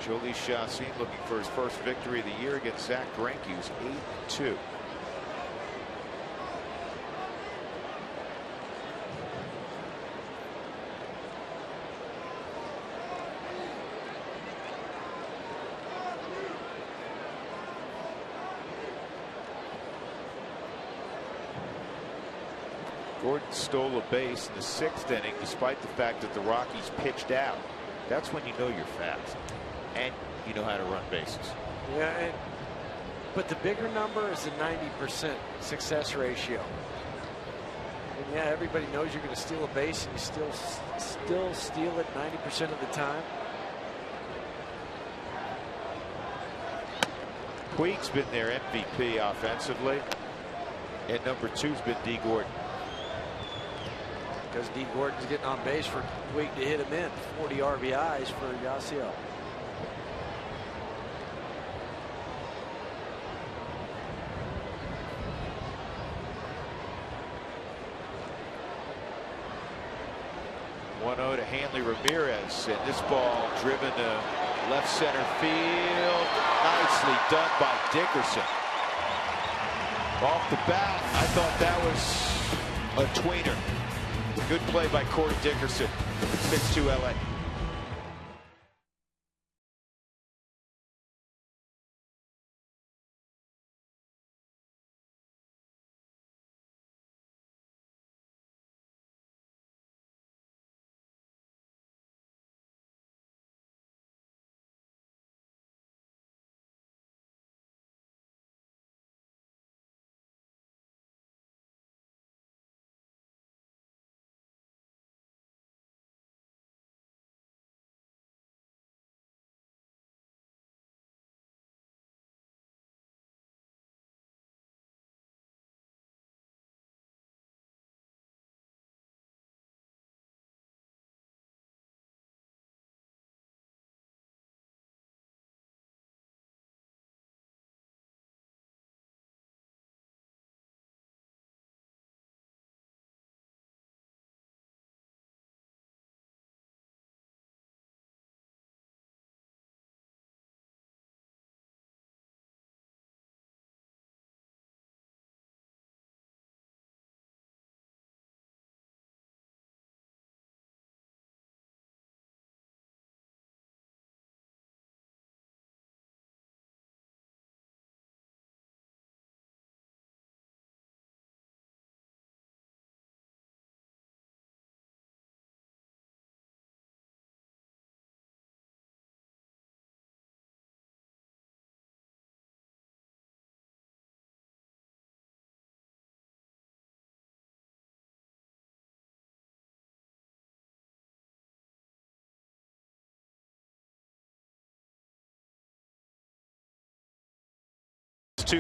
Jolie Chassin looking for his first victory of the year against Zach Greinke, who's 8-2. Gordon stole a base in the 6th inning despite the fact that the Rockies pitched out. That's when you know you're fast and you know how to run bases. Yeah, but the bigger number is the 90% success ratio. And yeah, everybody knows you're going to steal a base and you still steal it 90% of the time. Puig's been their MVP offensively, and number 2's been D. Gordon. Because D. Gordon's getting on base for Puig to hit him in. 40 RBIs for Yasiel. To Hanley Ramirez, and this ball driven to left center field. Nicely done by Dickerson. Off the bat, I thought that was a tweener. Good play by Corey Dickerson. 6-2 LA.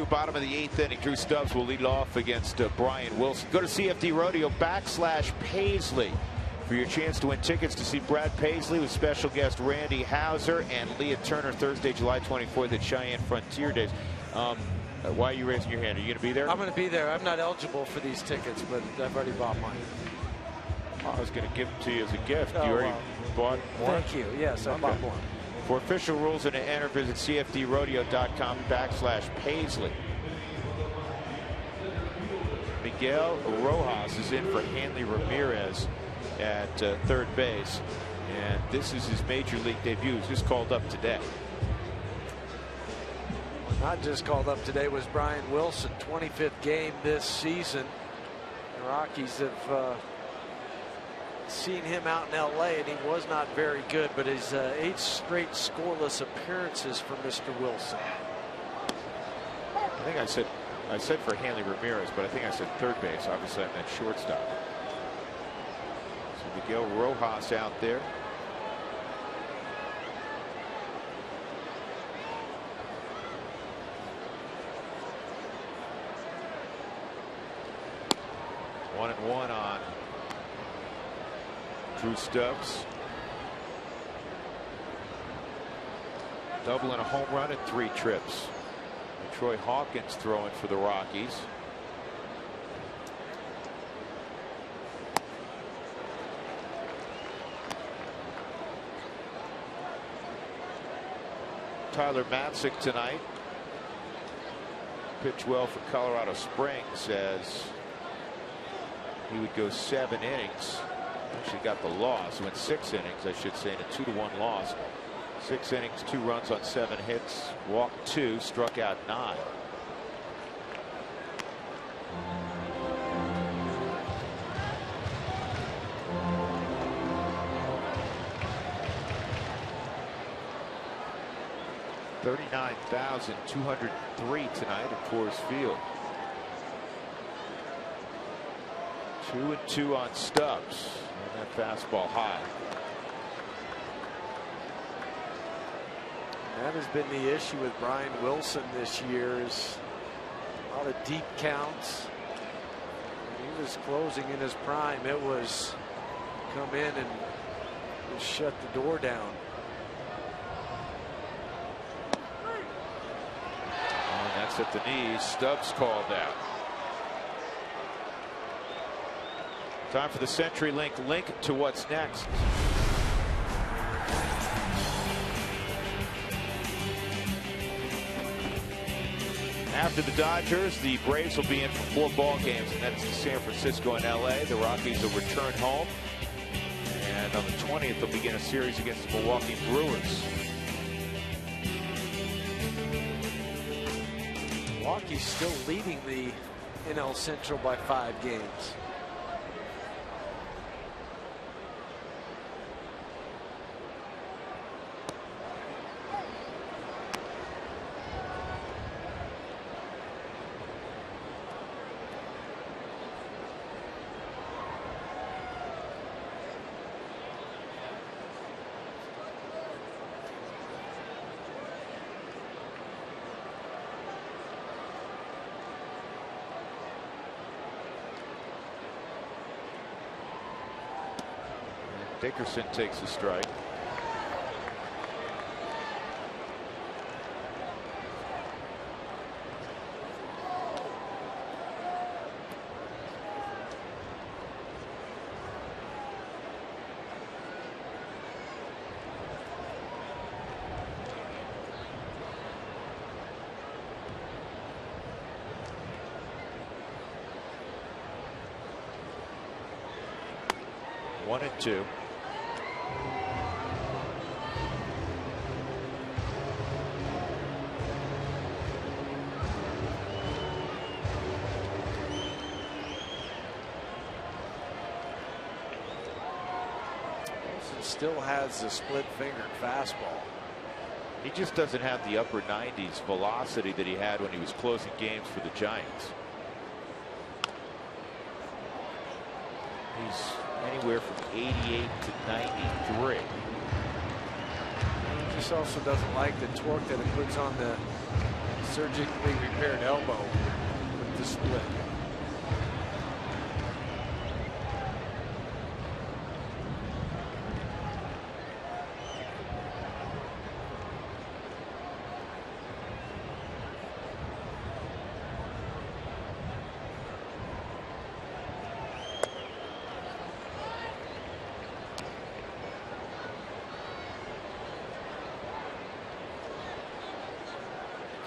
Bottom of the 8th inning. Drew Stubbs will lead off against Brian Wilson. Go to CFD Rodeo /Paisley for your chance to win tickets to see Brad Paisley with special guest Randy Houser and Leah Turner Thursday, July 24th at Cheyenne Frontier Days. Why are you raising your hand? Are you going to be there? I'm going to be there. I'm not eligible for these tickets, but I've already bought mine. I was going to give them to you as a gift. You already bought one? Thank you. Yes, I bought one. For official rules and to enter, visit cfdrodeo.com /Paisley. Miguel Rojas is in for Hanley Ramirez at third base, and this is his major league debut. He's just called up today. Not just called up today was Brian Wilson, 25th game this season. The Rockies have seen him out in LA, and he was not very good, but his 8 straight scoreless appearances for Mr. Wilson. I think I said for Hanley Ramirez, but I think I said third base. Obviously, I meant shortstop. So Miguel Rojas out there. One and one on Drew Stubbs. Double and a home run in 3 trips. And Troy Hawkins throwing for the Rockies. Tyler Matzik tonight. Pitched well for Colorado Springs, as he would go 7 innings. Actually got the loss. Went 6 innings, I should say, in a 2-1 loss. 6 innings, 2 runs on 7 hits, walked 2, struck out 9. $39,203 tonight at Coors Field. 2-2 on Stubbs, and that fastball high. That has been the issue with Brian Wilson this year, is a lot of deep counts. When he was closing in his prime, it was come in and just shut the door down. And that's at the knees. Stubbs called out. Time for the CenturyLink link to what's next. After the Dodgers, the Braves will be in for 4 ball games, and that's San Francisco and LA. The Rockies will return home, and on the 20th they'll begin a series against the Milwaukee Brewers. Milwaukee's still leading the NL Central by 5 games. Dickerson takes a strike. One and two. Still has the split-fingered fastball. He just doesn't have the upper 90s velocity that he had when he was closing games for the Giants. He's anywhere from 88 to 93. He just also doesn't like the torque that it puts on the surgically repaired elbow with the split.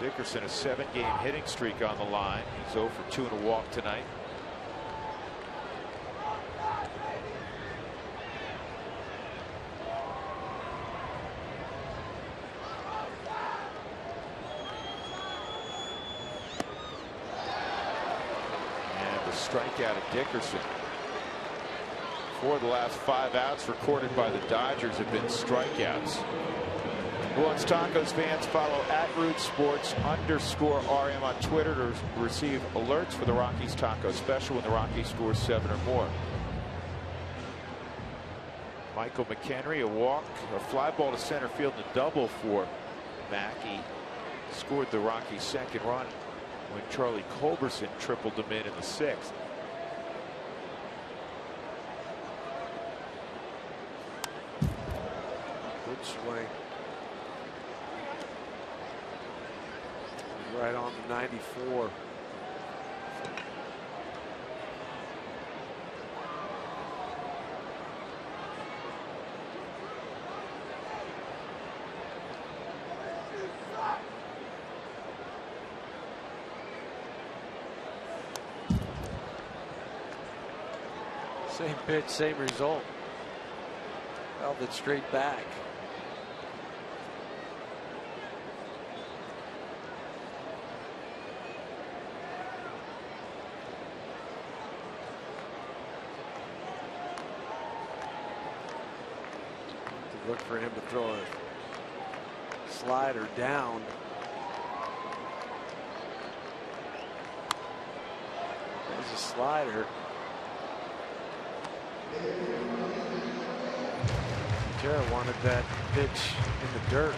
Dickerson, a 7-game hitting streak on the line. He's 0 for 2 and a walk tonight. And the strikeout of Dickerson. 4 of the last 5 outs recorded by the Dodgers have been strikeouts. Who Wants Tacos fans, follow @RootSports_RM on Twitter to receive alerts for the Rockies Taco Special when the Rockies score 7 or more. Michael McHenry, a walk, a fly ball to center field, and a double for Mackey. Scored the Rockies' second run when Charlie Culberson tripled them in the 6th. Good swing. Right on the 94. Same pitch, same result. Held it straight back. Look for him to throw a slider down. There's a slider. Jarrett wanted that pitch in the dirt.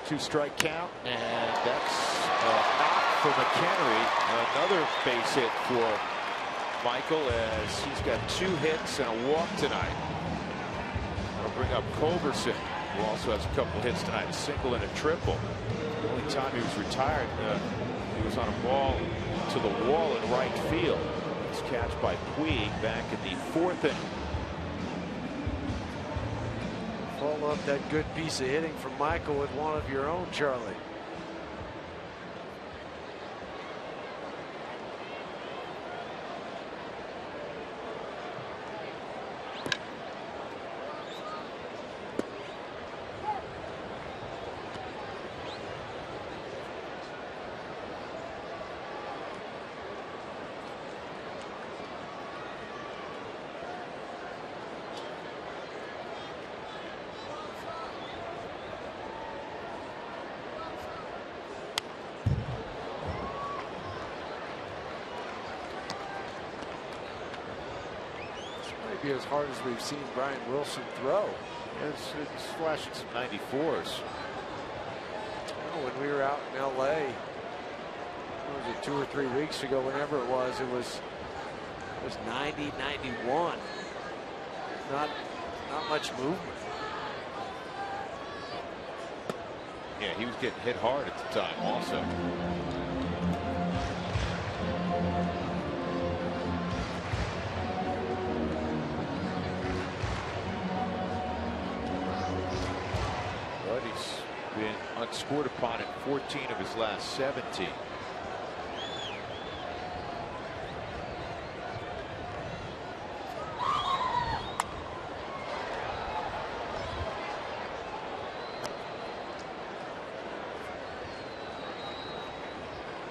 Two-strike count, and that's a knock for McHenry. Another base hit for Michael, as he's got 2 hits and a walk tonight. That'll bring up Culberson, who also has a couple hits tonight, a single and a triple. The only time he was retired, he was on a ball to the wall in right field. It's catch by Puig back in the 4th inning. Follow up that good piece of hitting from Michael with one of your own, Charlie. Be as hard as we've seen Brian Wilson throw. It's flashing some 94s. When we were out in LA, what was it, 2 or 3 weeks ago, whenever it was 90, 91. Not much movement. Yeah, he was getting hit hard at the time also. He's been unscored upon in 14 of his last 17.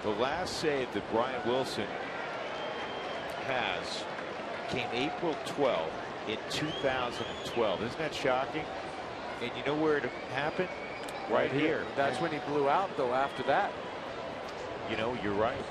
The last save that Brian Wilson has came April 12 in 2012. Isn't that shocking? And you know where it happened? Right here. That's when he blew out, though, after that. You know, you're right.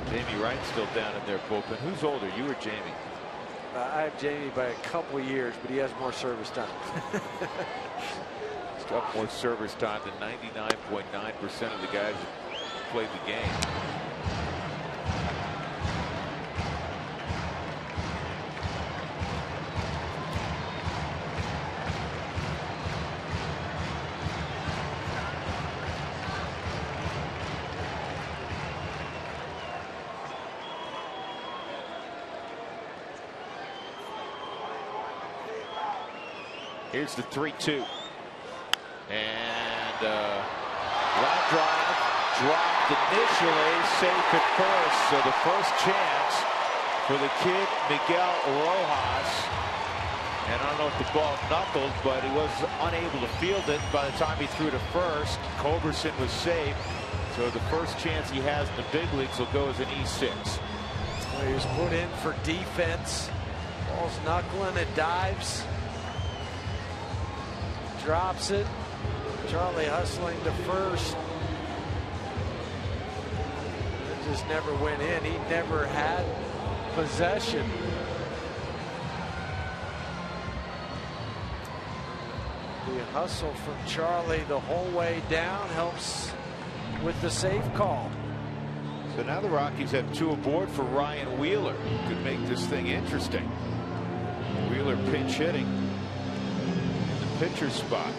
Jamie Wright's still down in their bullpen. Who's older, you or Jamie? I have Jamie by a couple of years, but he has more service time. He's got more service time than 99.9% of the guys who played the game. Here's the 3-2. And line drive dropped initially, safe at first. So the first chance for the kid Miguel Rojas. And I don't know if the ball knuckled, but he was unable to field it by the time he threw to first. Culberson was safe. So the first chance he has in the big leagues will go as an E6. Well, he was put in for defense. Ball's knuckling, it dives. Drops it. Charlie hustling to first. It just never went in. He never had possession. The hustle from Charlie the whole way down helps with the safe call. So now the Rockies have 2 aboard for Ryan Wheeler. Could make this thing interesting. Wheeler pinch hitting in the pitcher's spot.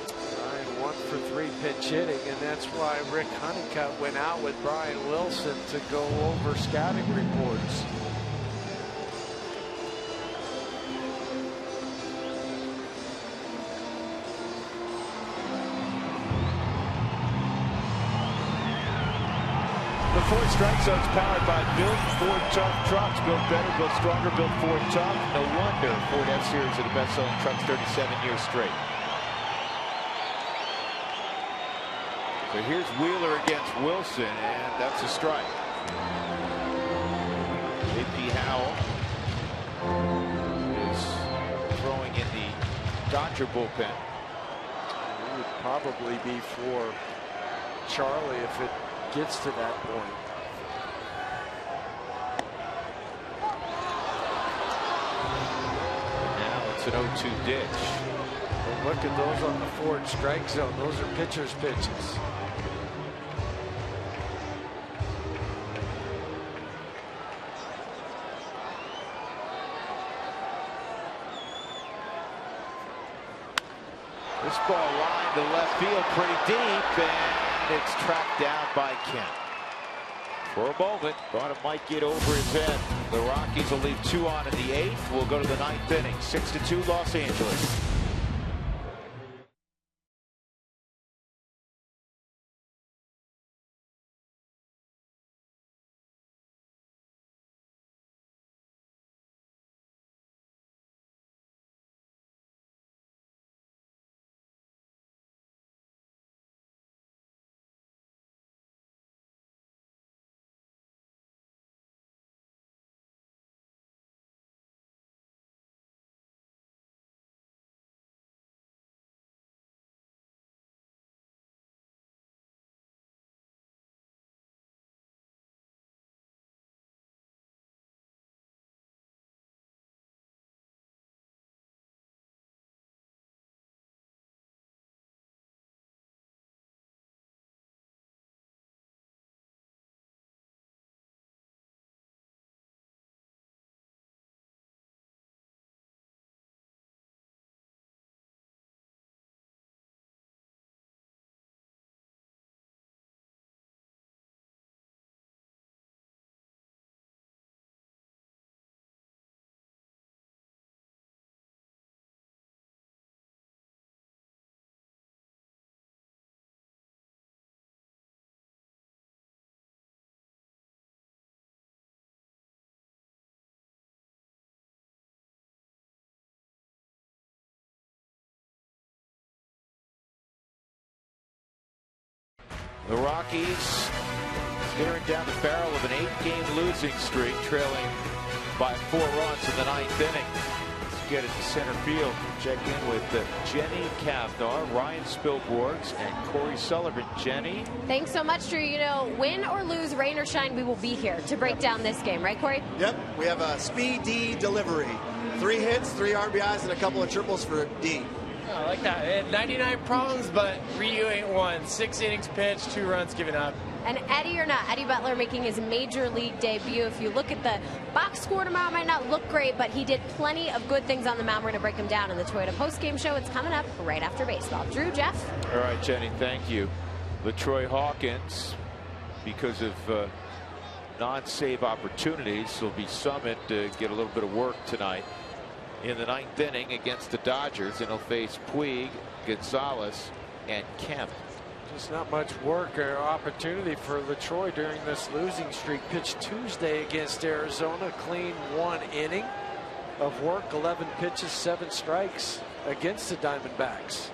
Ryan 1 for 3 pinch hitting, and that's why Rick Honeycutt went out with Brian Wilson to go over scouting reports. The Ford Strike Zone is powered by Built Ford Tough trucks. Built better, built stronger, built Ford Tough. No wonder Ford F-Series are the best-selling trucks 37 years straight. So here's Wheeler against Wilson, and that's a strike. J.P. Howell is throwing in the Dodger bullpen. It would probably be for Charlie if it gets to that point. Now it's an 0-2 ditch. But look at those on the Ford strike zone. Those are pitcher's pitches. This ball lined to left field pretty deep, and it's tracked down by Kent. For a moment, thought it might get over his head. The Rockies will leave 2 on in the 8th. We'll go to the 9th inning. 6-2 Los Angeles. The Rockies staring down the barrel of an 8-game losing streak, trailing by 4 runs in the 9th inning. Let's get it to center field. Check in with Jenny Kavnar, Ryan Spilborghs, and Corey Sullivan. Jenny? Thanks so much, Drew. You know, win or lose, rain or shine, we will be here to break down this game. Right, Corey? Yep. We have a speedy delivery. 3 hits, 3 RBIs, and a couple of triples for D. I like that. It had 99 problems, but Ryu ain't won. 6 innings pitched, 2 runs given up. And Eddie or not, Eddie Butler making his major league debut. If you look at the box score tomorrow, it might not look great, but he did plenty of good things on the mound. We're going to break him down in the Toyota postgame show. It's coming up right after baseball. Drew, Jeff? All right, Jenny, thank you. LaTroy Hawkins, because of non-save opportunities, will be summoned to get a little bit of work tonight. in the 9th inning against the Dodgers, and he'll face Puig, Gonzalez, and Kemp. Just not much work or opportunity for LaTroy during this losing streak. Pitched Tuesday against Arizona, clean 1 inning of work, 11 pitches, 7 strikes against the Diamondbacks.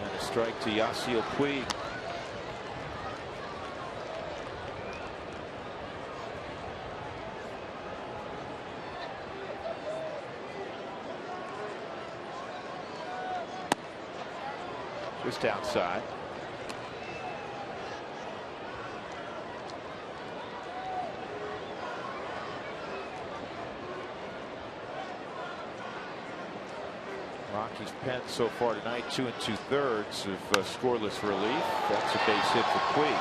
And a strike to Yasiel Puig. Just outside. Rockies pen so far tonight 2 2/3 of scoreless relief. That's a base hit for Puig.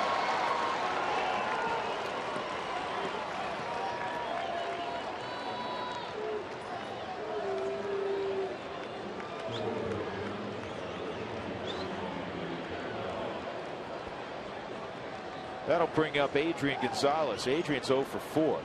That'll bring up Adrian Gonzalez. Adrian's 0 for 4.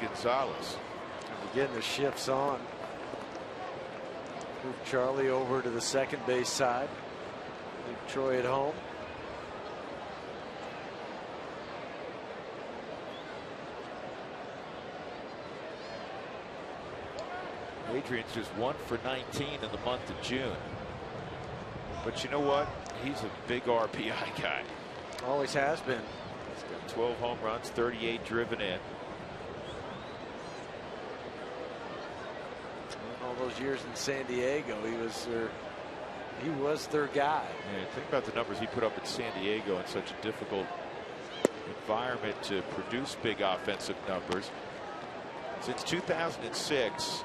Gonzalez. Getting the shifts on. Move Charlie over to the second base side. Leave Troy at home. Adrian's just 1 for 19 in the month of June. But you know what? He's a big RBI guy. Always has been. He's got 12 home runs, 38 driven in. All those years in San Diego, he was their guy. Yeah, think about the numbers he put up in San Diego in such a difficult environment to produce big offensive numbers. Since 2006,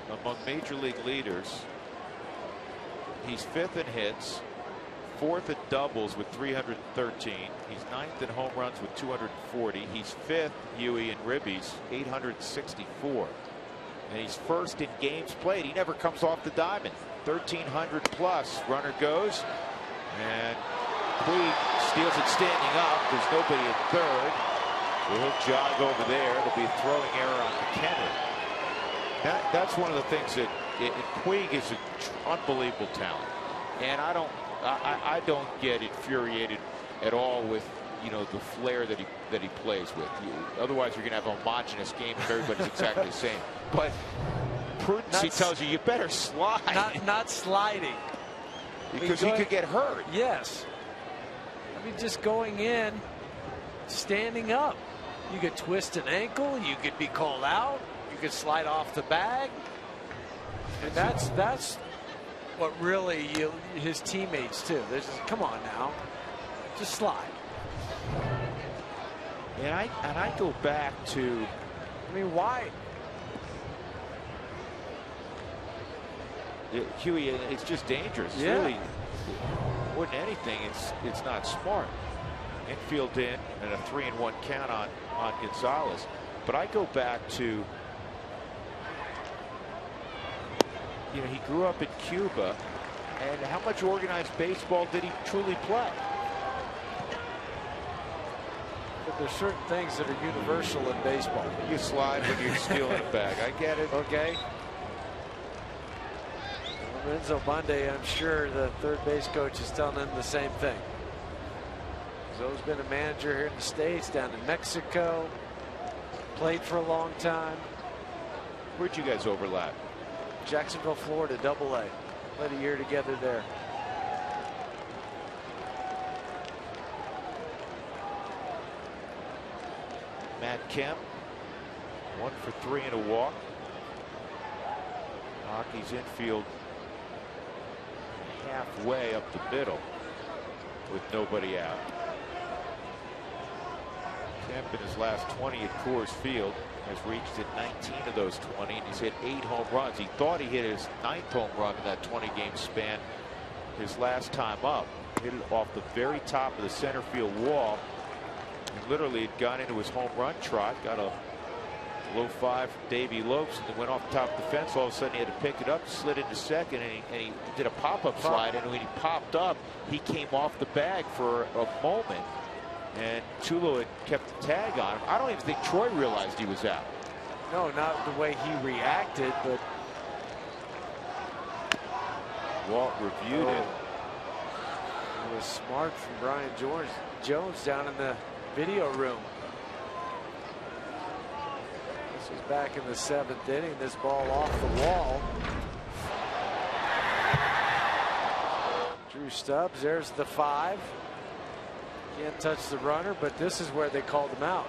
among major league leaders, he's 5th in hits, 4th in doubles with 313. He's 9th in home runs with 240. He's 5th, Huey, in ribbies, 864. And he's 1st in games played. He never comes off the diamond. 1,300 plus. Runner goes. And Puig steals it standing up. There's nobody at 3rd. So he'll jog over there. It'll be a throwing error on McHenry. That's one of the things that Puig is an unbelievable talent. And I don't get infuriated at all with the flair that he plays with. Otherwise, you're going to have a homogenous game if everybody's exactly the same. But prudence, he tells you better slide. Not sliding. Because he could get hurt. Yes. I mean, just going in, standing up. You could twist an ankle. You could be called out. You could slide off the bag. And that's what really his teammates too. They just, come on now, just slide. And I go back to, I mean, why? Huey, it's just dangerous. Yeah. Really, more than anything, it's not smart. Infield in and a 3-1 count on Gonzalez. But I go back to, he grew up in Cuba, and how much organized baseball did he truly play? But there's certain things that are universal in baseball. You slide when you're stealing a bag. I get it. Okay. Lorenzo Bundy, I'm sure the third base coach is telling him the same thing. He's always been a manager here in the States, down in Mexico. Played for a long time. Where'd you guys overlap? Jacksonville, Florida, AA. Played a year together there. Matt Kemp, 1 for 3 and a walk. Rockies infield halfway up the middle with nobody out. Kemp in his last 20 at Coors Field has reached at 19 of those 20, and he's hit 8 home runs. He thought he hit his 9th home run in that 20-game span his last time up. Hit it off the very top of the center field wall. And literally had gone into his home run trot, got a low 5 from Davey Lopes, and then went off the top of the fence. All of a sudden he had to pick it up, slid into second, and he did a pop-up slide. And when he popped up, he came off the bag for a moment. And Tulo had kept the tag on him. I don't even think Troy realized he was out. No, not the way he reacted, but Walt reviewed it. It was smart from Brian Jones down in the video room. This was back in the 7th inning. This ball off the wall. Drew Stubbs, there's the 5. Can't touch the runner, but this is where they called him out.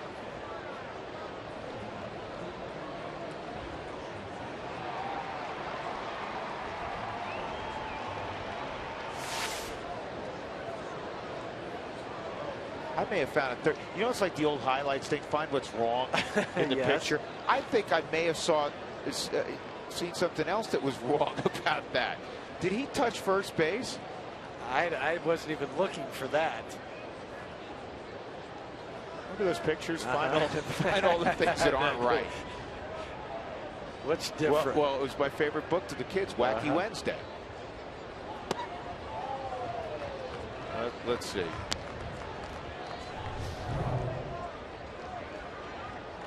I may have found a third. You know, it's like the old highlights thing. Find what's wrong in the Yes. picture. I think I may have seen something else that was wrong about that. Did he touch first base? I wasn't even looking for that. Look at those pictures. Find all the things that aren't right. What's different? Well, it was my favorite book to the kids, Wacky Wednesday. Let's see.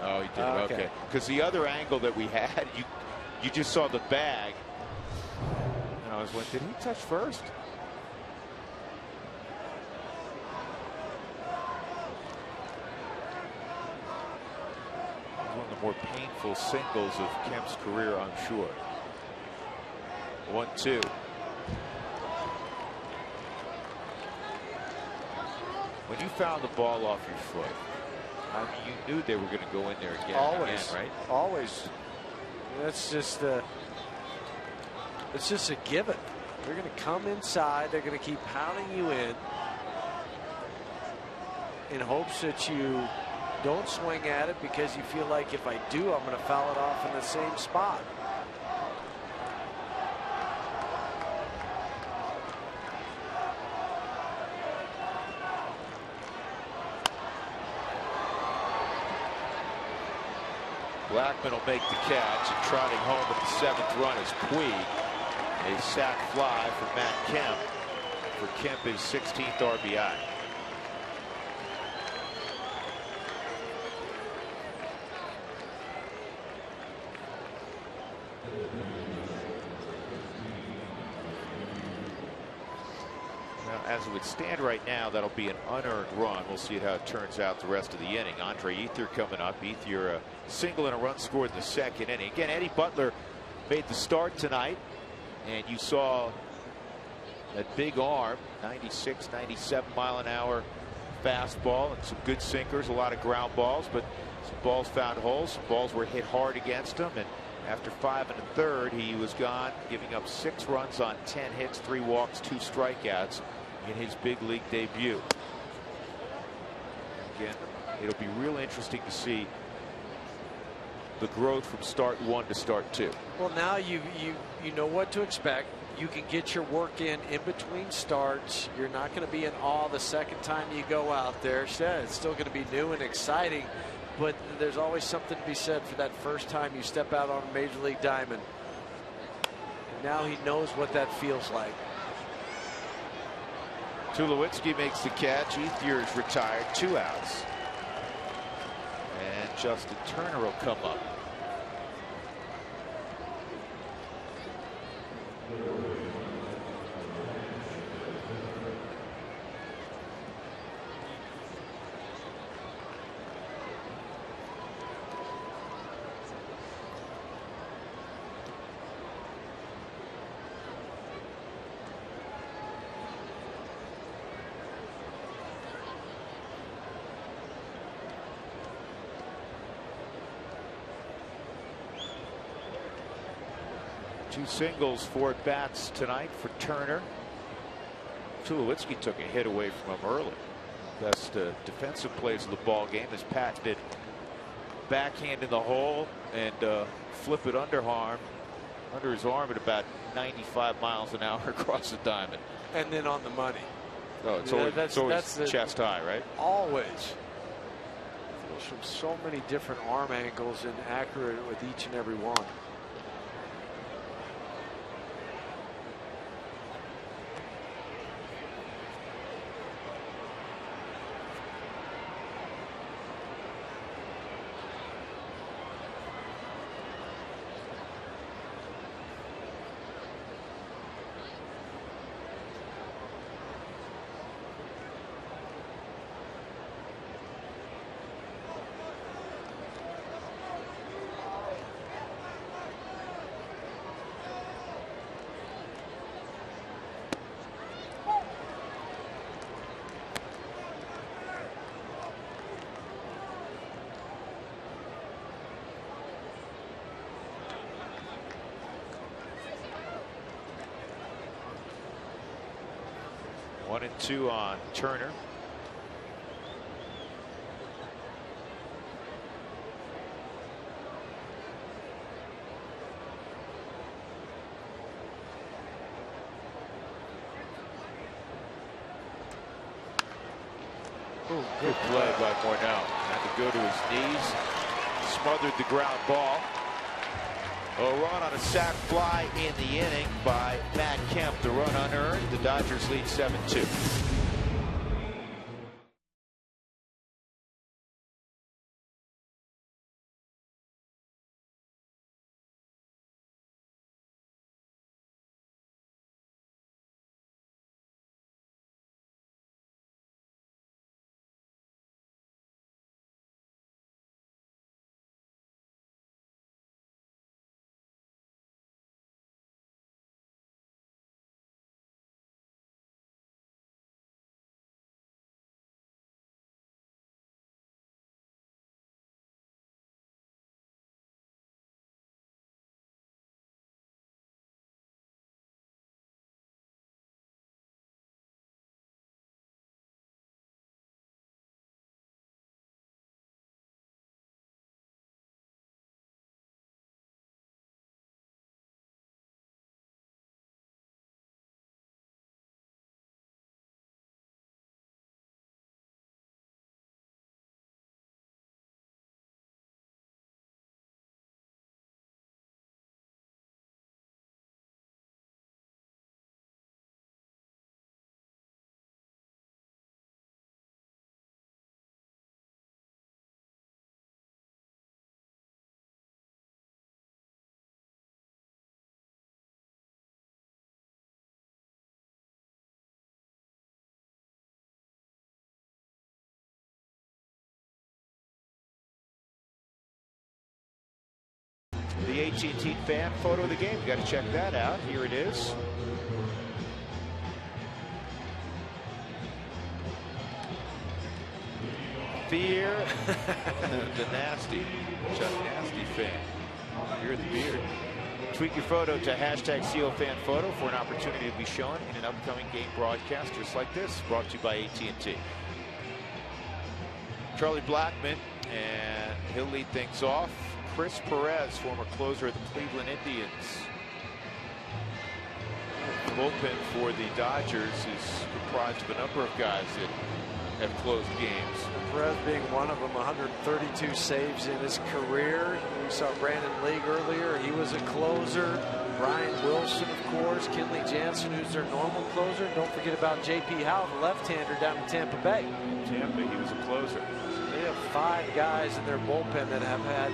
Oh, he did. Okay. Because the other angle that we had, you just saw the bag. And I was like, did he touch first? One of the more painful singles of Kemp's career, I'm sure. 1-2. When you found the ball off your foot, I mean, you knew they were going to go in there again. Always, right? Always. That's just it's just a given. They're going to come inside. They're going to keep pounding you in hopes that you don't swing at it, because you feel like if I do, I'm going to foul it off in the same spot. Blackman will make the catch, and trotting home at the 7th run is Puig. A sac fly for Matt Kemp. For Kemp, his 16th RBI. Now, as it would stand right now, that'll be an unearned run. We'll see how it turns out the rest of the inning. Andre Ethier coming up. Ethier a single and a run scored in the 2nd inning. Again, Eddie Butler made the start tonight, and you saw that big arm, 96, 97 mile an hour fastball, and some good sinkers, a lot of ground balls, but some balls found holes, some balls were hit hard against him, and after 5 1/3, he was gone, giving up 6 runs on 10 hits, 3 walks, 2 strikeouts in his big league debut. Again, it'll be real interesting to see the growth from start 1 to start 2. Well, now you know what to expect. You can get your work in between starts. You're not going to be in awe the second time you go out there. It's still going to be new and exciting, but there's always something to be said for that first time you step out on a major league diamond. And now he knows what that feels like. Tulowitzki makes the catch. Ethier is retired, 2 outs. And Justin Turner will come up. 2 singles, 4 at bats tonight for Turner. Tulowitzki took a hit away from him early. Best defensive plays of the ball game as Pat did backhand in the hole and flip it under his arm at about 95 miles an hour across the diamond. And then on the money. Oh, it's always chest high, right? Always. Throws from so many different arm angles and accurate with each and every one. One and 2 on Turner. Ooh, good play by Mornell. Had to go to his knees. Smothered the ground ball. A run on a sac fly in the inning by Matt Kemp. The run unearned. The Dodgers lead 7-2. The AT&T fan photo of the game. You got to check that out. Here it is. Fear the nasty. Chuck Nasty fan. Fear the beard. Tweet your photo to #COFanPhoto for an opportunity to be shown in an upcoming game broadcast just like this, brought to you by AT&T. Charlie Blackmon, and he'll lead things off. Chris Perez, former closer of the Cleveland Indians. The bullpen for the Dodgers is comprised of a number of guys that have closed games. Perez being one of them, 132 saves in his career. We saw Brandon League earlier. He was a closer. Brian Wilson, of course. Kenley Jansen, who's their normal closer. And don't forget about J.P. Howell, the left-hander down in Tampa Bay. Tampa, he was a closer. They have 5 guys in their bullpen that have had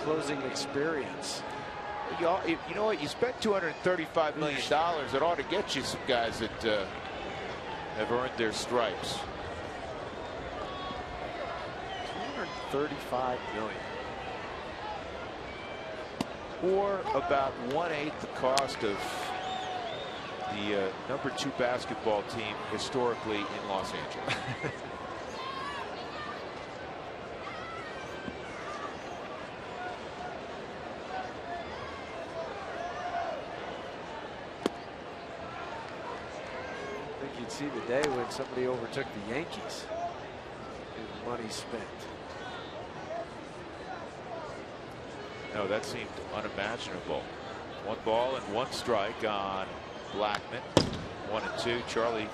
closing experience. You know what? You spent $235 million. It ought to get you some guys that have earned their stripes. $235 million. Or about 1/8 the cost of the number 2 basketball team historically in Los Angeles. think you'd see the day when somebody overtook the Yankees in money spent. No, that seemed unimaginable. 1 ball and 1 strike on Blackman. 1 and 2. Charlie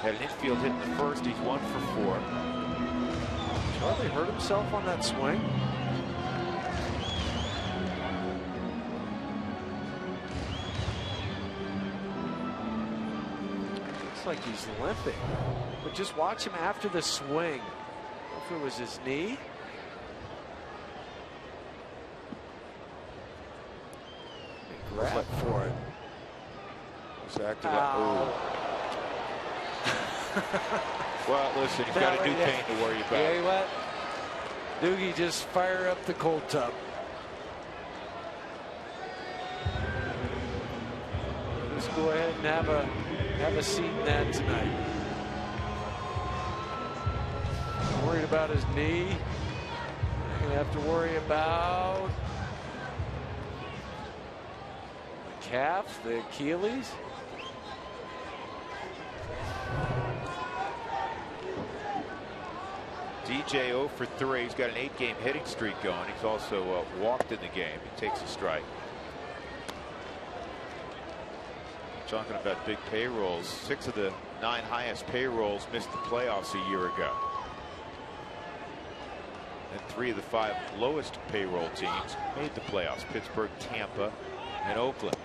had an infield hit in the first. He's 1 for 4. Charlie hurt himself on that swing. Looks like he's limping. But just watch him after the swing. I don't know if it was his knee. Grab for it. Exactly. Well, listen, he's got a new pain to worry about. You know what? Doogie, just fire up the cold tub. Let's go ahead and have a seat in that tonight. Worried about his knee. Not gonna have to worry about the calf, the Achilles. DJ 0 for 3. He's got an 8-game hitting streak going. He's also walked in the game. He takes a strike. Talking about big payrolls. 6 of the 9 highest payrolls missed the playoffs a year ago. And 3 of the 5 lowest payroll teams made the playoffs. Pittsburgh, Tampa, and Oakland.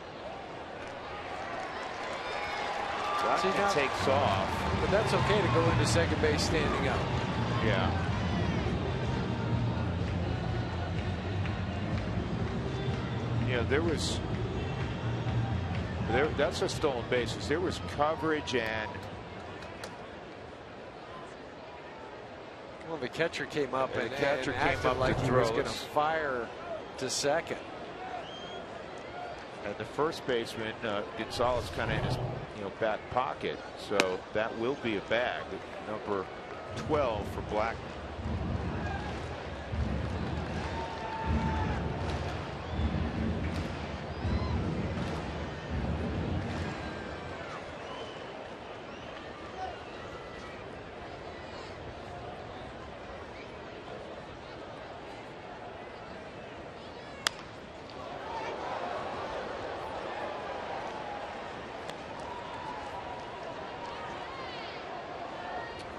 It takes off. But that's okay to go into second base standing up. Yeah. You know, that's a stolen bases. There was coverage and. Well, the catcher came up and acted like he was going to fire to second. And the first baseman, Gonzalez, kind of in his back pocket. So that will be a bag. Number 12 for Blackman.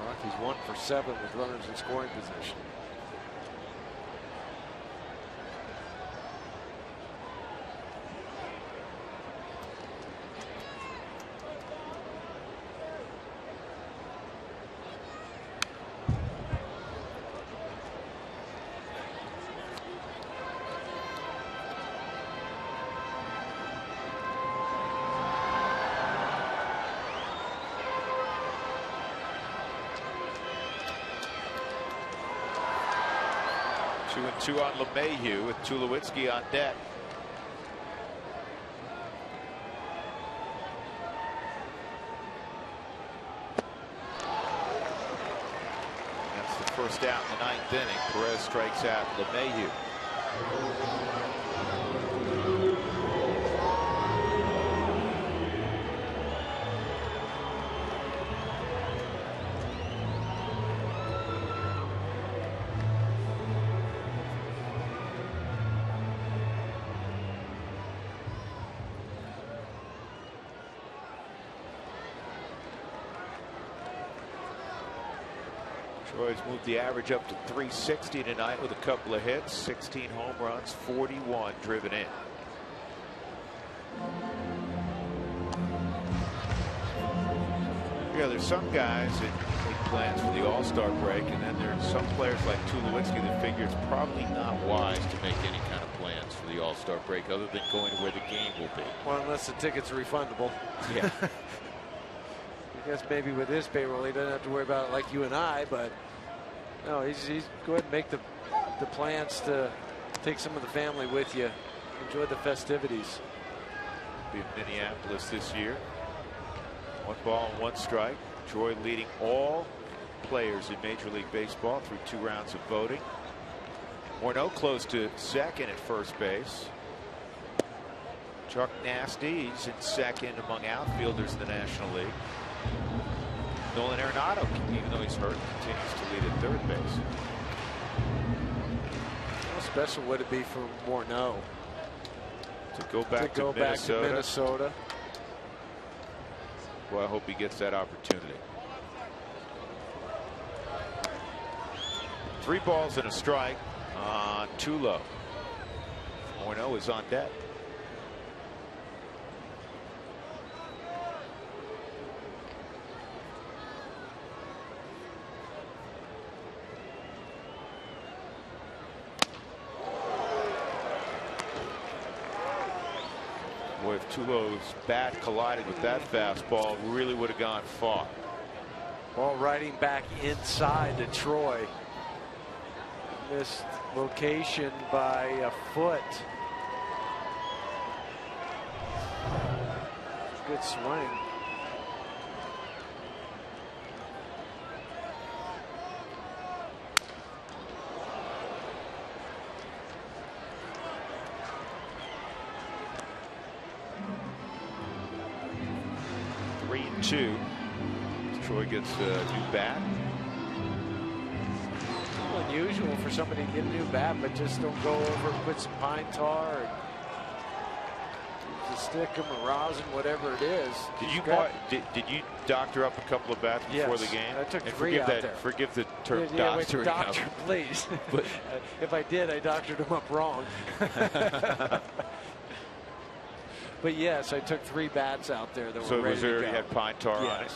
Rockies 1 for 7 with runners in scoring position. Two on LeMahieu with Tulowitzki on deck. That's the first out in the 9th inning. Perez strikes out LeMahieu. Troy's moved the average up to 360 tonight with a couple of hits, 16 home runs, 41 driven in. Yeah, there's some guys that make plans for the All-Star break, and then there's some players like Tulowitzki that figure it's probably not wise to make any kind of plans for the All-Star break other than going to where the game will be. Well, unless the tickets are refundable. Yeah. I guess maybe with his payroll he doesn't have to worry about it like you and I, but no, he's go ahead and make the plans to take some of the family with you, enjoy the festivities. Be in Minneapolis this year. 1 ball and 1 strike. Troy leading all players in Major League Baseball through 2 rounds of voting. Morneau close to second at first base. Chuck Nasty's in second among outfielders in the National League. Nolan Arenado, even though he's hurt, continues to lead at third base. How special would it be for Morneau to go back to Minnesota? Well, I hope he gets that opportunity. 3 balls and a strike on too low. Morneau is on deck. Boy, if Tulo's bat collided with that fastball, really would have gone far. Ball riding back inside to Troy. Missed location by a foot. Good swing. Two. Troy gets a new bat. Unusual for somebody to get a new bat, but just don't go over and put some pine tar and to stick them or rosin, whatever it is. Did you doctor up a couple of bats before the game? I took and 3 out there. Forgive the term doctoring. Doctor, please. But if I did, I doctored them up wrong. But yes, I took 3 bats out there that were ready to go. So already had pine tar on it?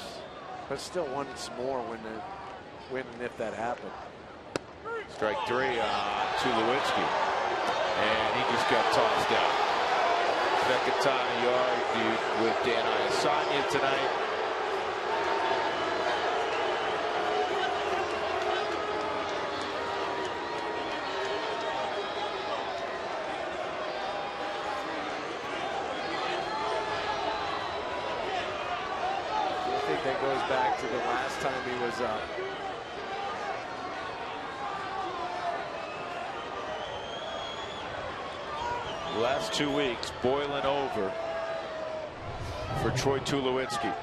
But still wanted some more when and if that happened. Strike 3 on Tulowitzki. And he just got tossed out. Second time a yard with Dan Iasanya tonight. That goes back to the last time he was up. The last 2 weeks boiling over for Troy Tulowitzki.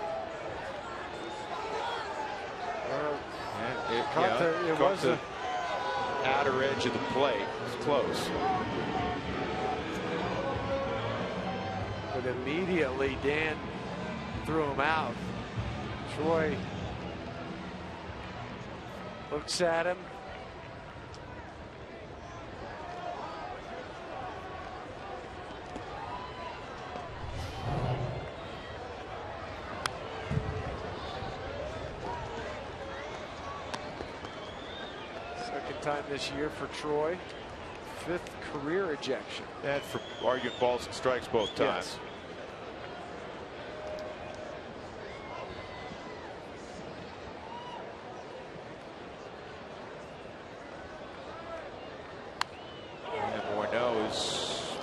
It was the outer edge of the plate. It was close. But immediately Dan threw him out. Troy looks at him. Second time this year for Troy. 5th career ejection. And for arguing balls and strikes both times. Yes.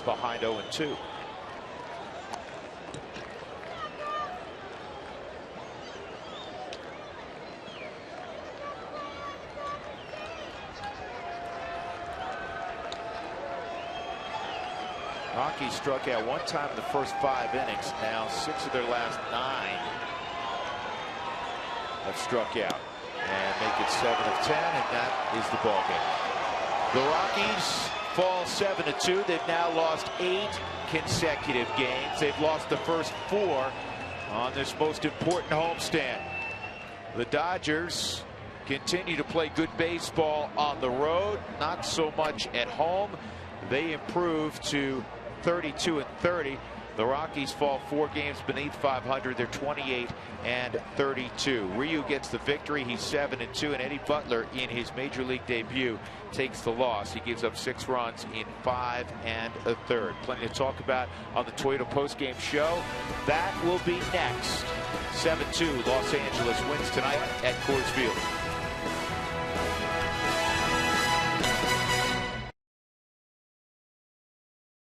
Behind 0-2. Rockies struck out 1 time in the first 5 innings. Now 6 of their last 9 have struck out and make it 7 of 10, and that is the ball game. The Rockies fall 7-2. They've now lost 8 consecutive games. They've lost the first 4 on this most important homestand. The Dodgers continue to play good baseball on the road, not so much at home. They improve to 32-30. The Rockies fall 4 games beneath 500. They're 28-32. Ryu gets the victory. He's 7-2, and Eddie Butler, in his major league debut, takes the loss. He gives up 6 runs in 5 1/3. Plenty to talk about on the Toyota postgame show. That will be next. 7-2. Los Angeles wins tonight at Coors Field.